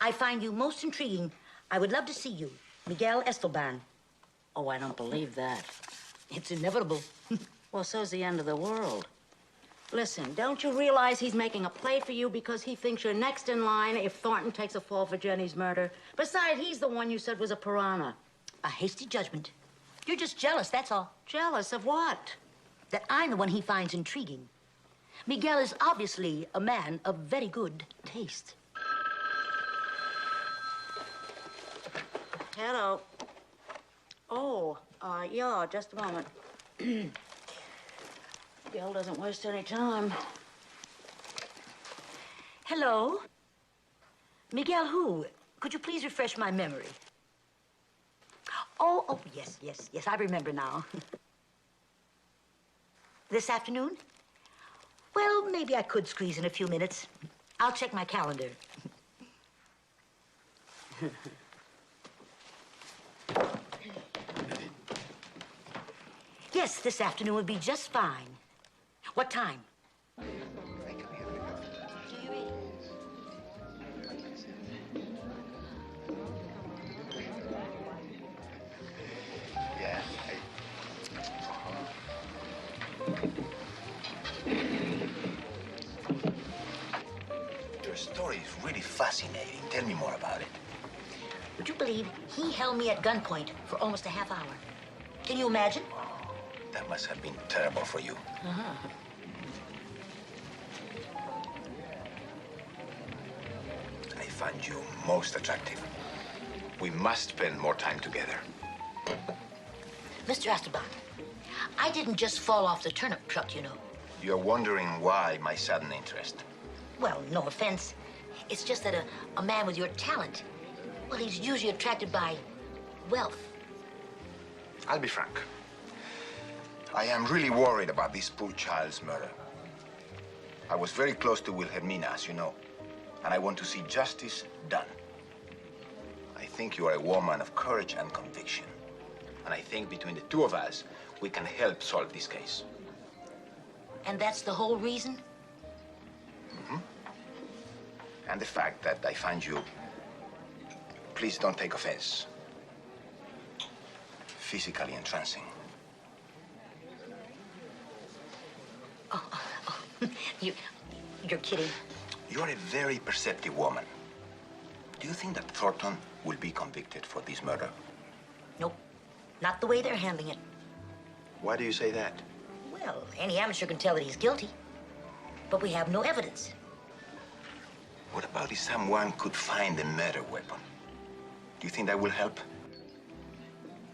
I find you most intriguing. I would love to see you. Miguel Estelban. Oh, I don't believe that. It's inevitable. Well, so's the end of the world. Listen, don't you realize he's making a play for you because he thinks you're next in line if Thornton takes a fall for Jenny's murder? Besides, he's the one you said was a piranha. A hasty judgment. You're just jealous, that's all. Jealous of what? That I'm the one he finds intriguing. Miguel is obviously a man of very good taste. Hello. Oh, yeah, just a moment. Miguel doesn't waste any time. Hello? Miguel who? Could you please refresh my memory? Oh, yes, I remember now. This afternoon? Well, maybe I could squeeze in a few minutes. I'll check my calendar. Yes, this afternoon would be just fine. What time? Yeah. Your story is really fascinating. Tell me more about it. Would you believe he held me at gunpoint for almost a half hour? Can you imagine? That must have been terrible for you. Uh-huh. I find you most attractive. We must spend more time together. Mr. Esteban, I didn't just fall off the turnip truck, you know. You're wondering why my sudden interest. Well, no offense. It's just that a man with your talent, well, he's usually attracted by wealth. I'll be frank. I am really worried about this poor child's murder. I was very close to Wilhelmina, as you know, and I want to see justice done. I think you are a woman of courage and conviction, and I think between the two of us, we can help solve this case. And that's the whole reason? Mm-hmm. And the fact that I find you, please don't take offense, physically entrancing. You're kidding. You're a very perceptive woman. Do you think that Thornton will be convicted for this murder? Nope. Not the way they're handling it. Why do you say that? Well, any amateur can tell that he's guilty. But we have no evidence. What about if someone could find the murder weapon? Do you think that will help?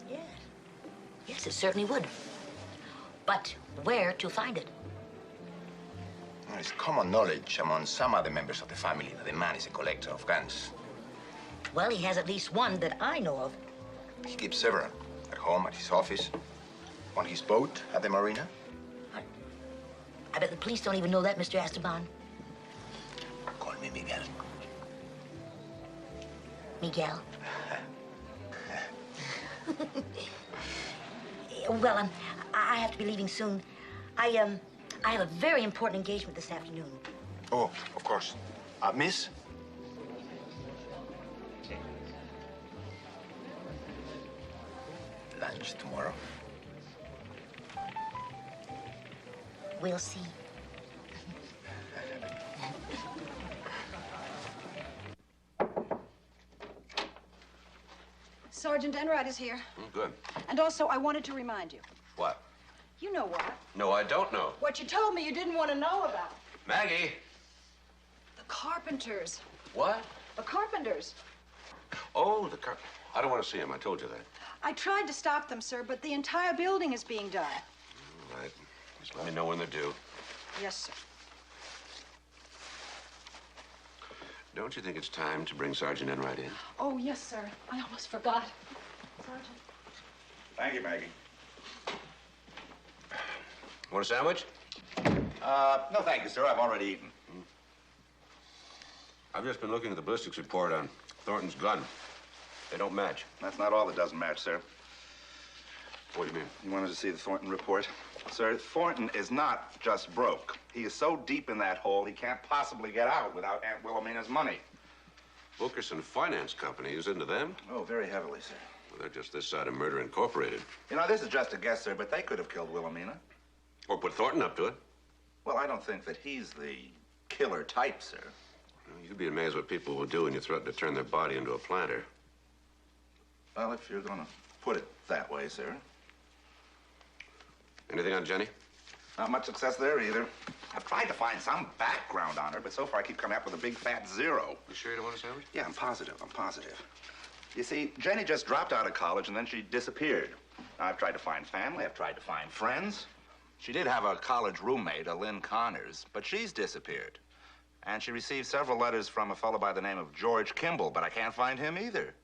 Yes. Yes, it certainly would. But where to find it? Well, it's common knowledge among some other members of the family that the man is a collector of guns. Well, he has at least one that I know of. He keeps several. At home, at his office, on his boat at the marina. I bet the police don't even know that, Mr. Esteban. Call me Miguel. Miguel? Well, I have to be leaving soon. I have a very important engagement this afternoon. Oh, of course. Miss? Lunch tomorrow. We'll see. Sergeant Enright is here. Good. And also, I wanted to remind you. What? You know what? No, I don't know. What you told me you didn't want to know about. Maggie! The Carpenters. What? The Carpenters. Oh, I don't want to see him. I told you that. I tried to stop them, sir, but the entire building is being done. All right. Just let me know when they're due. Yes, sir. Don't you think it's time to bring Sergeant Enright in? Oh, yes, sir. I almost forgot. Sergeant. Thank you, Maggie. Want a sandwich? No, thank you, sir. I've already eaten. I've just been looking at the ballistics report on Thornton's gun. They don't match. That's not all that doesn't match, sir. What do you mean? You wanted to see the Thornton report? Sir, Thornton is not just broke. He is so deep in that hole, he can't possibly get out without Aunt Wilhelmina's money. Wilkerson Finance Company is into them? Oh, very heavily, sir. Well, they're just this side of Murder Incorporated. You know, this is just a guess, sir, but they could have killed Wilhelmina. Or put Thornton up to it. Well, I don't think that he's the killer type, sir. You'd be amazed what people will do when you threaten to turn their body into a planter. Well, if you're gonna put it that way, sir. Anything on Jenny? Not much success there either. I've tried to find some background on her, but so far I keep coming up with a big fat zero. You sure you don't want a sandwich? Yeah, I'm positive. You see, Jenny just dropped out of college and then she disappeared. Now, I've tried to find family, I've tried to find friends. She did have a college roommate, a Lynn Connors, but she's disappeared. And she received several letters from a fellow by the name of George Kimball, but I can't find him either.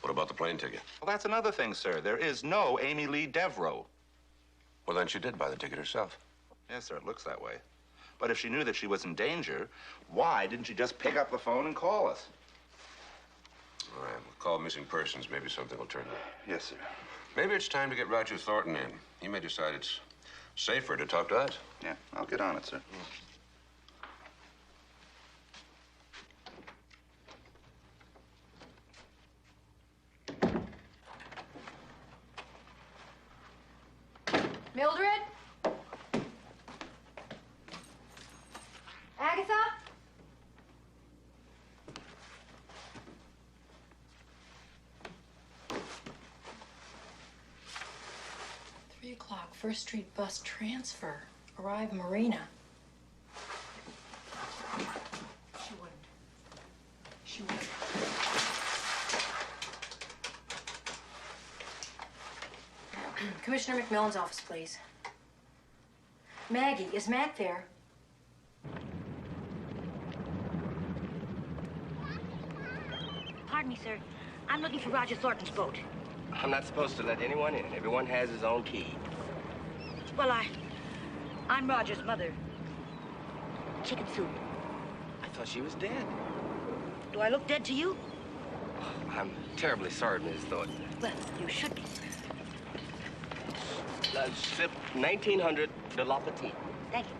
What about the plane ticket? Well, that's another thing, sir. There is no Amy Lee Devereaux. Well, then she did buy the ticket herself. Yes, sir, it looks that way. But if she knew that she was in danger, why didn't she just pick up the phone and call us? All right, we'll call missing persons. Maybe something will turn up. Yes, sir. Maybe it's time to get Roger Thornton in. He may decide it's safer to talk to us. Yeah, I'll get on it, sir. Mildred? Agatha? $3:00, First Street bus transfer. Arrive Marina. She wouldn't. She wouldn't. Commissioner McMillan's office, please. Maggie, is Mac there? Pardon me, sir. I'm looking for Roger Thornton's boat. I'm not supposed to let anyone in. Everyone has his own key. Well, I'm Roger's mother. Chicken soup. I thought she was dead. Do I look dead to you? I'm terribly sorry, Miss Thornton. Well, you should be. Sip 1900 de la Petite. Thank you.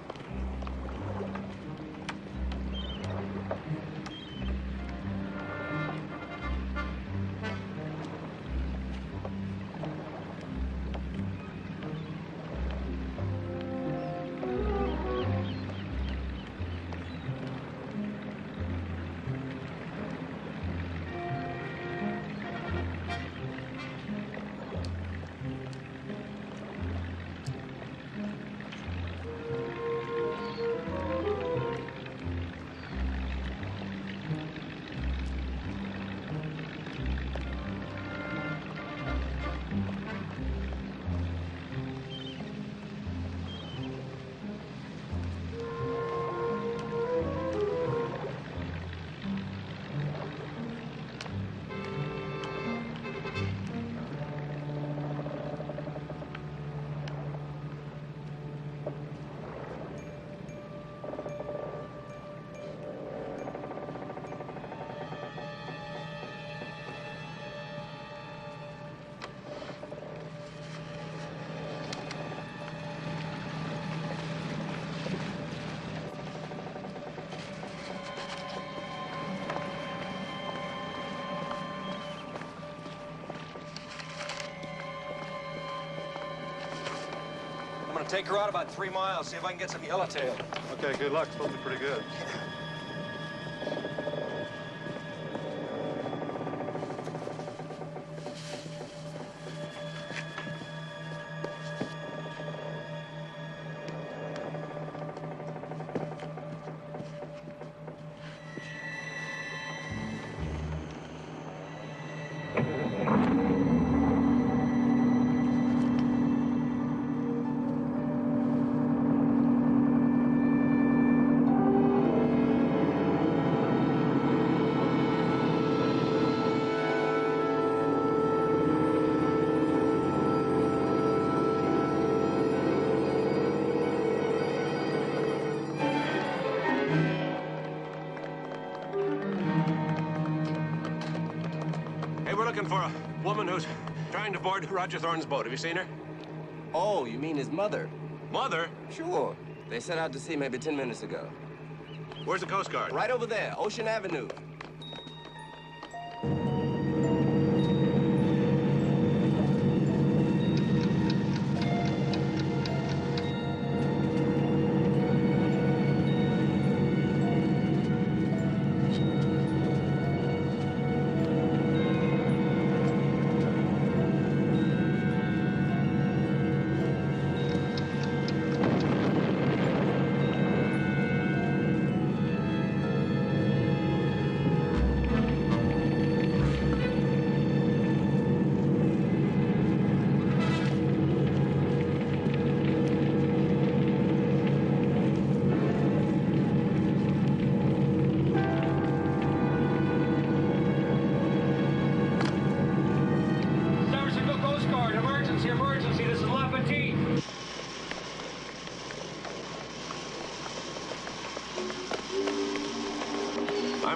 I'm gonna take her out about 3 miles, see if I can get some yellowtail. Okay, good luck. Supposed to be pretty good. We're looking for a woman who's trying to board Roger Thornton's boat. Have you seen her? Oh, you mean his mother? Mother? Sure. They set out to sea maybe 10 minutes ago. Where's the Coast Guard? Right over there, Ocean Avenue.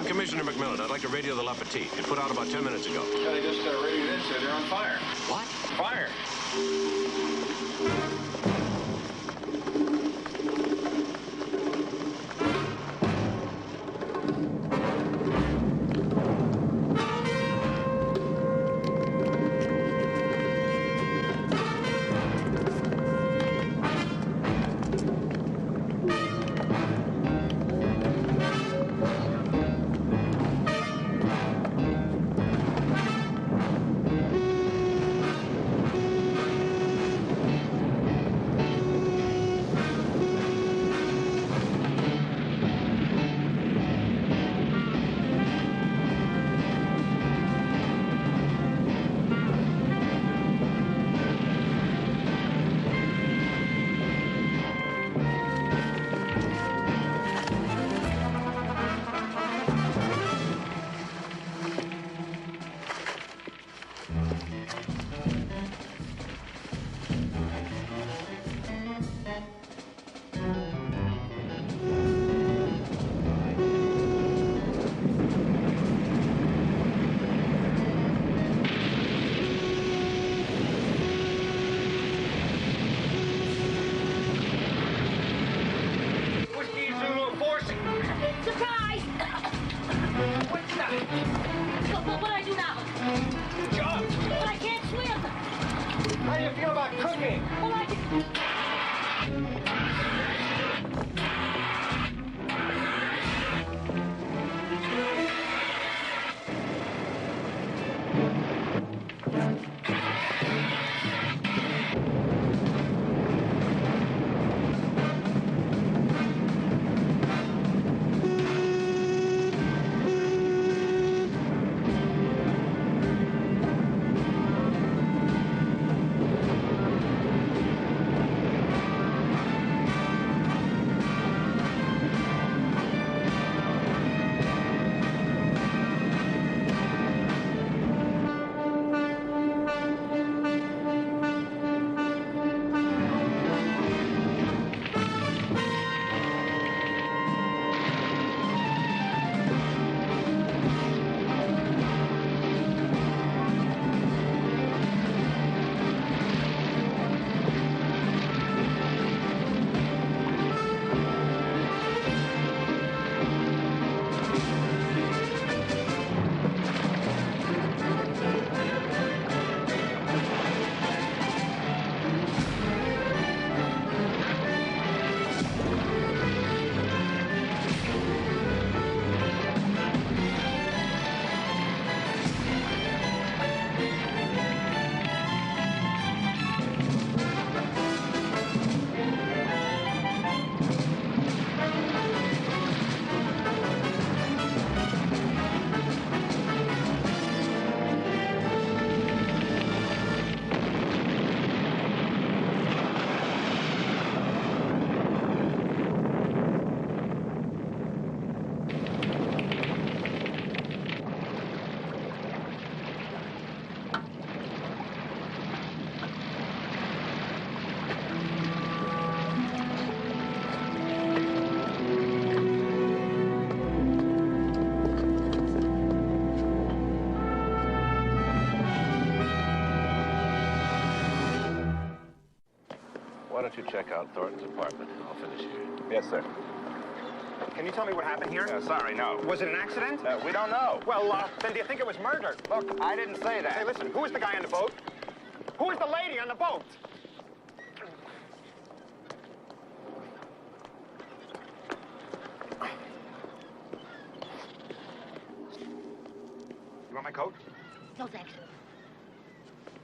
I'm Commissioner McMillan. I'd like to radio the La Petite. It put out about 10 minutes ago. Yeah, they just radioed in, said they're on fire. What? Fire. Surprise! What's that? What do I do now? Jump! But I can't swim! How do you feel about cooking? Well, I can... Why don't you check out Thornton's apartment? I'll finish here. Yes, sir. Can you tell me what happened here? Sorry, no. Was it an accident? We don't know. Well, then do you think it was murder? Look, I didn't say that. Hey, listen, who was the guy on the boat? Who was the lady on the boat? You want my coat? No, thanks.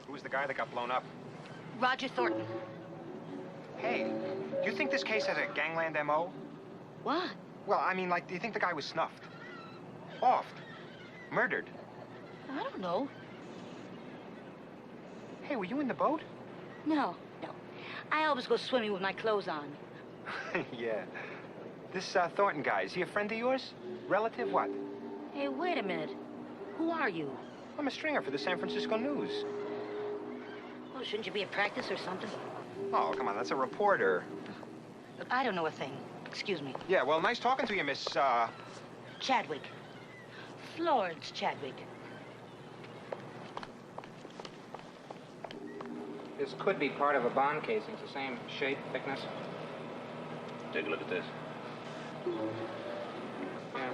Who was the guy that got blown up? Roger Thornton. Hey, do you think this case has a gangland M.O.? What? Well, I mean, like, do you think the guy was snuffed? Offed? Murdered? I don't know. Hey, were you in the boat? No. I always go swimming with my clothes on. Yeah. This Thornton guy, is he a friend of yours? Relative, what? Hey, wait a minute. Who are you? I'm a stringer for the San Francisco News. Well, shouldn't you be at practice or something? Oh, come on, that's a reporter. Look, I don't know a thing. Excuse me. Yeah, well, nice talking to you, Miss, Chadwick. Florence Chadwick. This could be part of a bond casing. It's the same shape, thickness. Take a look at this. Yeah.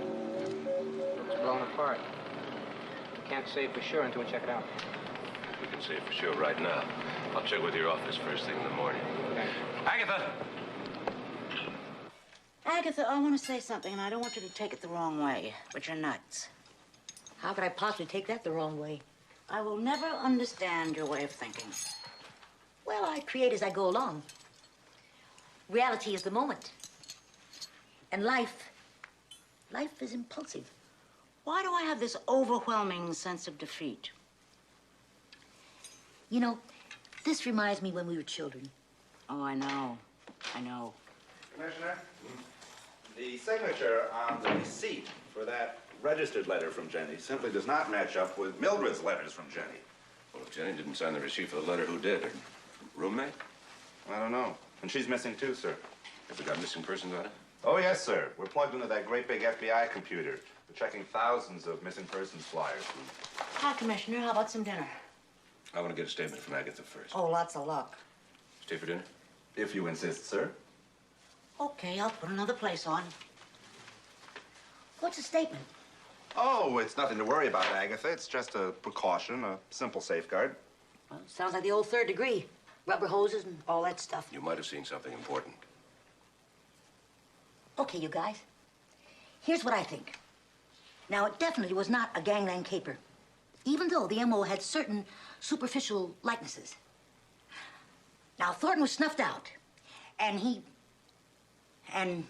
Looks blown apart. Can't say for sure until we check it out. We can say for sure right now. I'll check with your office first thing in the morning. Okay. Agatha! Agatha, I want to say something, and I don't want you to take it the wrong way, but you're nuts. How could I possibly take that the wrong way? I will never understand your way of thinking. Well, I create as I go along. Reality is the moment. And life is impulsive. Why do I have this overwhelming sense of defeat? You know, this reminds me when we were children. Oh, I know. I know. Commissioner, the signature on the receipt for that registered letter from Jenny simply does not match up with Mildred's letters from Jenny. Well, if Jenny didn't sign the receipt for the letter, who did? Her roommate? I don't know. And she's missing too, sir. Have we got missing persons on it? Oh, yes, sir. We're plugged into that great big FBI computer. We're checking thousands of missing persons flyers. Hi, Commissioner. How about some dinner? I want to get a statement from Agatha first. Oh, lots of luck. Stay for dinner? If you insist, sir. Okay, I'll put another place on. What's a statement? Oh, it's nothing to worry about, Agatha. It's just a precaution, a simple safeguard. Well, sounds like the old third degree. Rubber hoses and all that stuff. You might have seen something important. Okay, you guys. Here's what I think. Now, it definitely was not a gangland caper, even though the M.O. had certain superficial likenesses. Now, Thornton was snuffed out, and and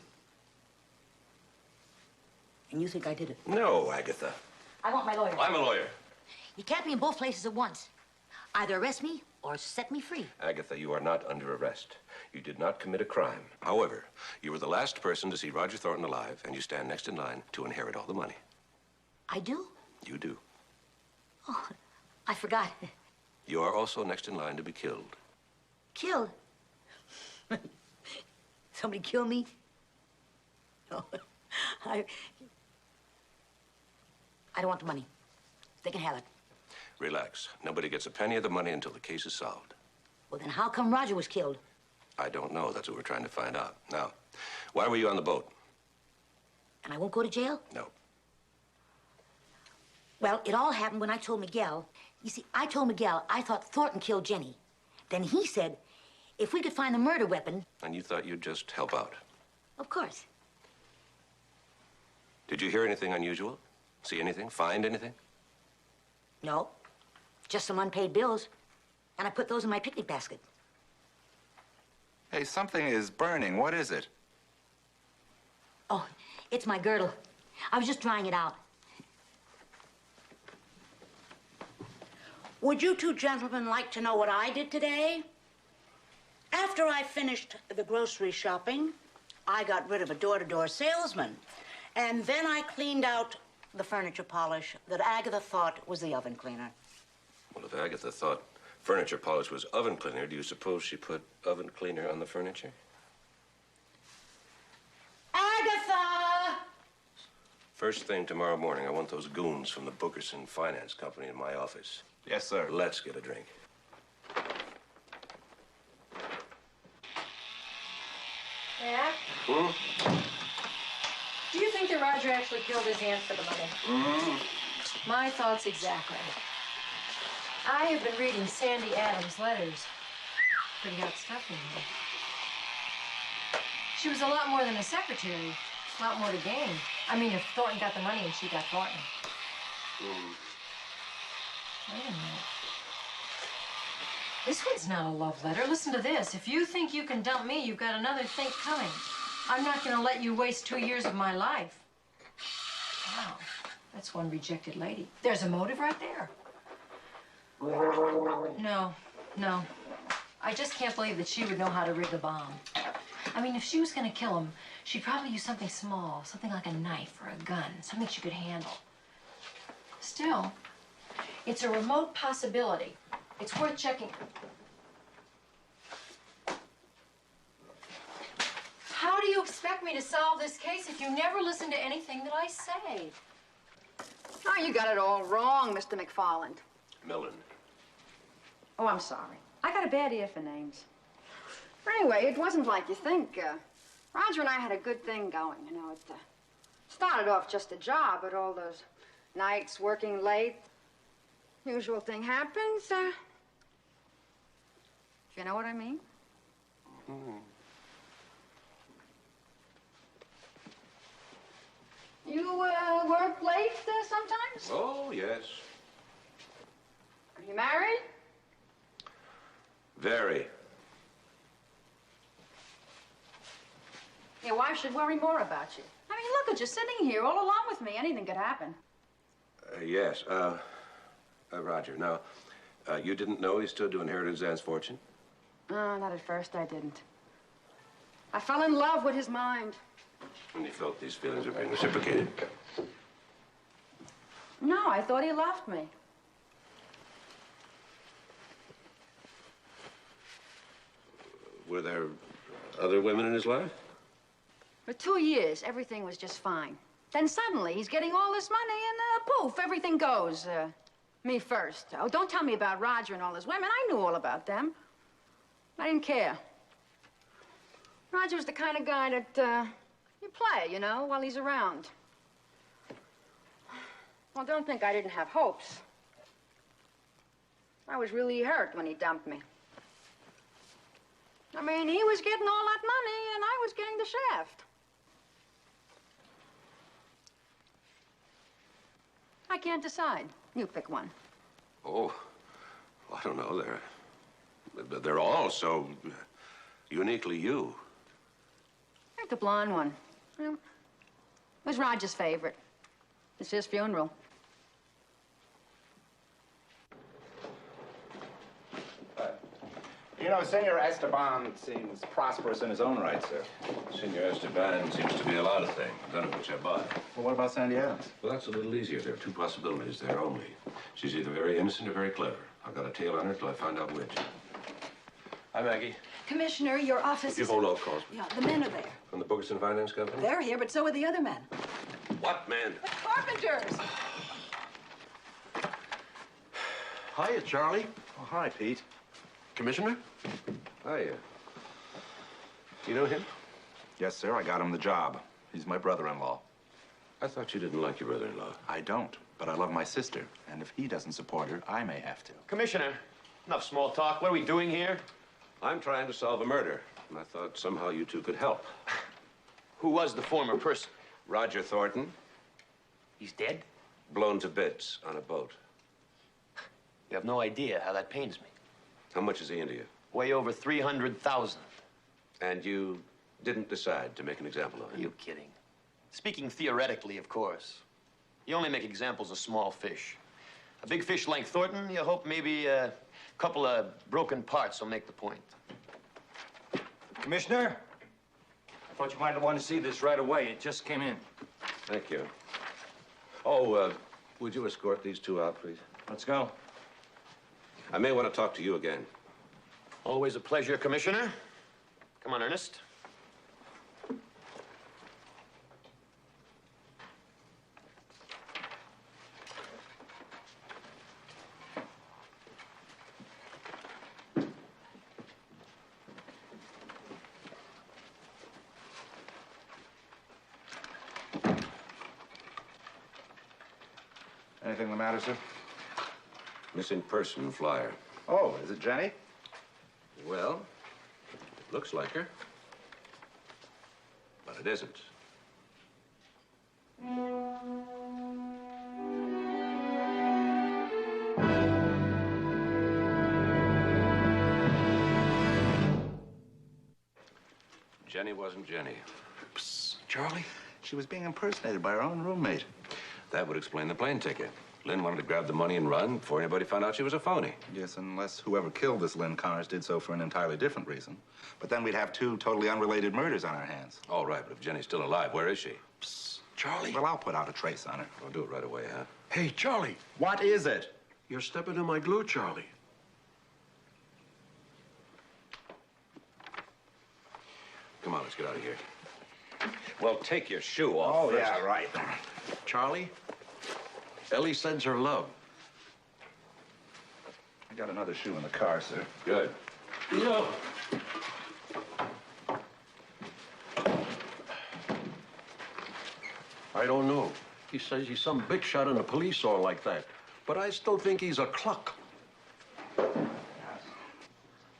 you think I did it? No, Agatha. I want my lawyer. I'm a lawyer. You can't be in both places at once. Either arrest me or set me free. Agatha, you are not under arrest. You did not commit a crime. However, you were the last person to see Roger Thornton alive, and you stand next in line to inherit all the money. I do? You do. Oh, I forgot. You are also next in line to be killed. Killed? Somebody kill me? No. I don't want the money. They can have it. Relax. Nobody gets a penny of the money until the case is solved. Well, then how come Roger was killed? I don't know. That's what we're trying to find out. Now, why were you on the boat? And I won't go to jail? No. Well, it all happened when I told Miguel. You see, I told Miguel I thought Thornton killed Jenny. Then he said if we could find the murder weapon... And you thought you'd just help out? Of course. Did you hear anything unusual? See anything? Find anything? No. Just some unpaid bills. And I put those in my picnic basket. Hey, something is burning. What is it? Oh, it's my girdle. I was just drying it out. Would you two gentlemen like to know what I did today? After I finished the grocery shopping, I got rid of a door-to-door salesman. And then I cleaned out the furniture polish that Agatha thought was the oven cleaner. Well, if Agatha thought furniture polish was oven cleaner, do you suppose she put oven cleaner on the furniture? Agatha! First thing tomorrow morning, I want those goons from the Bookerson Finance Company in my office. Yes, sir. Let's get a drink. Yeah? Do you think that Roger actually killed his aunt for the money? My thoughts exactly. I have been reading Sandy Adams' letters. Pretty hot stuff in here. She was a lot more than a secretary. A lot more to gain. I mean, if Thornton got the money and she got Thornton. Wait a minute. This one's not a love letter. Listen to this. If you think you can dump me, you've got another think coming. I'm not going to let you waste 2 years of my life. Wow. That's one rejected lady. There's a motive right there. No. I just can't believe that she would know how to rig a bomb. I mean, if she was going to kill him, she'd probably use something small, something like a knife or a gun, something she could handle. Still, it's a remote possibility. It's worth checking. How do you expect me to solve this case if you never listen to anything that I say? Oh, you got it all wrong, Mr. McFarland. McMillan. Oh, I'm sorry. I got a bad ear for names. But anyway, it wasn't like you think. Roger and I had a good thing going, you know. It started off just a job, but all those nights working late, usual thing happens. You know what I mean? You work late sometimes? Oh, yes. Are you married? Very. Your wife should worry more about you. I mean, look at you sitting here all alone with me. Anything could happen. Yes. Roger, now, you didn't know he stood to inherit his aunt's fortune? No, not at first, I didn't. I fell in love with his mind. And you felt these feelings were being reciprocated? No, I thought he loved me. Were there other women in his life? For 2 years, everything was just fine. Then suddenly, he's getting all this money, and poof, everything goes. Me first. Oh, don't tell me about Roger and all his women. I knew all about them. I didn't care. Roger was the kind of guy that you play, you know, while he's around. Well, don't think I didn't have hopes. I was really hurt when he dumped me. I mean, he was getting all that money, and I was getting the shaft. I can't decide. You pick one. Oh, well, I don't know. They're all so uniquely you. Pick the blonde one. Well, it was Roger's favorite. It's his funeral. You know, Senor Esteban seems prosperous in his own right, sir. Senor Esteban seems to be a lot of things, none of which I buy. Well, what about Sandy Adams? Well, that's a little easier. There are two possibilities there only. She's either very innocent or very clever. I've got a tail on her till I find out which. Hi, Maggie. Commissioner, your office If you is... hold off, Crosby. Yeah, the men are there. From the Bookerson Finance Company? They're here, but so are the other men. What men? The carpenters! Hiya, Charlie. Oh, hi, Pete. Commissioner? Hiya. You know him? Yes, sir. I got him the job. He's my brother-in-law. I thought you didn't like your brother-in-law. I don't, but I love my sister. And if he doesn't support her, I may have to. Commissioner, enough small talk. What are we doing here? I'm trying to solve a murder, and I thought somehow you two could help. Who was the former person? Roger Thornton. He's dead? Blown to bits on a boat. You have no idea how that pains me. How much is he into you? Way over 300,000. And you didn't decide to make an example of him? Are you kidding? Speaking theoretically, of course. You only make examples of small fish. A big fish like Thornton, you hope maybe a couple of broken parts will make the point. Commissioner, I thought you might want to see this right away. It just came in. Thank you. Oh, would you escort these two out, please? Let's go. I may want to talk to you again. Always a pleasure, Commissioner. Come on, Ernest. Anything the matter, sir? Missing person flyer. Oh, is it Jenny? Well, it looks like her. But it isn't. Jenny wasn't Jenny. Psst, Charlie. She was being impersonated by her own roommate. That would explain the plane ticket. Lynn wanted to grab the money and run before anybody found out she was a phony. Yes, unless whoever killed this Lynn Connors did so for an entirely different reason. But then we'd have two totally unrelated murders on our hands. All right, but if Jenny's still alive, where is she? Psst, Charlie. Well, I'll put out a trace on her. I'll do it right away, huh? Hey, Charlie. What is it? You're stepping in my glue, Charlie. Come on, let's get out of here. Well, take your shoe off Oh, first. yeah, right. Charlie, Ellie sends her love. I got another shoe in the car, sir. Good. No. I don't know. He says he's some big shot in the police or like that. But I still think he's a cluck.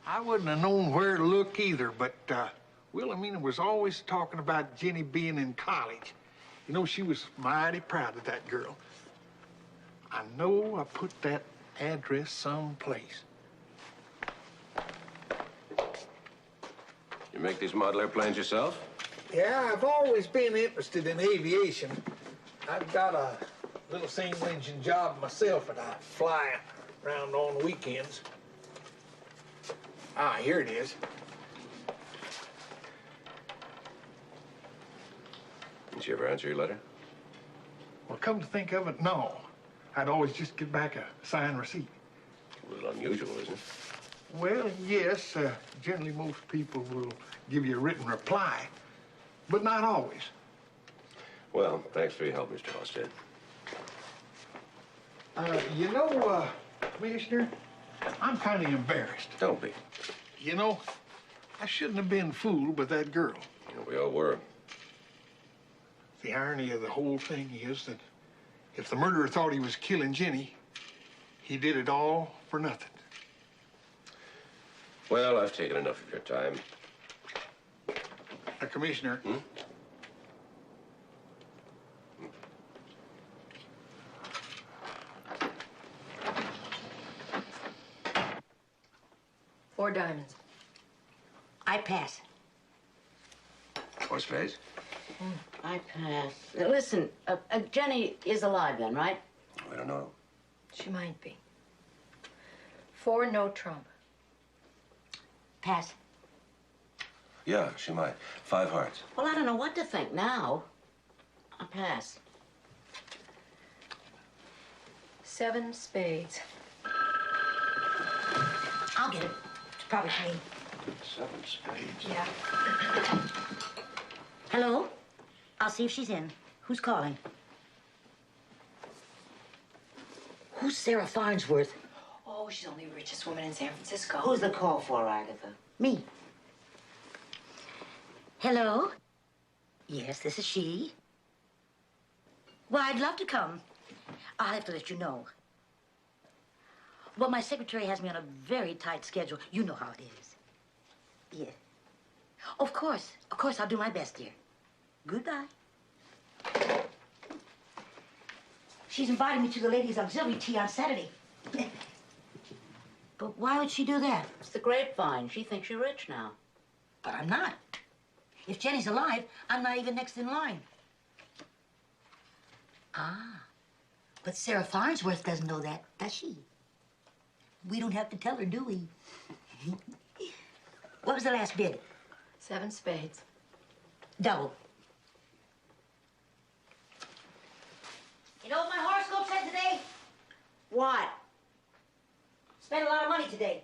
I wouldn't have known where to look either, but Wilhelmina was always talking about Jenny being in college. You know, she was mighty proud of that girl. I know I put that address someplace. You make these model airplanes yourself? Yeah, I've always been interested in aviation. I've got a little single-engine job myself, and I fly around on the weekends. Ah, here it is. Did she ever answer your letter? Well, come to think of it, no. I'd always just get back a signed receipt. A little unusual, isn't it? Well, yes. Generally, most people will give you a written reply, but not always. Well, thanks for your help, Mr. Halstead. You know, Commissioner, I'm kind of embarrassed. Don't be. You know, I shouldn't have been fooled by that girl. We all were. The irony of the whole thing is that if the murderer thought he was killing Jenny, he did it all for nothing. Well, I've taken enough of your time. Commissioner. Four diamonds. I pass. Four spades? I pass. Listen, Jenny is alive then, right? I don't know. She might be. Four, no trump. Pass. Yeah, she might. 5 hearts. Well, I don't know what to think now. I pass. 7 spades. I'll get it. It's probably clean. 7 spades. Yeah. Hello? I'll see if she's in. Who's calling? Who's Sarah Farnsworth? Oh, she's only the richest woman in San Francisco. Who's the call for, Agatha? Me. Hello? Yes, this is she. Well, I'd love to come. I'll have to let you know. Well, my secretary has me on a very tight schedule. You know how it is. Yeah. Of course, I'll do my best, dear. Goodbye. She's invited me to the ladies' auxiliary tea on Saturday. But why would she do that? It's the grapevine. She thinks you're rich now. But I'm not. If Jenny's alive, I'm not even next in line. Ah. But Sarah Farnsworth doesn't know that, does she? We don't have to tell her, do we? What was the last bid? 7 spades. Double. You know what my horoscope said today? What? Spent a lot of money today.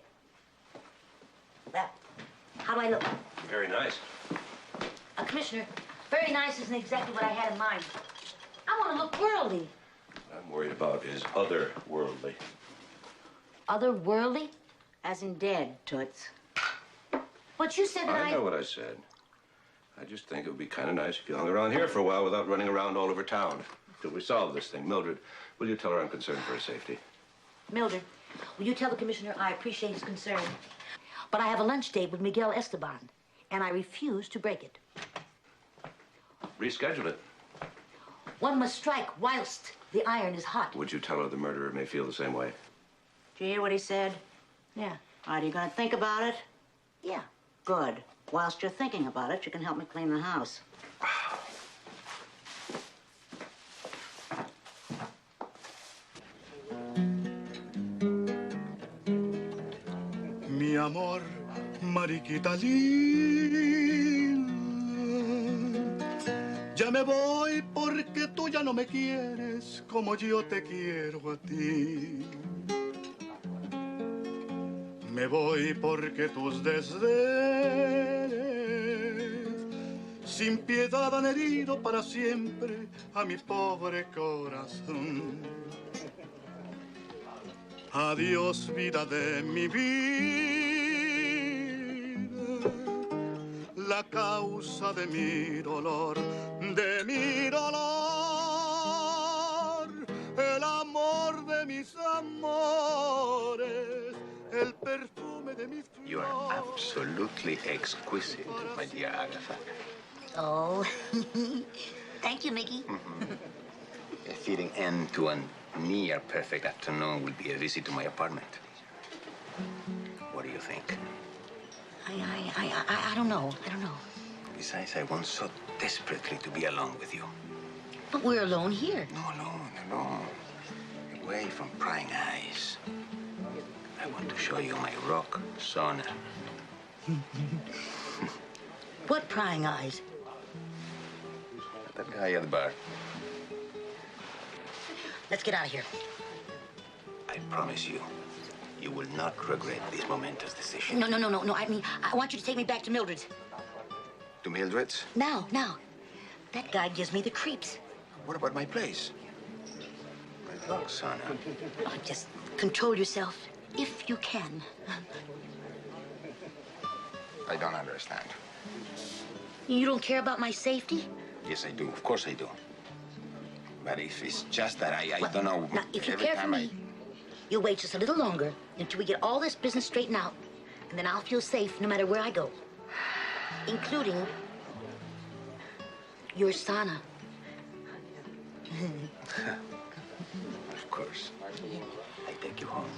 Well, how do I look? Very nice. Commissioner, very nice isn't exactly what I had in mind. I want to look worldly. What I'm worried about is otherworldly. Otherworldly? As in dead, Toots. But you said that I know what I said. I just think it would be kind of nice if you hung around here for a while without running around all over town. Till we solve this thing. Mildred, will you tell her I'm concerned for her safety? Mildred, will you tell the commissioner I appreciate his concern, but I have a lunch date with Miguel Esteban, and I refuse to break it. Reschedule it. One must strike whilst the iron is hot. Would you tell her the murderer may feel the same way? Did you hear what he said? Yeah. Are you gonna think about it? Yeah. Good. Whilst you're thinking about it, you can help me clean the house. Mi amor, mariquita linda, ya me voy porque tú ya no me quieres como yo te quiero a ti. Me voy porque tus desdenes sin piedad han herido para siempre a mi pobre corazón. Adiós, vida de mi vida, la causa de mi dolor, el amor de mis amores, el perfume de mi flor. You are absolutely exquisite, my dear Agatha. Oh, thank you, Mickey. A fitting end to a near-perfect afternoon will be a visit to my apartment. What do you think? I don't know. I don't know. Besides, I want so desperately to be alone with you. But we're alone here. No, alone. Away from prying eyes. I want to show you my rock sauna. What prying eyes? That guy at the bar. Let's get out of here. I promise you, you will not regret this momentous decision. No. I mean, I want you to take me back to Mildred's. To Mildred's? Now. That guy gives me the creeps. What about my place? My rock sauna. Oh, just control yourself, if you can. I don't understand. You don't care about my safety? Yes, I do. Of course I do. But if it's just that I don't know. Now, if you every care for time me, you'll wait just a little longer until we get all this business straightened out, and then I'll feel safe no matter where I go, including your sauna. Of course. I take you home.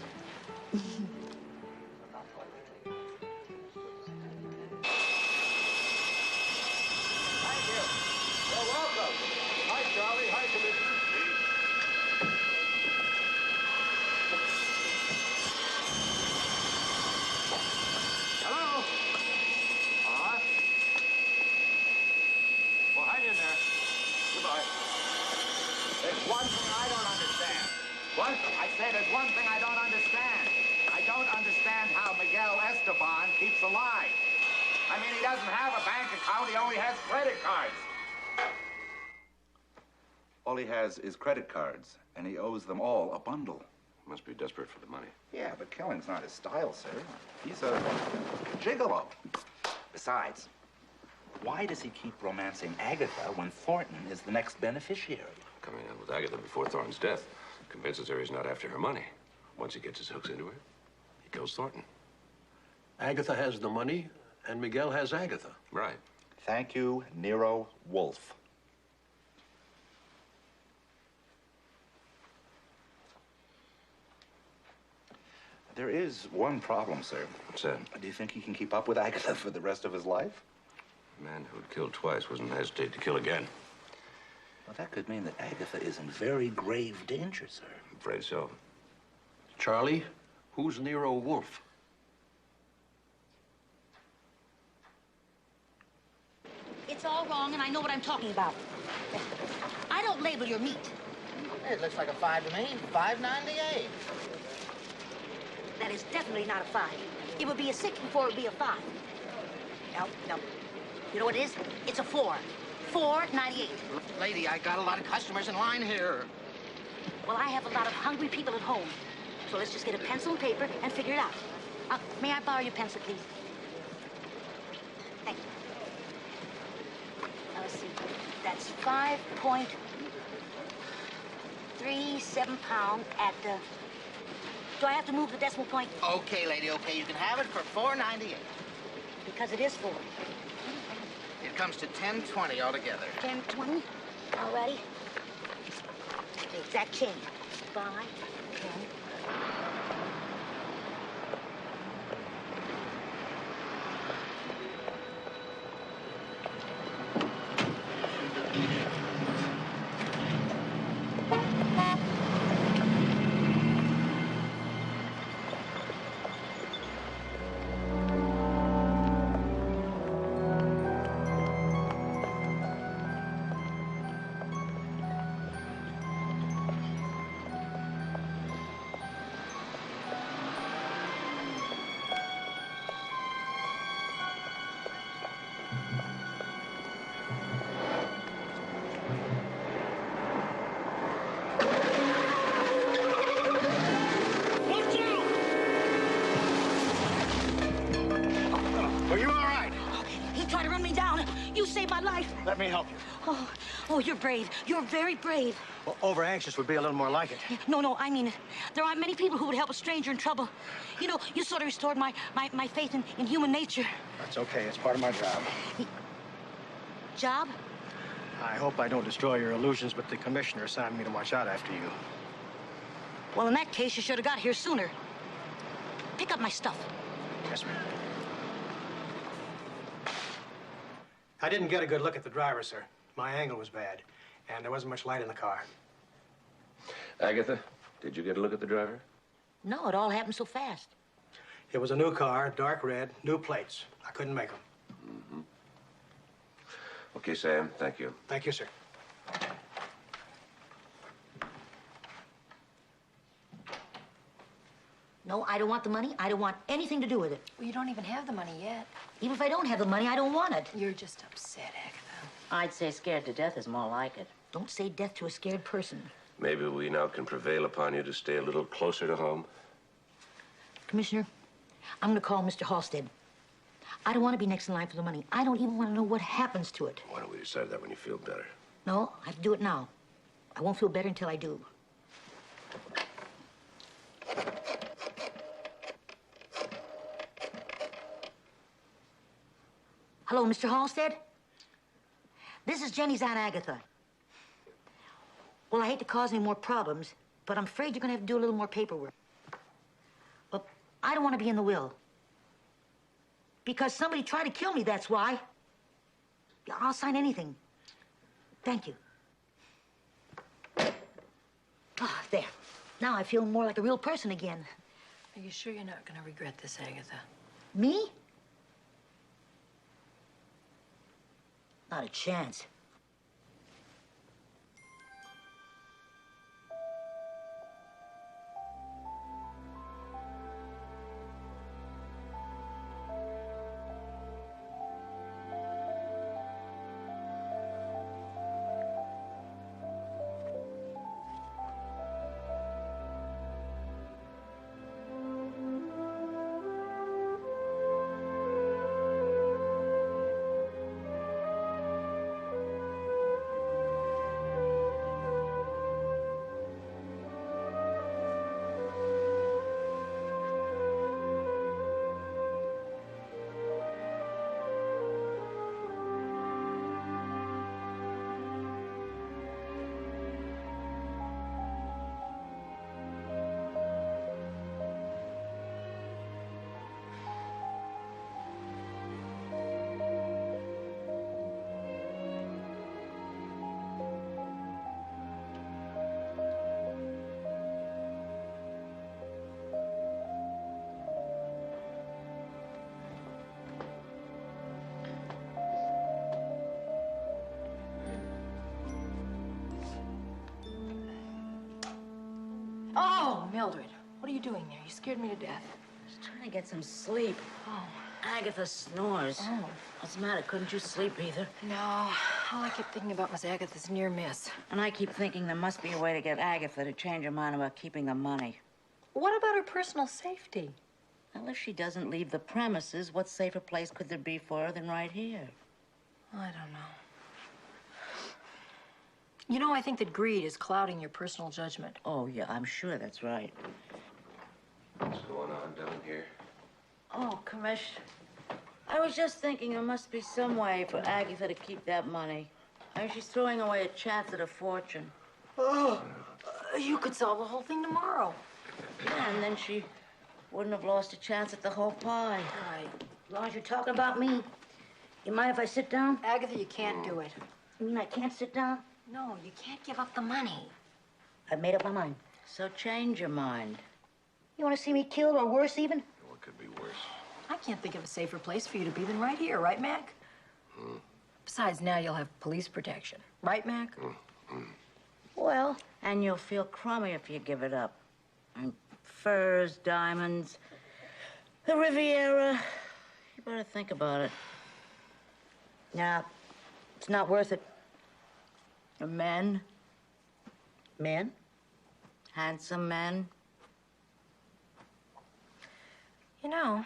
You're welcome. Hi, Charlie. Hi, Commissioner. Hello? Well, hang in there. Goodbye. There's one thing I don't understand. What? I say there's one thing I don't understand. I don't understand how Miguel Esteban keeps alive. I mean, he doesn't have a bank account. He only has credit cards. All he has is credit cards, and he owes them all a bundle. Must be desperate for the money. Yeah, but killing's not his style, sir. He's a gigolo. Besides, why does he keep romancing Agatha when Thornton is the next beneficiary? Coming out with Agatha before Thornton's death convinces her he's not after her money. Once he gets his hooks into her, he kills Thornton. Agatha has the money, and Miguel has Agatha. Right. Thank you, Nero Wolfe. There is one problem, sir. What's that? Do you think he can keep up with Agatha for the rest of his life? A man who'd killed twice wouldn't hesitate to kill again. Well, that could mean that Agatha is in very grave danger, sir. I'm afraid so. Charlie, who's Nero Wolfe? It's all wrong, and I know what I'm talking about. I don't label your meat. It looks like a 5 to me. $5.98. That is definitely not a 5. It would be a 6 before it would be a 5. No. You know what it is? It's a 4. $4.98. Lady, I got a lot of customers in line here. Well, I have a lot of hungry people at home. So let's just get a pencil and paper and figure it out. May I borrow your pencil, please? Thank you. Now, let's see. That's 5.37 pound at, do I have to move the decimal point? Okay, lady, okay. You can have it for $4.98. Because it is 4. It comes to $10.20 altogether. 10.20? All righty. The exact change. 5, 10. Let me help you. Oh, you're brave. You're very brave. Well, over-anxious would be a little more like it. No, I mean, there aren't many people who would help a stranger in trouble. You know, you sort of restored my faith in human nature. That's okay. It's part of my job. Job? I hope I don't destroy your illusions, but the commissioner assigned me to watch out after you. Well, in that case, you should have got here sooner. Pick up my stuff. Yes, ma'am. I didn't get a good look at the driver, sir. My angle was bad, and there wasn't much light in the car. Agatha, did you get a look at the driver? No, it all happened so fast. It was a new car, dark red, new plates. I couldn't make them. Mm-hmm. Okay, Sam, thank you. Thank you, sir. No, I don't want the money. I don't want anything to do with it. Well, you don't even have the money yet. Even if I don't have the money, I don't want it. You're just upset, Agatha. I'd say scared to death is more like it. Don't say death to a scared person. Maybe we now can prevail upon you to stay a little closer to home. Commissioner, I'm going to call Mr. Halstead. I don't want to be next in line for the money. I don't even want to know what happens to it. Why don't we decide that when you feel better? No, I have to do it now. I won't feel better until I do. Hello, Mr. Halstead? This is Jenny's Aunt Agatha. Well, I hate to cause any more problems, but I'm afraid you're going to have to do a little more paperwork. But I don't want to be in the will. Because somebody tried to kill me, that's why. Yeah, I'll sign anything. Thank you. Ah, there. Now I feel more like a real person again. Are you sure you're not going to regret this, Agatha? Me? Not a chance. Oh, Mildred, what are you doing there? You scared me to death. Just trying to get some sleep. Oh. Agatha snores. Oh. What's the matter? Couldn't you sleep either? No. All I keep thinking about was Agatha's near miss. And I keep thinking there must be a way to get Agatha to change her mind about keeping the money. What about her personal safety? Well, if she doesn't leave the premises, what safer place could there be for her than right here? I don't know. You know, I think that greed is clouding your personal judgment. Oh, yeah, I'm sure that's right. What's going on down here? Oh, Commish, I was just thinking there must be some way for Agatha to keep that money. I mean, she's throwing away a chance at a fortune. Oh, you could solve the whole thing tomorrow. Yeah, and then she wouldn't have lost a chance at the whole pie. Right. As long as you're talking about me, you mind if I sit down? Agatha, you can't do it. You mean I can't sit down? No, you can't give up the money. I've made up my mind. So change your mind. You want to see me killed or worse even? What could be worse? I can't think of a safer place for you to be than right here, right, Mac? Besides, now you'll have police protection. Right, Mac? Well, and you'll feel crummy if you give it up. And furs, diamonds, the Riviera. You better think about it. Nah, it's not worth it. The men, Men? handsome men. You know,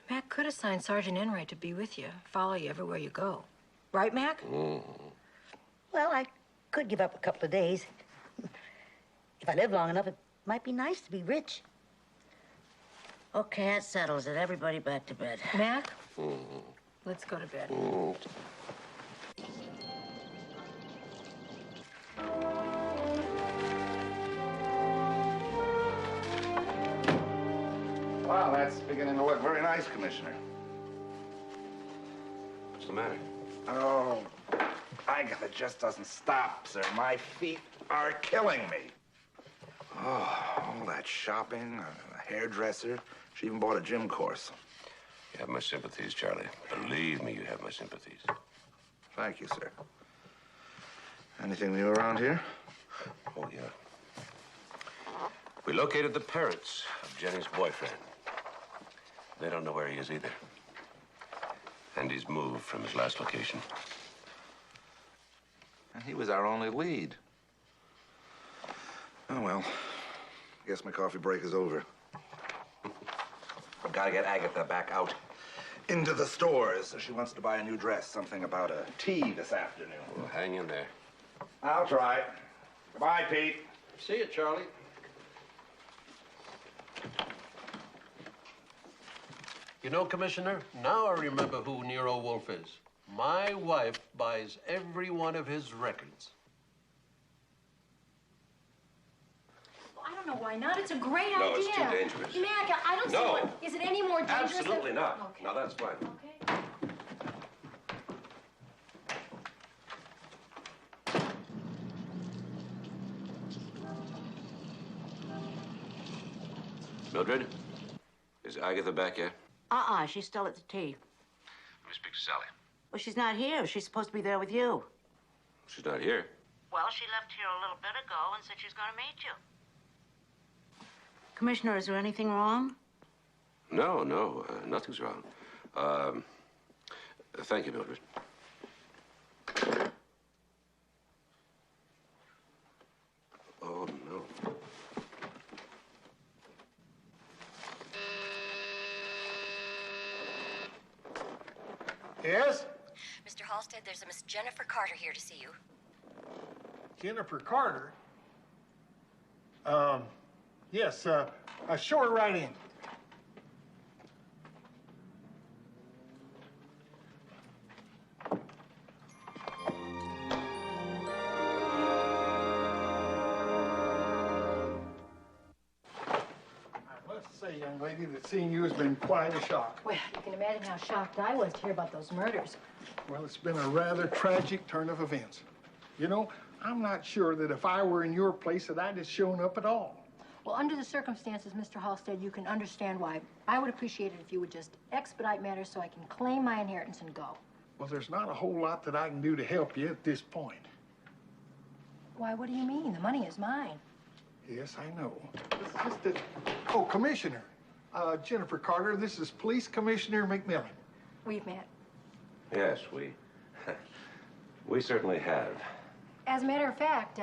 Mac could assign Sergeant Enright to be with you, follow you everywhere you go. Right, Mac? Mm. Well, I could give up a couple of days. If I live long enough, it might be nice to be rich. Okay, that settles it. Everybody back to bed. Mac, Mm. let's go to bed. Mm. Well, that's beginning to look very nice, Commissioner. What's the matter? Oh, Agatha just doesn't stop, sir. My feet are killing me. Oh, all that shopping, a hairdresser. She even bought a gym course. You have my sympathies, Charlie. Believe me, you have my sympathies. Thank you, sir. Anything new around here? Oh, yeah. We located the parents of Jenny's boyfriend. They don't know where he is either. And he's moved from his last location. And he was our only lead. Oh, well. Guess my coffee break is over. I've got to get Agatha back out into the stores. She wants to buy a new dress, something about a tea this afternoon. Well, hang in there. I'll try. Goodbye, Pete. See you, Charlie. You know, Commissioner, now I remember who Nero Wolfe is. My wife buys every one of his records. Well, I don't know why not. It's a great No, idea. it's too dangerous. Mac, I don't see No. what... Is it any more dangerous? Absolutely than... not. Okay. No, that's fine. Okay. Mildred, is Agatha back yet? She's still at the tea. Let me speak to Sally. Well, she's not here. She's supposed to be there with you. She's not here. Well, she left here a little bit ago and said she's going to meet you. Commissioner, is there anything wrong? No, nothing's wrong. Thank you, Mildred. Oh, no. Yes? Mr. Halstead, there's a Miss Jennifer Carter here to see you. Jennifer Carter? Yes, show her right in. I must say, young lady, that seeing you has been quite a shock. Well, you can imagine how shocked I was to hear about those murders. Well, it's been a rather tragic turn of events. You know, I'm not sure that if I were in your place that I'd have shown up at all. Well, under the circumstances, Mr. Halstead, you can understand why. I would appreciate it if you would just expedite matters so I can claim my inheritance and go. Well, there's not a whole lot that I can do to help you at this point. Why, what do you mean? The money is mine. Yes, I know. It's just that... Oh, Commissioner. Jennifer Carter, this is Police Commissioner McMillan. We've met. Yes, we certainly have. As a matter of fact,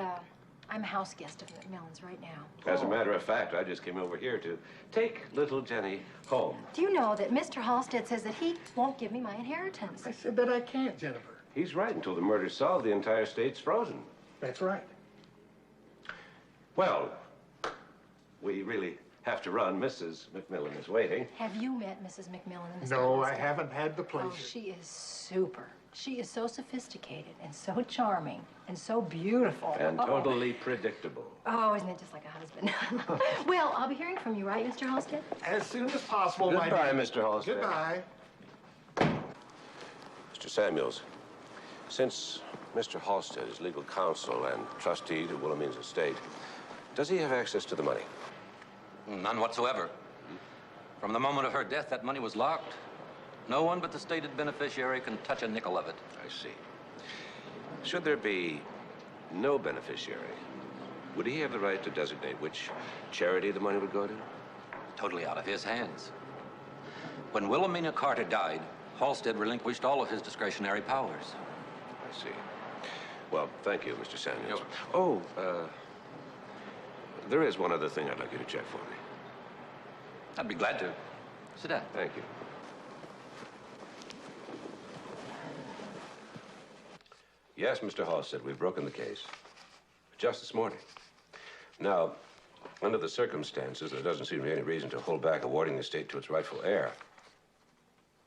I'm a house guest of McMillan's right now. As a matter of fact, I just came over here to take little Jenny home. Do you know that Mr. Halstead says that he won't give me my inheritance? I said that I can't, Jennifer. He's right. Until the murder's solved, the entire state's frozen. That's right. Well, we really have to run. Mrs. McMillan is waiting. Have you met Mrs. McMillan and Mr. No, I Halstead? haven't had the pleasure. Oh, she is super. She is so sophisticated and so charming and so beautiful. And totally predictable. Oh, isn't it just like a husband? Well, I'll be hearing from you, right, Mr. Halstead? As soon as possible, my Goodbye, dear. Mr. Halstead. Goodbye. Mr. Samuels, since Mr. Halstead is legal counsel and trustee to Wilhelmina's estate, does he have access to the money? None whatsoever. From the moment of her death, that money was locked. No one but the stated beneficiary can touch a nickel of it. I see. Should there be no beneficiary, would he have the right to designate which charity the money would go to? Totally out of his hands. When Wilhelmina Carter died, Halstead relinquished all of his discretionary powers. I see. Well, thank you, Mr. Samuels. Oh, there is one other thing I'd like you to check for me. I'd be glad to. Sit down. Thank you. Yes, Mr. Halstead, we've broken the case. Just this morning. Now, under the circumstances, there doesn't seem to be any reason to hold back awarding the estate to its rightful heir.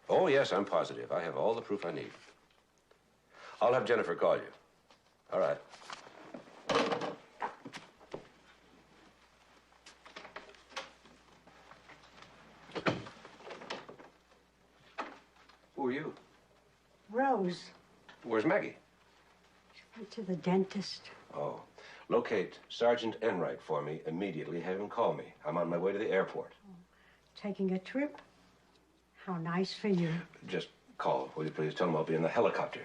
Oh, yes, I'm positive. I have all the proof I need. I'll have Jennifer call you. All right. Who are you? Rose. Where's Maggie? She went to the dentist. Oh. Locate Sergeant Enright for me immediately. Have him call me. I'm on my way to the airport. Taking a trip? How nice for you. Just call, will you please? Tell him I'll be in the helicopter.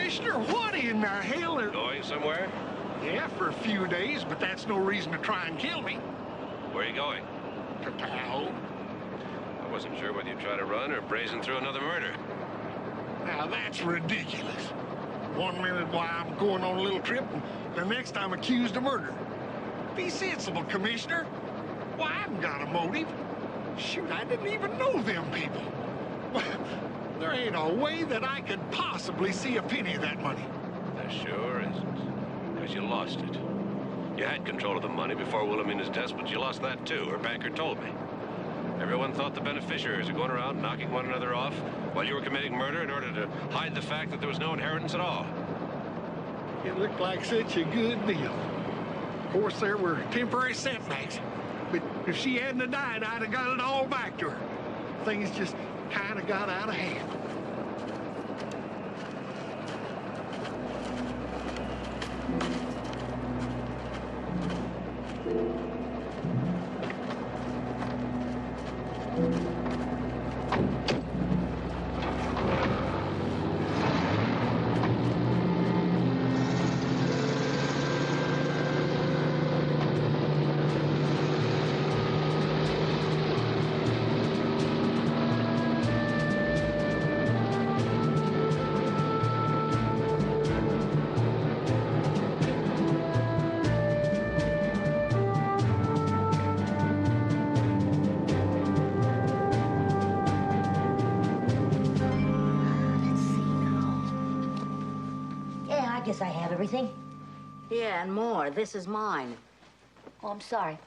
Commissioner, what in the hell are... Going somewhere? Yeah, for a few days, but that's no reason to try and kill me. Where are you going? To Tahoe. I wasn't sure whether you'd try to run or brazen through another murder. Now, that's ridiculous. One minute why I'm going on a little trip, and the next I'm accused of murder. Be sensible, Commissioner. Why, I haven't got a motive. Shoot, I didn't even know them people. There ain't a way that I could possibly see a penny of that money. There sure isn't. Because you lost it. You had control of the money before Wilhelmina's death, but you lost that too, her banker told me. Everyone thought the beneficiaries were going around knocking one another off while you were committing murder in order to hide the fact that there was no inheritance at all. It looked like such a good deal. Of course, there were temporary setbacks. But if she hadn't died, I'd have got it all back to her. Things just kind of got out of hand. everything? Yeah, and more. This is mine. Oh, I'm sorry.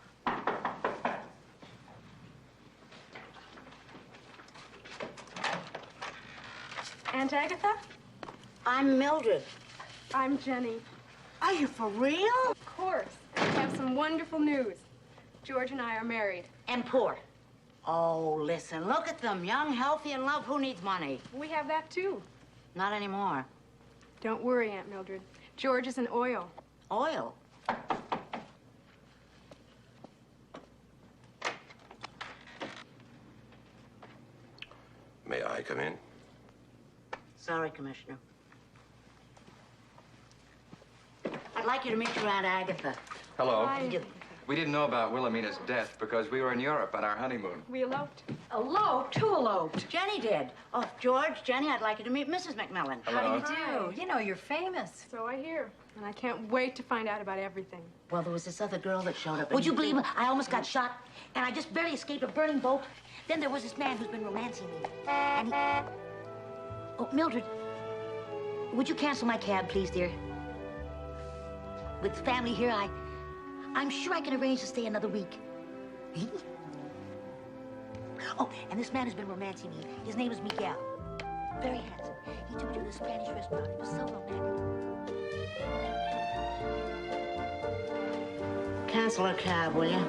Aunt Agatha? I'm Mildred. I'm Jenny. Are you for real? Of course. And we have some wonderful news. George and I are married. And poor. Oh, listen, look at them. Young, healthy, in love. Who needs money? We have that, too. Not anymore. Don't worry, Aunt Mildred. George is in oil. Oil? May I come in? Sorry, Commissioner. I'd like you to meet your Aunt Agatha. Hello. Hi. We didn't know about Wilhelmina's death because we were in Europe on our honeymoon. We eloped. Eloped? Who eloped? Jenny did. Oh, George, Jenny, I'd like you to meet Mrs. McMillan. Hello. How do you do? You know, you're famous. So I hear. And I can't wait to find out about everything. Well, there was this other girl that showed up. Would you believe I almost got shot, and I just barely escaped a burning boat? Then there was this man who's been romancing me, and he... Oh, Mildred, would you cancel my cab, please, dear? With family here, I'm sure I can arrange to stay another week. Oh, and this man who's been romancing me, his name is Miguel. Very handsome. He took me to this Spanish restaurant. It was so romantic. Cancel her cab, will you?